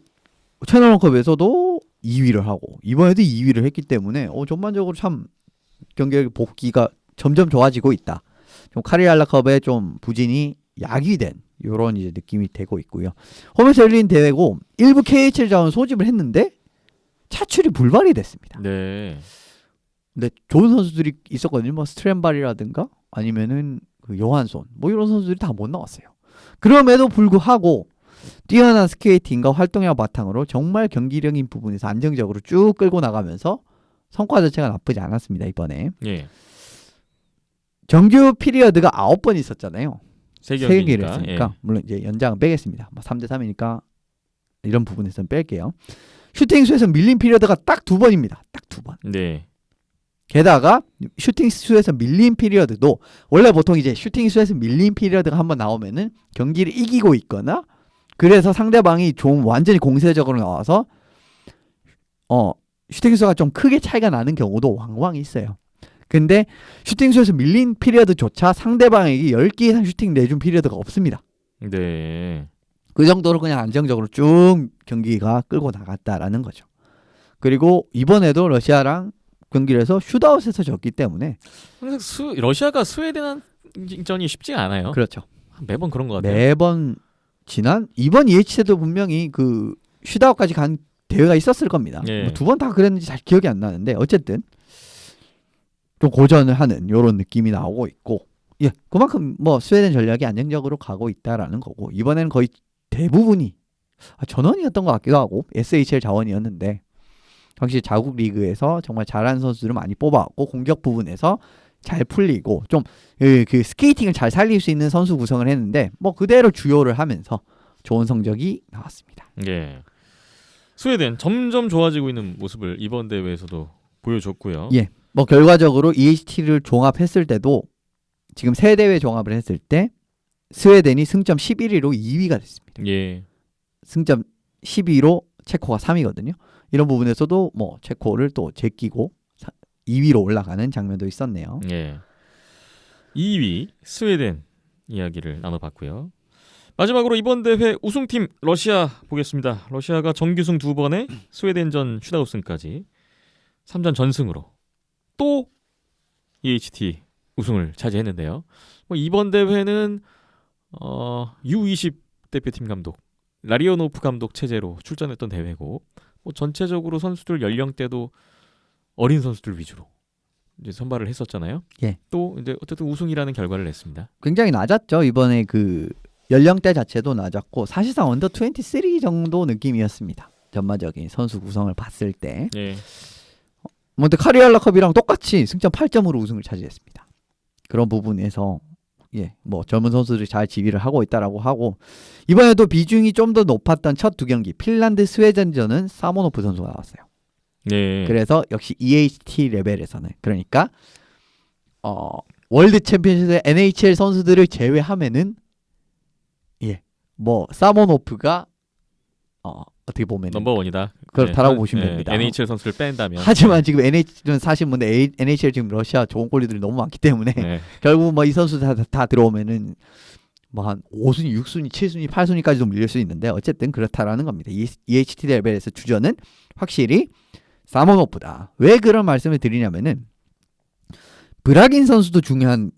채널컵에서도 2위를 하고 이번에도 2위를 했기 때문에 전반적으로 참 경기 복귀가 점점 좋아지고 있다. 좀 카리알라컵의 좀 부진이 야기된 이런 이제 느낌이 되고 있고요. 홈에서 열린 대회고 일부 KHL 자원 소집을 했는데 차출이 불발이 됐습니다. 네. 근데 좋은 선수들이 있었거든요. 뭐 스트렌발이라든가 아니면은 그 요한손 뭐 이런 선수들이 다 못 나왔어요. 그럼에도 불구하고 뛰어난 스케이팅과 활동량 바탕으로 정말 경기력인 부분에서 안정적으로 쭉 끌고 나가면서 성과 자체가 나쁘지 않았습니다. 이번에 예. 정규 피리어드가 9번 있었잖아요. 3경기니까. 3경기를 했으니까 물론 이제 연장은 빼겠습니다. 3대 3이니까 이런 부분에서는 뺄게요. 슈팅 수에서 밀린 피리어드가 딱 2번입니다. 딱 2번. 네. 게다가 슈팅 수에서 밀린 피리어드도 원래 보통 이제 슈팅 수에서 밀린 피리어드가 한번 나오면은 경기를 이기고 있거나 그래서 상대방이 좀 완전히 공세적으로 나와서 슈팅 수가 좀 크게 차이가 나는 경우도 왕왕 있어요. 근데 슈팅 수에서 밀린 피리어드조차 상대방에게 10개 이상 슈팅 내준 피리어드가 없습니다. 네. 그 정도로 그냥 안정적으로 쭉 경기가 끌고 나갔다라는 거죠. 그리고 이번에도 러시아랑 경기를 해서 슛아웃에서 졌기 때문에 항상 러시아가 스웨덴전이 쉽지가 않아요. 그렇죠. 매번 그런 것 같아요. 매번 이번 EHC도 분명히 그 슛아웃까지 간 대회가 있었을 겁니다. 예. 2번 다 그랬는지 잘 기억이 안 나는데 어쨌든 좀 고전을 하는 이런 느낌이 나오고 있고 그만큼 뭐 스웨덴 전략이 안정적으로 가고 있다라는 거고 이번에는 거의 대부분이 전원이었던 것 같기도 하고 SHL 자원이었는데 확실히 자국 리그에서 정말 잘하는 선수들을 많이 뽑아왔고 공격 부분에서 잘 풀리고 좀 그 스케이팅을 잘 살릴 수 있는 선수 구성을 했는데 뭐 그대로 주요를 하면서 좋은 성적이 나왔습니다. 예. 스웨덴 점점 좋아지고 있는 모습을 이번 대회에서도 보여줬고요. 예. 뭐 결과적으로 EHT를 종합했을 때도 지금 세 대회 종합을 했을 때 스웨덴이 승점 11위로 2위가 됐습니다. 예. 승점 12위로 체코가 3위거든요. 이런 부분에서도 뭐 체코를 또 제끼고 2위로 올라가는 장면도 있었네요. 예. 2위 스웨덴 이야기를 나눠봤고요. 마지막으로 이번 대회 우승팀 러시아 보겠습니다. 러시아가 정규승 2번에 스웨덴전 슈트아웃승까지 3전 전승으로 또 EHT 우승을 차지했는데요. 뭐 이번 대회는 U20 대표팀 감독 라리오노프 감독 체제로 출전했던 대회고 뭐 전체적으로 선수들 연령대도 어린 선수들 위주로 이제 선발을 했었잖아요. 예. 또 이제 어쨌든 우승이라는 결과를 냈습니다. 굉장히 낮았죠. 이번에 그 연령대 자체도 낮았고 사실상 언더 23 정도 느낌이었습니다. 전반적인 선수 구성을 봤을 때. 예. 몬테카리알라컵이랑 똑같이 승점 8점으로 우승을 차지했습니다. 그런 부분에서 뭐 젊은 선수들이 잘 지휘를 하고 있다라고 하고 이번에도 비중이 좀 더 높았던 첫 2경기 핀란드 스웨덴전은 사모노프 선수가 나왔어요. 네. 그래서 역시 EHT 레벨에서는 그러니까 월드 챔피언십의 NHL 선수들을 제외하면은 뭐 사모노프가 어떻게 보면 넘버원이다. 그렇다라고 보시면 됩니다. NHL 선수를 뺀다면. 하지만 지금 NHL은 사실 뭐 NHL 지금 러시아 좋은 골리들이 너무 많기 때문에 네. 결국 뭐 이 선수 다 들어오면은 뭐 한 5순위, 6순위, 7순위, 8순위까지도 밀릴 수 있는데 어쨌든 그렇다라는 겁니다. EHT 레벨에서 주전은 확실히 사모노프다. 왜 그런 말씀을 드리냐면은 브라긴 선수도 중요한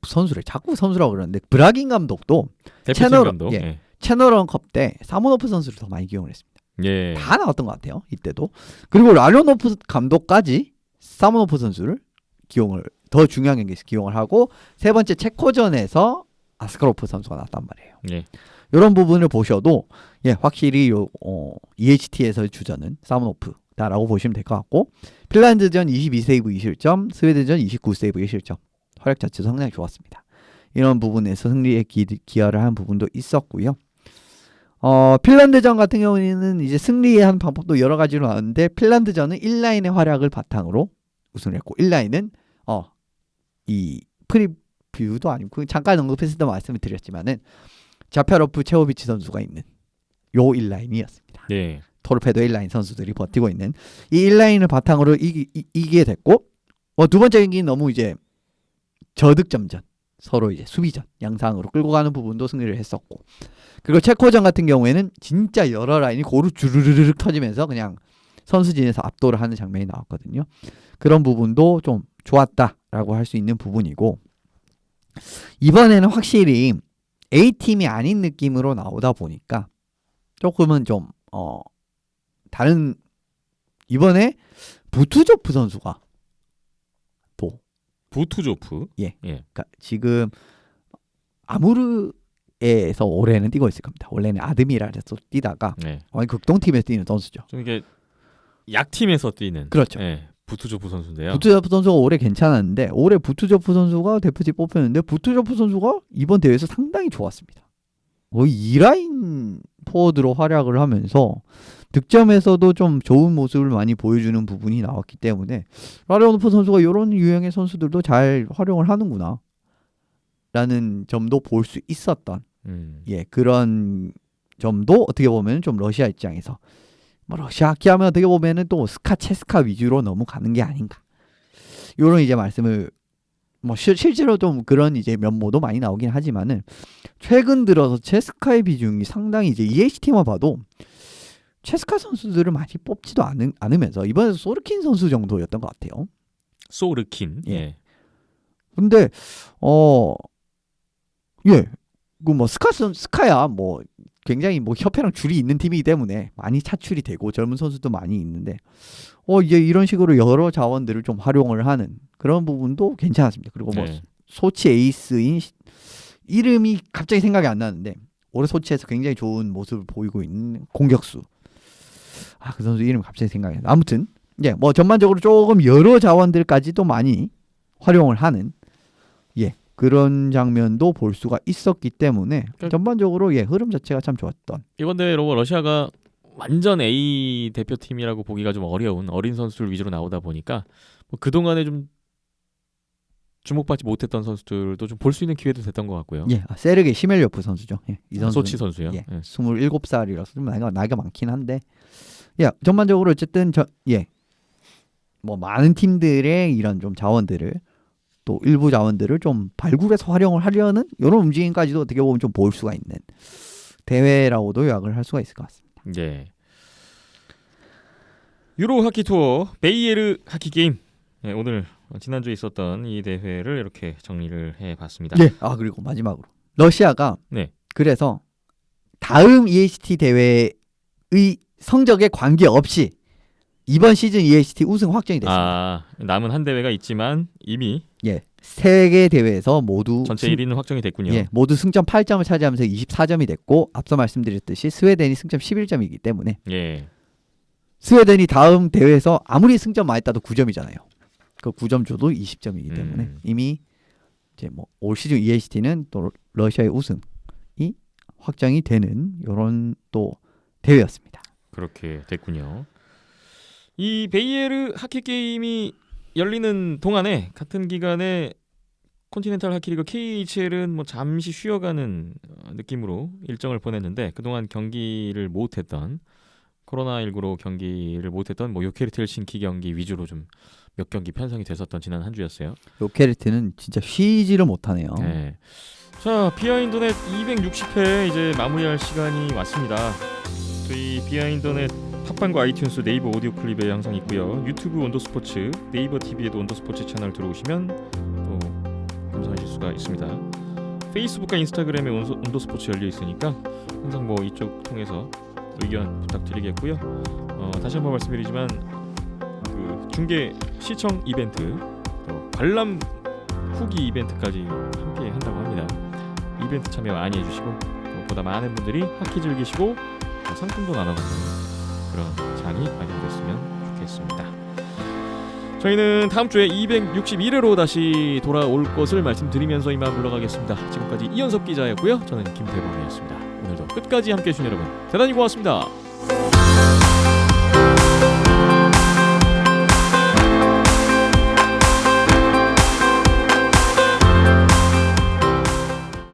선수를 자꾸 선수라고 그러는데 브라긴 감독도 대표팀 채널- 감독. 예. 예. 채널원컵 때 사모노프 선수를 더 많이 기용을 했습니다. 예. 다 나왔던 것 같아요. 이때도. 그리고 라리오노프 감독까지 사모노프 선수를 기용을 더 중요한 경기에서 기용을 하고 세 번째 체코전에서 아스카로프 선수가 나왔단 말이에요. 예. 이런 부분을 보셔도 확실히 EHT에서의 주전은 사모노프다라고 보시면 될 것 같고 핀란드전 22세이브 2실점, 스웨덴전 29세이브 1실점 활약 자체도 상당히 좋았습니다. 이런 부분에서 승리에 기여를 한 부분도 있었고요. 핀란드전 같은 경우에는 이제 승리한 방법도 여러 가지로 나왔는데 핀란드전은 1라인의 활약을 바탕으로 우승을 했고 1라인은 이 프리뷰도 아니고 잠깐 언급했을 말씀을 드렸지만은 자페로프 체오비치 선수가 있는 요 1라인이었습니다. 예. 토르페도 1라인 선수들이 버티고 있는 이 1라인을 바탕으로 이기게 됐고 두 번째 경기는 너무 이제 저득점전 서로 이제 수비전 양상으로 끌고 가는 부분도 승리를 했었고 그리고 체코전 같은 경우에는 진짜 여러 라인이 고루 주르르륵 터지면서 그냥 선수진에서 압도를 하는 장면이 나왔거든요. 그런 부분도 좀 좋았다라고 할 수 있는 부분이고 이번에는 확실히 A팀이 아닌 느낌으로 나오다 보니까 조금은 좀 다른 이번에 부투조프 선수가 부투조프. 그러니까 지금 아무르에서 올해는 뛰고 있을 겁니다. 원래는 아드미랄에서 뛰다가 네. 극동팀에서 뛰는 선수죠. 좀 이게 약팀에서 뛰는. 그렇죠. 예. 부투조프 선수인데요. 부투조프 선수가 올해 괜찮았는데 올해 부투조프 선수가 대표팀 뽑혔는데 부투조프 선수가 이번 대회에서 상당히 좋았습니다. 거의 2라인 포워드로 활약을 하면서 득점에서도 좀 좋은 모습을 많이 보여주는 부분이 나왔기 때문에 라리오노프 선수가 이런 유형의 선수들도 잘 활용을 하는구나 라는 점도 볼 수 있었던 그런 점도 어떻게 보면 좀 러시아 입장에서 러시아 하면 어떻게 보면은 또 스카 체스카 위주로 너무 가는 게 아닌가 이런 이제 말씀을 실제로 좀 그런 이제 면모도 많이 나오긴 하지만은 최근 들어서 체스카의 비중이 상당히 이제 EHT만 봐도 체스카 선수들을 많이 뽑지도 않으면서 이번에 소르킨 선수 정도였던 것 같아요. 소르킨. 예. 근데 스카야 굉장히 협회랑 줄이 있는 팀이기 때문에 많이 차출이 되고 젊은 선수도 많이 있는데 이제 이런 식으로 여러 자원들을 좀 활용을 하는 그런 부분도 괜찮았습니다. 그리고 소치 에이스인 이름이 갑자기 생각이 안 나는데 올해 소치에서 굉장히 좋은 모습을 보이고 있는 공격수. 그 선수 이름 갑자기 생각이 안 나. 아무튼 전반적으로 조금 여러 자원들까지도 많이 활용을 하는 그런 장면도 볼 수가 있었기 때문에 전반적으로 흐름 자체가 참 좋았던. 이번 대회로 러시아가 완전 A 대표팀이라고 보기가 좀 어려운 어린 선수들 위주로 나오다 보니까 그동안에 좀 주목받지 못했던 선수들도 좀 볼 수 있는 기회도 됐던 것 같고요. 세르게이 시멜요프 선수죠. 이 선수 소치 선수요. 27살이라서 좀 나이가 많긴 한데 전반적으로 어쨌든 많은 팀들의 이런 좀 자원들을 또 일부 자원들을 좀 발굴해서 활용을 하려는 이런 움직임까지도 어떻게 보면 좀 볼 수가 있는 대회라고도 요약을 할 수가 있을 것 같습니다. 네. 유로 하키 투어 베이에르 하키 게임. 오늘 지난주에 있었던 이 대회를 이렇게 정리를 해봤습니다. 그리고 마지막으로 러시아가 그래서 다음 EHT 대회의 성적에 관계없이 이번 시즌 EHT 우승 확정이 됐습니다. 남은 한 대회가 있지만 이미 세 개 대회에서 모두 전체 1위는 확정이 됐군요. 모두 승점 8점을 차지하면서 24점이 됐고 앞서 말씀드렸듯이 스웨덴이 승점 11점이기 때문에 스웨덴이 다음 대회에서 아무리 승점 많이 따도 9점이잖아요. 그 9점 줘도 20점이기 때문에 이미 이제 올 시즌 EHT는 또 러시아의 우승이 확정이 되는 이런 또 대회였습니다. 그렇게 됐군요. 이 베이에르 하키 게임이 열리는 동안에 같은 기간에 컨티넨탈 하키리그 KHL은 잠시 쉬어가는 느낌으로 일정을 보냈는데 그동안 경기를 못했던 코로나19로 경기를 못했던 요케르트 헬싱키 경기 위주로 좀 몇 경기 편성이 됐었던 지난 한 주였어요. 요케르트는 진짜 쉬지를 못하네요. 자, 비하인드넷 260회 이제 마무리할 시간이 왔습니다. 저희 비하인드넷 팟빵과 아이튠스, 네이버 오디오 클립에 항상 있고요. 유튜브 원더스포츠, 네이버 TV에도 원더스포츠 채널 들어오시면 또 감상하실 수가 있습니다. 페이스북과 인스타그램에 온도스포츠 열려 있으니까 항상 뭐 이쪽 통해서 의견 부탁드리겠고요. 다시 한번 말씀드리지만 그 중계 시청 이벤트 또 관람 후기 이벤트까지 함께 한다고 합니다. 이벤트 참여 많이 해주시고 보다 많은 분들이 하키 즐기시고 상품도 나눠가는 그런 장이 마련됐으면 좋겠습니다. 저희는 다음 주에 261회로 다시 돌아올 것을 말씀드리면서 이만 물러가겠습니다. 지금까지 이현섭 기자였고요. 저는 김대범이었습니다. 오늘도 끝까지 함께해 주신 여러분 대단히 고맙습니다.